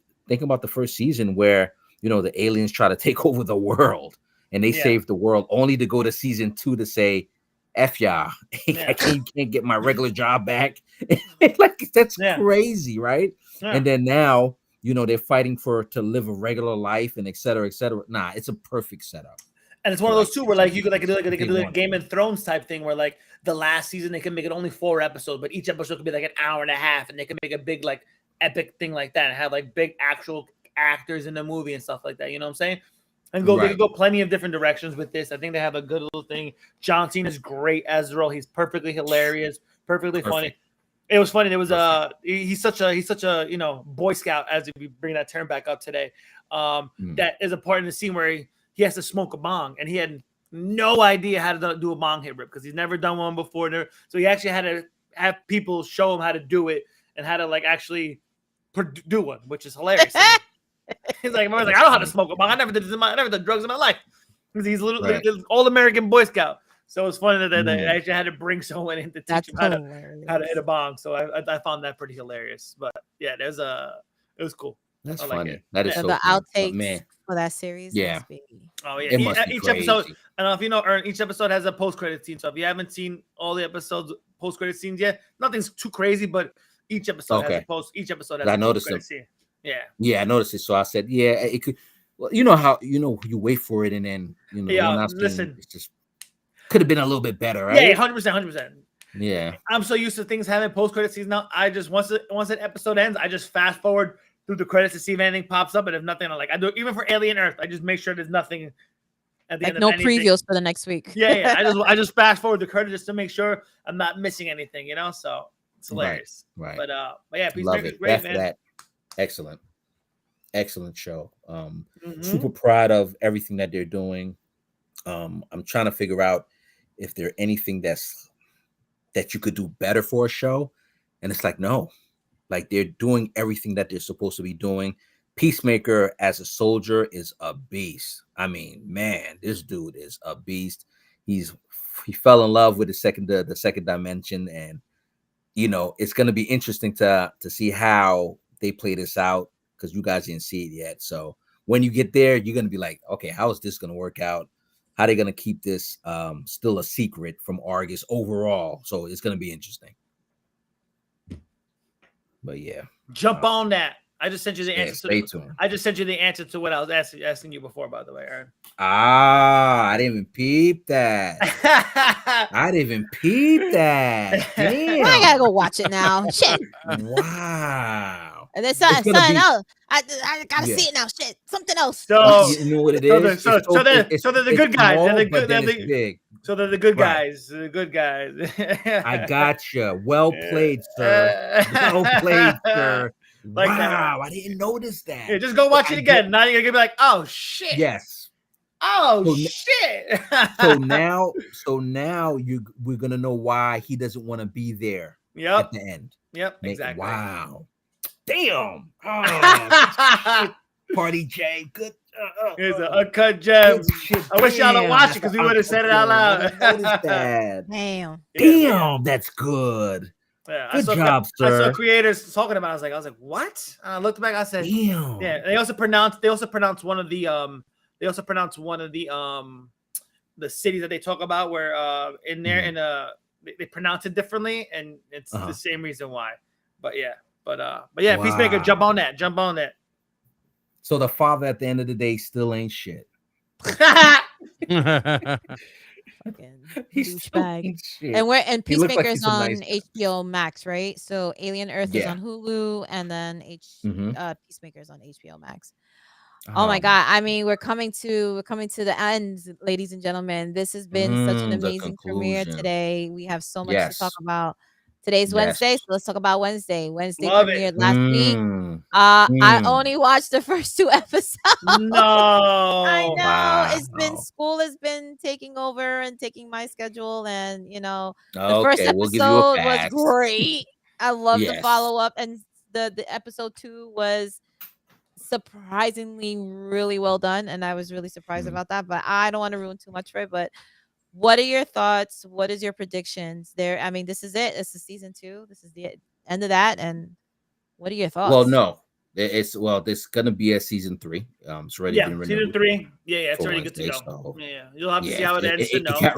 season where, you know, the aliens try to take over the world and they save the world, only to go to season 2 to say, F y'all, I can't get my regular job back. Like, that's crazy, right? And then now, you know, they're fighting to live a regular life and et cetera, et cetera. Nah, it's a perfect setup. And it's one of those too where like you could like they could do like Game of Thrones type thing where like the last season they can make it only 4 episodes, but each episode could be like an hour and a half, and they can make a big like epic thing like that and have like big actual actors in the movie and stuff like that. You know what I'm saying? And they could go plenty of different directions with this. I think they have a good little thing. John Cena is great as the role. He's perfectly hilarious, perfectly funny. It was funny. There was he's such a you know, Boy Scout, as if we bring that term back up today. That is a part in the scene where he has to smoke a bong, and he had no idea how to do a bong hit rip because he's never done one before. So he actually had to have people show him how to do it and how to like actually do one, which is hilarious. He's like, I don't know how to smoke a bong. I never did drugs in my life. He's literally all American Boy Scout. So it's funny that they actually had to bring someone in to teach him how to hit a bong. So I found that pretty hilarious. But yeah, it was cool. That's funny. That is so the cool. outtakes for that series. Yeah. Oh yeah. Each episode, I don't know if you know, Ern, each episode has a post-credit scene. So if you haven't seen all the episodes post-credit scenes yet, nothing's too crazy, but each episode has a post-credit scene. Yeah. Yeah, I noticed it. So I said, yeah, it could. Well, you know how you wait for it, and then listen, it's just could have been a little bit better, right? Yeah, 100%. Yeah. I'm so used to things having post-credit scenes now. I just once an episode ends, I just fast forward through the credits to see if anything pops up, and if nothing, I do it even for Alien Earth. I just make sure there's nothing at the end. No previews for the next week. Yeah. I just fast forward the credits just to make sure I'm not missing anything, you know. So it's hilarious. Right. But yeah, Peacemaker's great, man. That. Excellent show. Super proud of everything that they're doing. I'm trying to figure out if there's anything that you could do better for a show, and it's like, no. Like, they're doing everything that they're supposed to be doing. Peacemaker as a soldier is a beast. I mean, man, this dude is a beast. He fell in love with the second dimension, and you know, it's going to be interesting to see how they play this out, because you guys didn't see it yet. So when you get there, you're going to be like, okay, how is this going to work out? How are they going to keep this still a secret from Argus overall? So it's going to be interesting. But yeah, jump on that. I just sent you the answer. Stay tuned. I just sent you the answer to what I was asking you before, by the way, Aaron. I didn't even peep that. Damn. I gotta go watch it now. Shit. Wow. And then something else. I gotta see it now. Shit. Something else. So you know what it is? So they're the good guys. They're the good guys. The good guys. I gotcha. Well played, sir. Well played, sir. Like wow, I didn't notice that. Yeah, just go watch it again. Now you're gonna be like, oh shit. Yes. Oh shit. so now we're gonna know why he doesn't want to be there. Yep. At the end. Yep. Exactly. Wow. Damn. Oh, Party J. Good. Here's an uncut gem. I wish y'all had watched it because we would have said it out loud. Damn, that's good. Yeah, good job, sir. I saw creators talking about it. I was like, what? I looked back. I said, damn. Yeah. They also pronounced one of the the cities that they talk about where in there in they pronounce it differently, and it's the same reason why. But yeah, wow. Peacemaker, jump on that. So the father at the end of the day still ain't shit. He's douchebag. And Peacemaker's on HBO Max, right? So Alien Earth is on Hulu, and then Peacemaker's on HBO Max. Oh my God! I mean, we're coming to the end, ladies and gentlemen. This has been such an amazing premiere today. We have so much to talk about. Today's Wednesday, so let's talk about Wednesday. Wednesday premiered last week. I only watched the first 2 episodes. No, I know. Wow. School has been taking over and taking my schedule, and the first episode was great. I love the follow up, and the episode 2 was surprisingly really well done, and I was really surprised about that. But I don't want to ruin too much for it. But what are your thoughts? What is your predictions? There, I mean, this is it. This is season 2. This is the end of that. And what are your Well, thoughts? no, there's gonna be a season 3. It's already been renewed. Season 3. Yeah, it's for already good to Wednesday, go. so, Yeah, you'll have to see yeah, how it ends to know.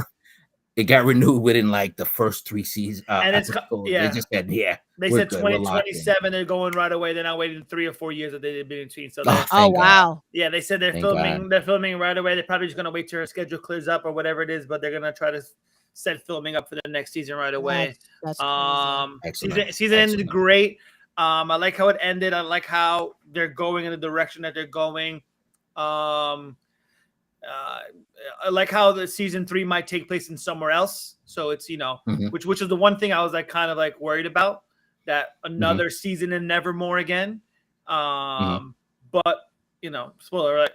it got renewed within like the first 3 seasons. And it's They just said, they said 2027. They're going right away. They're not waiting 3 or 4 years that they did in between. So oh wow, yeah, they said they're filming. They're filming right away. They're probably just gonna wait till her schedule clears up or whatever it is. But they're gonna try to set filming up for the next season right away. That's season ended great. I like how it ended. I like how they're going in the direction that they're going. I like how the season 3 might take place in somewhere else. So it's, which is the one thing I was like kind of like worried about, that another season in Nevermore again. But spoiler, right?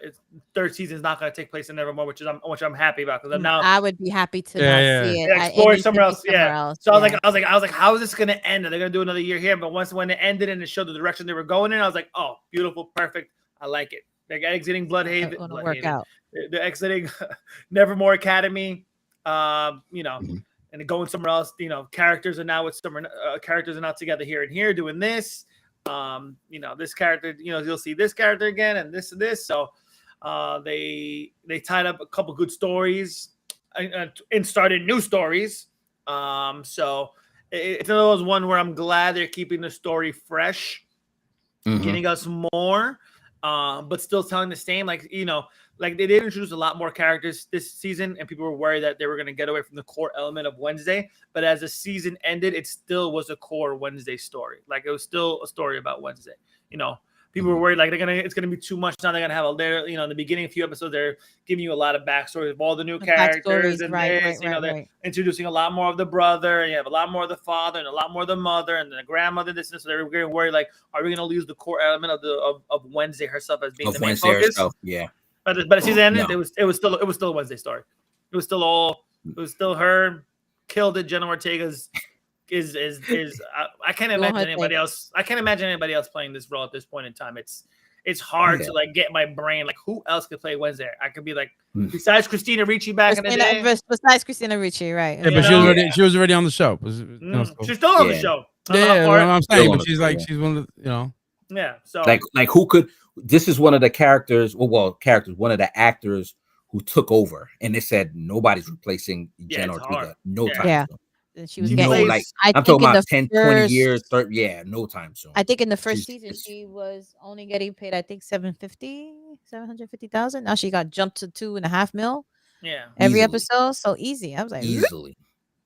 Third season is not going to take place in Nevermore, which I'm happy about, because now I would be happy to not see it. Explore somewhere else. So I was like, how is this going to end? Are they going to do another year here? But when it ended and it showed the direction they were going in, I was like, oh, beautiful, perfect. I like it. They're exiting Bloodhaven. They're exiting Nevermore Academy. And going somewhere else. Characters are now together here and here doing this. This character, you'll see this character again and this and this. So they tied up a couple good stories and started new stories. So it's another one where I'm glad they're keeping the story fresh, getting us more, but still telling the same. Like they did introduce a lot more characters this season, and people were worried that they were going to get away from the core element of Wednesday. But as the season ended, it still was a core Wednesday story. Like it was still a story about Wednesday. People were worried like it's gonna be too much now. They're gonna have in the beginning, a few episodes, they're giving you a lot of backstories of all the new characters, and they're introducing a lot more of the brother, and you have a lot more of the father, and a lot more of the mother, and the grandmother. So they're getting worried like, are we gonna lose the core element of Wednesday herself as being the main focus? Herself, yeah. But the season ended. No. It was still a Wednesday story. It was still her. Killed it. Jenna Ortega's is I can't imagine anybody else. I can't imagine anybody else playing this role at this point in time. It's hard to like get my brain like, who else could play Wednesday? I could be like, besides Christina Ricci back in the day. Besides Christina Ricci, right? Yeah, but she was already on the show. She's still on the show. Yeah, I'm saying, but she's one of the, Yeah. So like who could? This is one of the characters. One of the actors who took over, and they said nobody's replacing Jen Ortega. No time. Yeah. She was getting like I'm talking about 10, 20 years, 30, no time soon. I think in the first season she was only getting paid, I think 750,000. Now she got jumped to $2.5 million. Yeah, every episode, so easy. I was like, easily.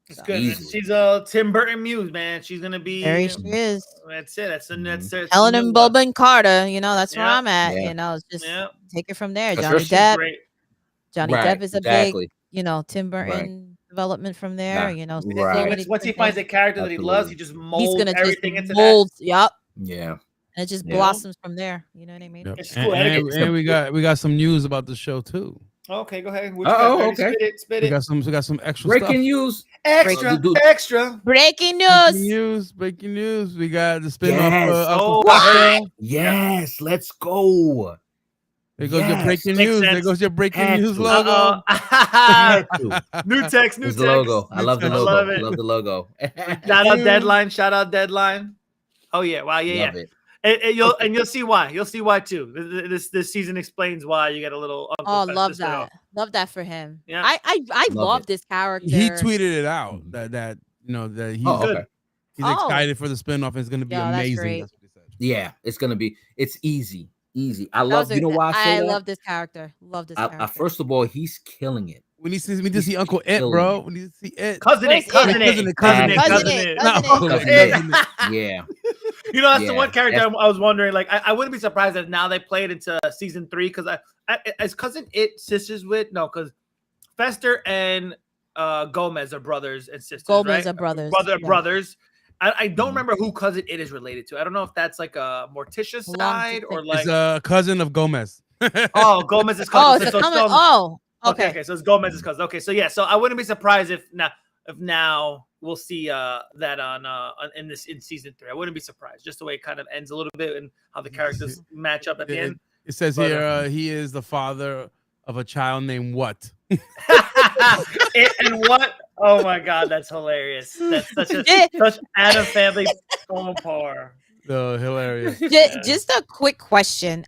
It's good. Easily. She's a Tim Burton muse, man. She's gonna be. There she is. That's it. That's Helen and Boban Carter. That's where I'm at. Just take it from there. Johnny Depp. Johnny Depp is a big, Tim Burton development from there. Once he finds a character that he loves, he just molds everything into that. Yep. Yeah. And it just blossoms from there. You know what I mean? Yep. And we got some news about the show too. Okay, go ahead. Okay. Spit it. We got some extra breaking news. Extra. Breaking news. Breaking news. We got the spin-off. Yes, let's go. There goes your breaking news. There goes your breaking news logo. New text. The logo. I love the logo. I love the logo. Shout out Deadline. Oh yeah. Wow. Yeah. Love it. And you'll see why. You'll see why too. This season explains why you get a little. Love that for him. Yeah, I love this character. He tweeted it out that he's excited for the spinoff. It's going to be amazing. That's what he said. Yeah, it's going to be. It's easy. I love. You know why I love this character. Character. First of all, he's killing it. We need to see Uncle Ed, bro. We need to see Ed. Cousin Ed. Yeah. That's the one character I was wondering. Like, I wouldn't be surprised if now they play it into season 3 because as Cousin It sisters with because Fester and Gomez are brothers and sisters. Gomez are brothers. Brothers. I don't remember who Cousin It is related to. I don't know if that's like a Morticia side or like it's a cousin of Gomez. Gomez's cousin. Okay. Okay, so it's Gomez's cousin. Okay, so yeah, so I wouldn't be surprised if now if now we'll see that in season 3. I wouldn't be surprised. Just the way it kind of ends a little bit and how the characters match up at the end. It says here he is the father of a child named what? And what? Oh my god, that's hilarious. That's such Adam family faux pas. No, hilarious. Just a quick question.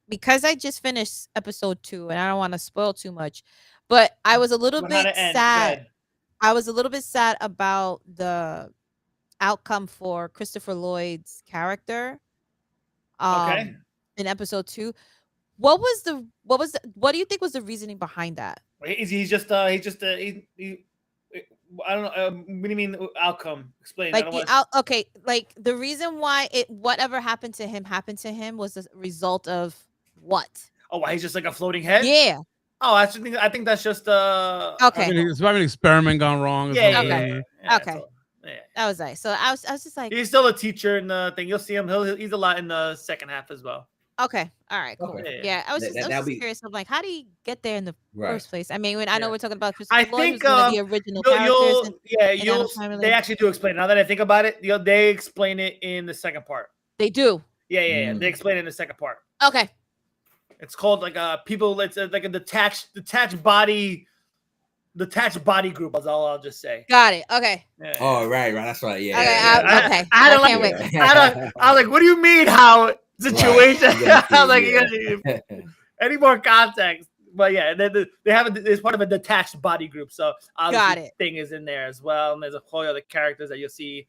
Because I just finished episode 2 and I don't want to spoil too much, but I was a little bit sad. I was a little bit sad about the outcome for Christopher Lloyd's character. Okay. In episode 2. What do you think was the reasoning behind that? He's just I don't know. What do you mean outcome? Explain. Like okay, like the reason why whatever happened to him was a result of what? Oh, why he's just like a floating head? Yeah. Oh, I think that's just okay. I mean, it's probably an experiment gone wrong. Yeah. Okay. That was nice. So I was just like, he's still a teacher in the thing. You'll see him. He's a lot in the second half as well. Okay. All right. Cool. Okay. Yeah. I was just curious. I'm like, how do you get there in the first place? I mean, I know we're talking about I Christopher Lloyd, think the original characters. They actually do explain it. Now that I think about it, they explain it in the second part. They do. Yeah. They explain it in the second part. Okay. It's called like people. It's like a detached body group. Is all I'll just say. Got it. Okay. Yeah. Oh right. That's right. Yeah. Okay. I can't wait. I was like, what do you mean? How situation? Right. I was like, any more context? But yeah, they have it's part of a detached body group. So obviously thing is in there as well, and there's a whole other characters that you'll see.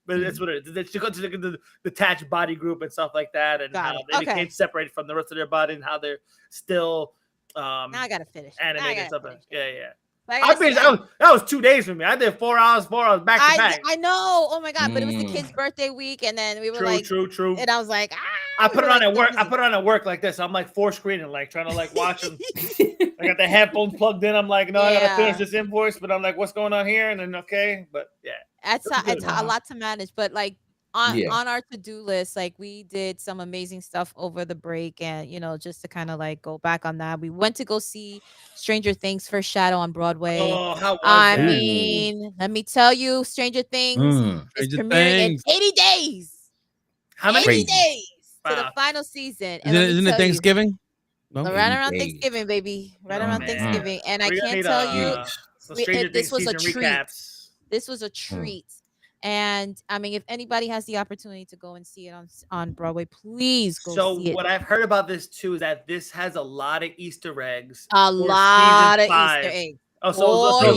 But that's what it is. It's to go to the detached body group and stuff like that, and how they became separated from the rest of their body, and how they're still. Now I gotta finish. Animated stuff. Yeah. That was 2 days for me. I did 4 hours back to back. I know. Oh my god! But it was the kid's birthday week, and then we were true. And I was like, I put it on at work. I put it on at work like this. I'm like 4 screening, like trying to like watch them. I got the headphones plugged in. I'm like, no, I gotta finish this invoice, but I'm like, what's going on here? And then but yeah, it's a lot to manage. But like on our to-do list, like we did some amazing stuff over the break, and just to kind of like go back on that, we went to go see Stranger Things First Shadow on Broadway. Oh, how was that? Mean, let me tell you, Stranger Things is premiering in 80 days. How many 80 days to the final season? And isn't it Thanksgiving? No? Right around Thanksgiving, baby. Right around Thanksgiving. And I can't tell you, this was a treat. This was a treat. And I mean, if anybody has the opportunity to go and see it on Broadway, please go see it. So what I've heard about this too is that this has a lot of Easter eggs. A lot of Easter eggs.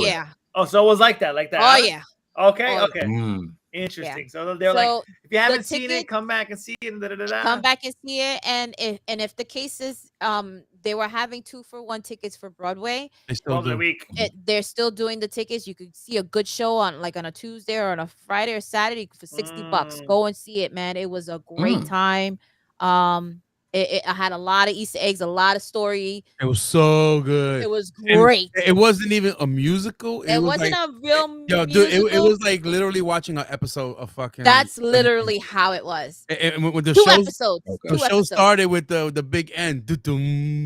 Yeah. Oh, so it was like that. Oh yeah. Okay. Interesting. Yeah. So they're like, if you haven't seen it, come back and see it. Come back and see it. And if the case is they were having 2-for-1 tickets for Broadway. They still do. They're still doing the tickets. You could see a good show on a Tuesday or on a Friday or Saturday for $60. Go and see it, man. It was a great time. It had a lot of Easter eggs, a lot of story. It was so good. It was great. It wasn't even a musical. It wasn't a real musical. Dude, it was like literally watching an episode of fucking. That's literally how it was. And when the show started with the big end.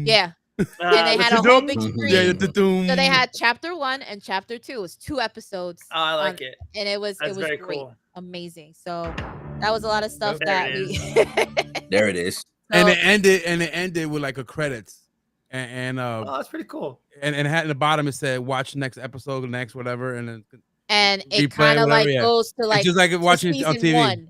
Yeah. And they had a whole big screen. So they had chapter 1 and chapter 2. It was 2 episodes. Oh, I like it. And it was very great. Cool. Amazing. So that was a lot of stuff There it is. And it ended with like a credits. And oh, that's pretty cool. And it had in the bottom it said watch next episode, next whatever, and it kind of like goes to like it's just like watching on TV. 1.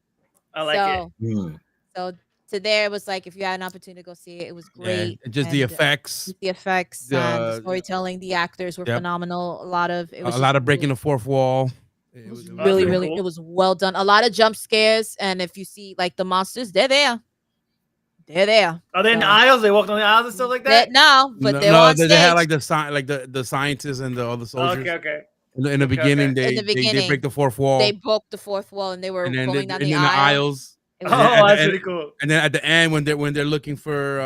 I like it. So to there it was like if you had an opportunity to go see it, it was great. Yeah, just the effects. The storytelling, the actors were phenomenal. A lot of breaking the fourth wall. It was really cool. It was well done. A lot of jump scares, and if you see like the monsters, they're there. They're there. Are they in the aisles? They walked on the aisles and stuff like that? They had like the scientists and all the soldiers. Okay. In the beginning, they break the fourth wall. They broke the fourth wall and they were going down the aisles. That's pretty cool. And then at the end, when they're looking for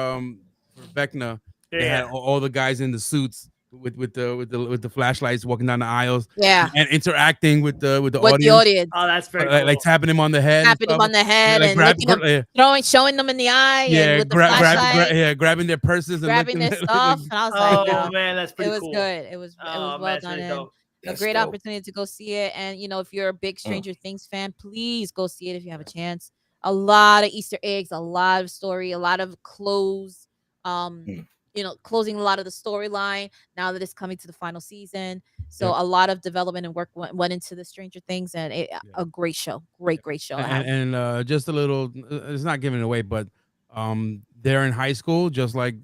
Vecna, they had all the guys in the suits with the flashlights walking down the aisles, and interacting with the audience. Oh, that's very cool. Like tapping him on the head, and showing them in the eye, with the flashlight. Grabbing their purses, grabbing their stuff. And I was like, man, that's pretty cool. It was good. It was well done. a That's great dope. opportunity to go see it. And if you're a big Stranger Things fan, please go see it if you have a chance. A lot of Easter eggs, a lot of story, a lot of close. Mm. Closing a lot of the storyline now that it's coming to the final season. So Yep. a lot of development and work went into the Stranger Things, and a great show, great show. And just a little, it's not giving it away, but they're in high school, just like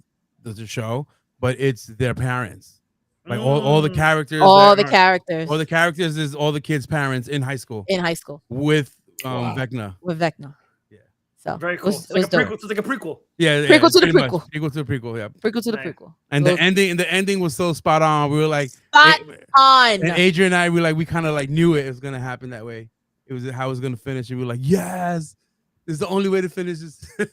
the show, but it's their parents. Like all the characters, all the characters all the characters is all the kids' parents in high school in high school with Wow. Vecna. with Vecna. Yeah. So Very cool. it was dope. It's like a prequel. Yeah, Prequel to the pretty much. prequel. Prequel to the prequel, yeah. Prequel to the Nice. prequel. And It the ending was so spot on. We were like, spot on. and Adrian and I were like, we kind of like knew it was gonna happen that way. It was how it was gonna finish, and we were like, yes, this is the only way to finish this. It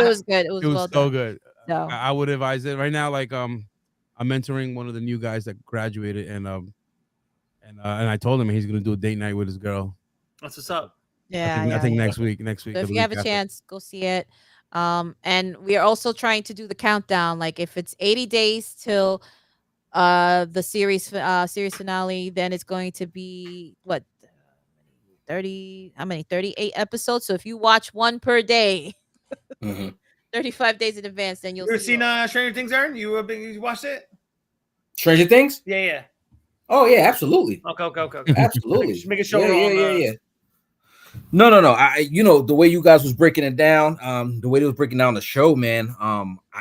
was good. It was, It was well so done. good. So I would advise it right now. Like I'm mentoring one of the new guys that graduated, and I told him he's gonna do a date night with his girl. That's what's up. yeah, I think yeah. next week. So the if you week have a after. chance, go see it. And we are also trying to do the countdown. Like if it's 80 days till the series finale, then it's going to be what 30 how many 38 episodes. So if you watch one per day, Mhm. 35 days in advance, then you'll You ever see seen all. Stranger Things, Aaron? You watched it? Stranger Things? Yeah. Oh yeah, absolutely, Okay. absolutely. Just making sure Yeah, we're yeah, on, yeah, yeah. No. I the way you guys was breaking it down, the way they was breaking down the show, man.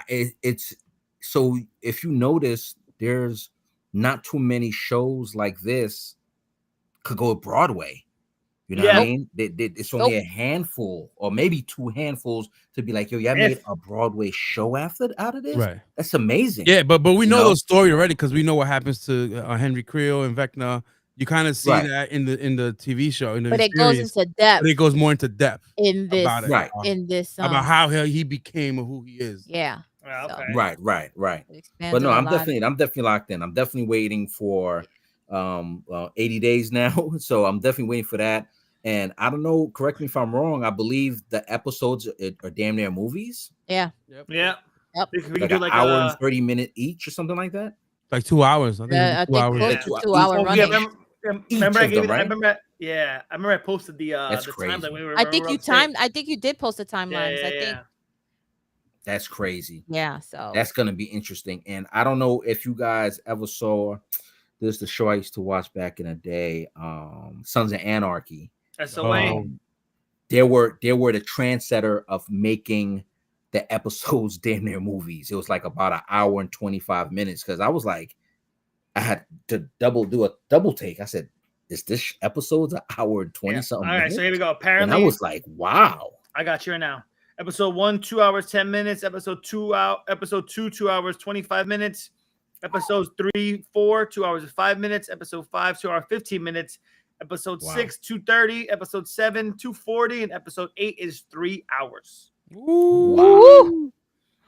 It's so if you notice, there's not too many shows like this could go Broadway. You know what I Yeah. mean? It's only a handful, or maybe two handfuls, to be like, yo, y'all made a Broadway show out of this. Right. That's amazing. Yeah, but we You know know? the story already because we know what happens to Henry Creel and Vecna. You kind of see Right. that in the TV show, in the But it goes series, into depth but it goes more into depth in this about it, Right. in this about how he became who he is. yeah. Yeah, So, okay. Right. it expands But no, on a I'm lot. definitely locked in. I'm definitely waiting for 80 days now. So I'm definitely waiting for that. And I don't know, correct me if I'm wrong. I believe the episodes are damn near movies. Yeah. Yeah. Yep. We can Like do an like hour and 30-minute each or something like that. Like 2 hours. I think I it's 2 think hours. close Yeah, to 2 2 hour Oh, running. remember I of gave them, you, I right? remember I posted the That's the crazy. time that we were I think we were you upstate. timed. I think you did post the timelines. I think. Yeah. That's crazy. Yeah. So That's gonna be interesting. And I don't know if you guys ever saw this, the show I used to watch back in the day, Sons of Anarchy. SOA. They were the trendsetter of making the episodes damn near movies. It was like about an hour and 25 minutes, because I was like, I had to do a double take. I said, is this episode's an hour and 20 something All right, minutes? so here we go. And Apparently, I was like, wow. I got you right now. Episode 1, 2 hours 10 minutes. Episode 2, 2 hours 25 minutes. Episodes 3, 4, 2 hours and 5 minutes. Episode 5, 2 hours 15 minutes. Episode 6, 2:30. Episode 7, 2:40, and episode 8 is 3 hours. Wow.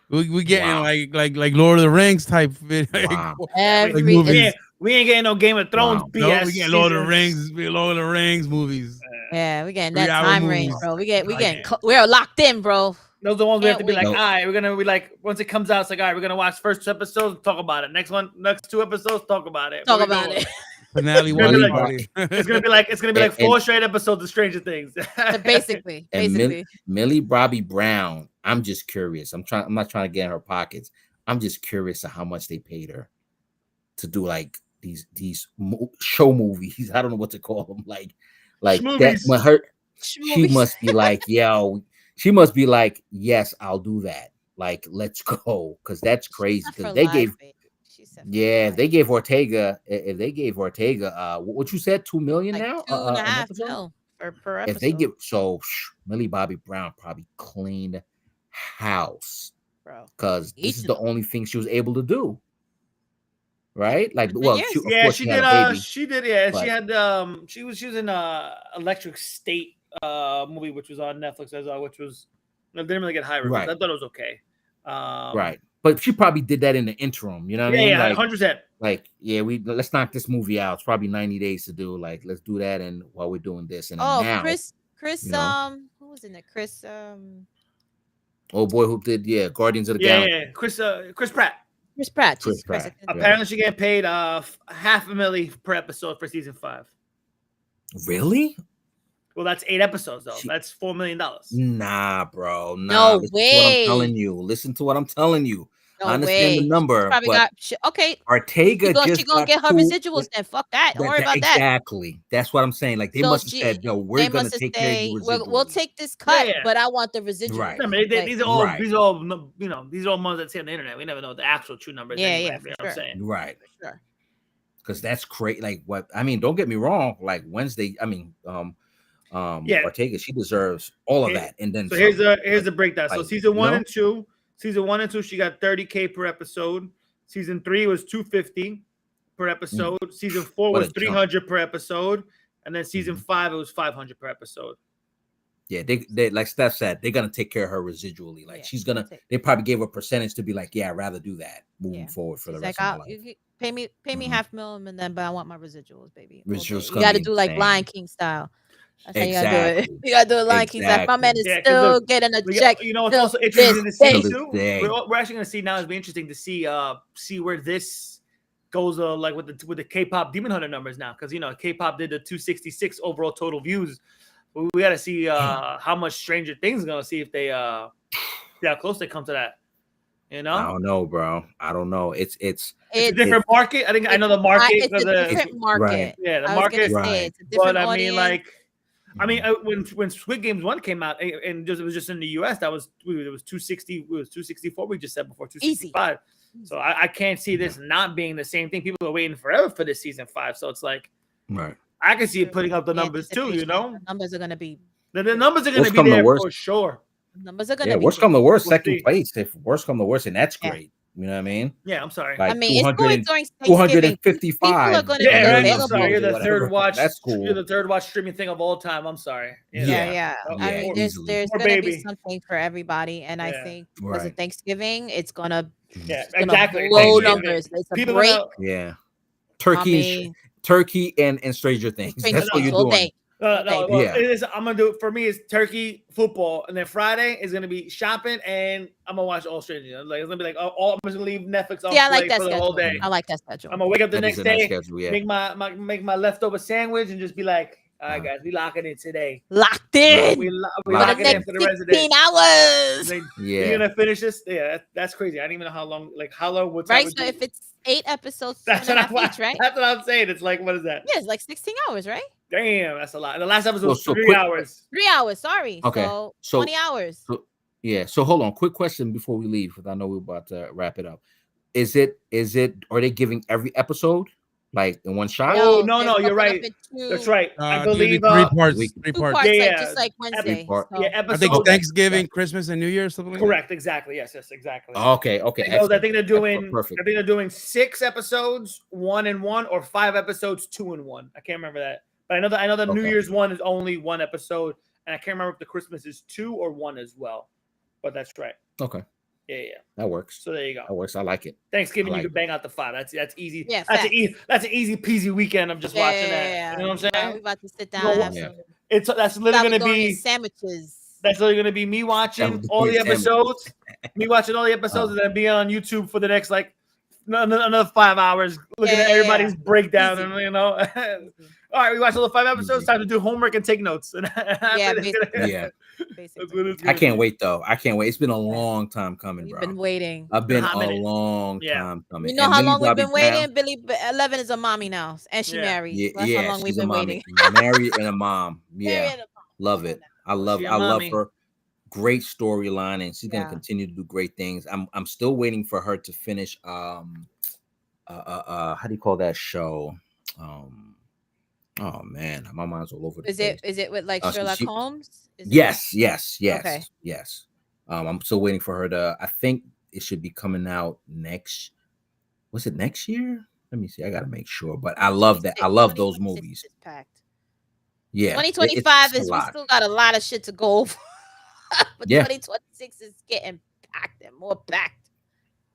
We getting like Lord of the Rings type Wow. movies. We ain't getting no Game of Thrones BS. No, we getting Lord of the Rings movies. yeah, we getting that 3 hour time range, movies. bro. We're locked in, bro. Those are the ones we have to be like, No. all right, we're gonna be like, once it comes out, it's like, all right, we're gonna watch first 2 episodes, talk about it. Next 2 episodes, talk about it. Talk Where we about going? it. Finale gonna be watch like- party. It's gonna be like And- 4 straight episodes of Stranger Things. Basically. And Millie Bobby Brown, I'm just curious. I'm not trying to get in her pockets. I'm just curious of how much they paid her to do like these show movies. I don't know what to call them. Like that. Schmovies. When she must be like, yo, she must be like, yes, I'll do that. Like, let's go, because that's crazy. Because they gave, if they gave Ortega, what you said, 2 million like now, 2.5 an mil per episode. if they give, Millie Bobby Brown probably cleaned house, bro, because this is the only thing she was able to do, right? Like, But well, yes. of course she she did. had a baby. She did. Yeah, but- she had. She was in Electric State movie, which was on Netflix as well, which was didn't really get high reviews. Right. I thought it was okay. Right, but she probably did that in the interim. You know what I mean? Yeah, Like, 100%. like, yeah, let's knock this movie out. It's probably 90 days to do. Like, let's do that, and while we're doing this, and then now, Chris, you know. who was in it? Chris, oh boy, who did Guardians of the Yeah, Galaxy? yeah. Chris Pratt. Chris Pratt. Chris Jesus Christ. Pratt. Apparently, she getting paid $500,000 per episode for season 5. Really? Well, that's 8 episodes though. That's $4 million. Nah, bro. No Listen to what I'm way. telling you. Listen to what I'm telling you. No I understand way. the number, Probably but okay. Ortega She gonna get her residuals then. Fuck that. Don't worry about that. Exactly. That's what I'm saying. Like they must have said, no, we're gonna take care of you residuals. We'll take this cut, but I want the residuals. Right. I mean, these are all these are all these are all ones that say on the internet. We never know the actual true numbers. Yeah, anyway, yeah, you know what I'm saying? Right. Sure. Because that's great. Like what I mean, don't get me wrong. Like Wednesday, I mean, Ortega, she deserves all of that. And then so here's the breakdown. So season 1 and 2, she got $30K per episode. Season 3 was $250 per episode. Season 4 was $300 per episode, and then season 5 it was $500 per episode. Yeah, they like Steph said, they're gonna take care of her residually. Like she's gonna, they probably gave a percentage to be like, yeah, I'd rather do that moving forward for the rest of my life. You pay me $500,000, and then but I want my residuals, baby. Residuals, you got to do like Lion King style. That's how you gotta do it. You gotta do it Lion King style. My man is still getting a check. You know what's also interesting to see too? We're actually gonna see now. It'll be interesting to see where this goes. Like with the K-pop Demon Hunter numbers now, because K-pop did the 266 overall total views. We got to see how much Stranger Things is gonna see if they see how close they come to that. I don't know, bro. I don't know. It's a different market. I know the market. It's a different market. Right. Yeah, the market. It's a different audience. I mean, Mm-hmm. when Squid Games 1 came out, and it was just in the US, it was 260. It was 264. We just said before 265. Easy. So I can't see this not being the same thing. People are waiting forever for this season 5. So it's like, right. I can see it putting up the numbers too. The numbers are gonna be. The numbers are gonna be there for sure. The numbers are gonna be. Worst come to worst, second place. If worst come to worst, and that's great. You know what I mean? Yeah, I'm sorry. Like I mean, it's going during 255. People are going to be available. You're the third watch. That's cool. You're the third watch streaming thing of all time. I'm sorry. Yeah. I mean, there's going to be something for everybody, and I think because of Thanksgiving, it's gonna blow numbers. It's a break. Yeah, Turkey and Stranger Things. That's what you're doing. I'm gonna do it for me. It's turkey, football, and then Friday is gonna be shopping, and I'm gonna watch all Stranger Things. Like it's gonna be like, I'm just gonna leave Netflix on. Yeah, I like that for the schedule. whole day. I like that schedule. I'm gonna wake up the next day, make my leftover sandwich, and just be like, all right, guys, we locking in today. Locked in. We locking in for the rest of the day. 16 hours. You're gonna finish this? Yeah, that's crazy. I don't even know how long. Like how long? What time? Right. So if it's 8 episodes, that's what I'm each, right? That's what I'm saying. It's like, what is that? Yeah, it's like 16 hours, right? Damn, that's a lot. The last episode was 3 hours. 3 hours. Sorry. Okay. So 20 hours. So hold on. Quick question before we leave, because I know we're about to wrap it up. Is it? Are they giving every episode like in one shot? No. You're right. That's right. I believe 3 parts. 3 parts. Yeah, just like Wednesday. Episode. I think Thanksgiving, Christmas, and New Year. Something like correct. That. Exactly. Yes. Exactly. Okay. I think they're doing. Perfect. I think they're doing 6 episodes, 1 and 1, or 5 episodes, 2 and 1. I can't remember that. But I know the New Year's one is only 1 episode, and I can't remember if the Christmas is 2 or 1 as well. But that's right. Okay. Yeah. That works. So there you go. That works. I like it. Thanksgiving, you can bang out the 5. That's easy. Yeah, that's an easy peasy weekend. I'm just watching that. You know what I'm saying? We're about to sit down. And have that's literally gonna be sandwiches. That's literally gonna be me watching all the episodes. Me watching all the episodes, and then being on YouTube for the next another 5 hours looking at everybody's breakdown, and all right, we watched all the 5 episodes. Time to do homework and take notes. Basically. I can't wait though. It's been a long time coming, We've bro. been waiting. I've been a long time coming. You know how long we've been waiting? Billy 11 is a mommy now, and she married. That's how long we've been waiting. Married and a mom. Yeah, love it. I love her. Great storyline, and she's gonna continue to do great things. I'm still waiting for her to finish. How do you call that show? Oh man, my mind's all over the place. Is it with like Sherlock Holmes? Yes. Okay. Yes. I'm still waiting for her to. I think it should be coming out next. Was it next year? Let me see. I gotta make sure. But I love that. I love those movies. Yeah. 2025 we still got a lot of shit to go over. But 2026 is getting packed and more packed.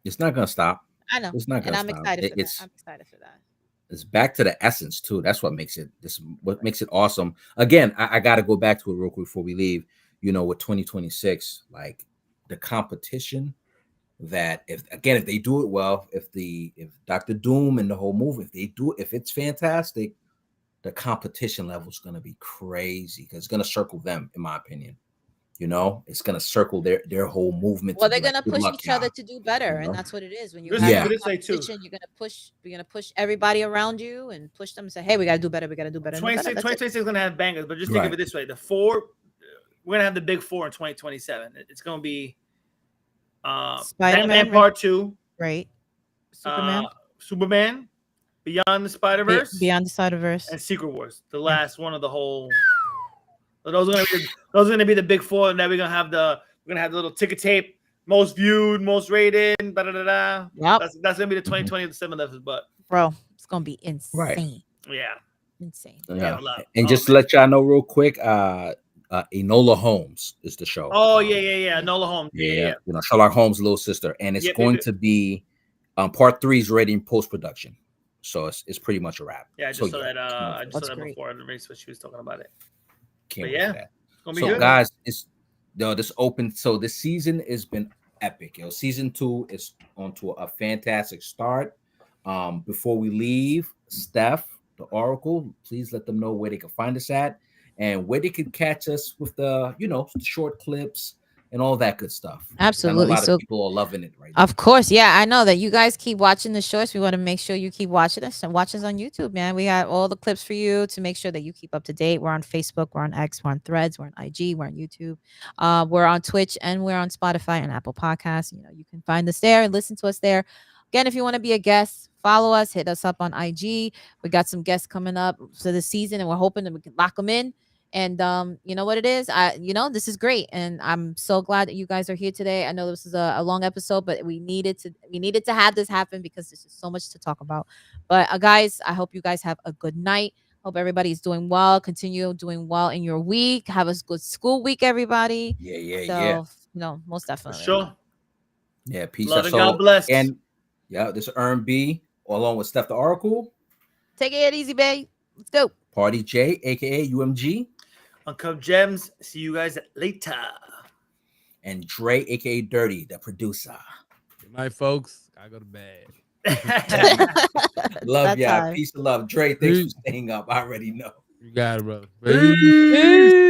It's not gonna stop. I know. It's not gonna stop. I'm excited for that. It's back to the essence too. That's what makes it what makes it awesome. Again, I got to go back to it real quick before we leave. With 2026, like the competition that if they do it well, if Dr. Doom and the whole movie, if it's fantastic, the competition level is going to be crazy because it's going to circle them, in my opinion. You know, it's going to circle their whole movement. Well, they're going to push each other to do better, and that's what it is. When you have competition, you're going to push everybody around you and push them and say, "Hey, we got to do better. We got to do better." 2026 is going to have bangers, but just think of it this way: we're going to have the big four in 2027. It's going to be Spider-Man Part 2, right? Superman, Beyond the Spider-Verse, and Secret Wars, the last one of the whole. Those are gonna be the big four, and then we're gonna have the little ticker tape, most viewed, most rated, da da da da. Yep. That's gonna be the 2020 of the 7 levels, but bro, it's gonna be insane. Right. Yeah. Insane. Yeah. And just to let y'all know real quick, Enola Holmes is the show. Oh yeah. Enola Holmes. Yeah. You know, Sherlock Holmes' little sister, and it's going to be part 3 is ready in post-production, so it's pretty much a wrap. Yeah, I just saw that. I just saw that before in the race when she was talking about it. Can't wait for that. It's gonna be good. Guys, this open. So this season has been epic. Season 2 is onto a fantastic start. Before we leave, Steph, the Oracle, please let them know where they can find us at and where they can catch us with the short clips and all that good stuff. Absolutely. A lot of people are loving it right now. Of course. Yeah, I know that you guys keep watching the shorts. We want to make sure you keep watching us and watch us on YouTube, man. We got all the clips for you to make sure that you keep up to date. We're on Facebook, we're on X, we're on Threads, we're on IG, we're on YouTube. We're on Twitch, and we're on Spotify and Apple Podcasts. You can find us there and listen to us there. Again, if you want to be a guest, follow us, hit us up on IG. We got some guests coming up for the season, and we're hoping that we can lock them in. And you know what it is? This is great, and I'm so glad that you guys are here today. I know this is a long episode, but we needed to have this happen because there's just so much to talk about. But guys, I hope you guys have a good night. Hope everybody's doing well. Continue doing well in your week. Have a good school week, everybody. Yeah. Most definitely. For sure. Yeah, peace. Love and God bless. And this is Earn B along with Steph the Oracle. Take it easy, babe. Let's go. Party J, aka UMG. Uncut Gems. See you guys later. And Dre, aka Dirty, the producer. Good night, folks. I go to bed. Love y'all. Peace and love. Dre, thanks for staying up. I already know. You got it, bro. Peace.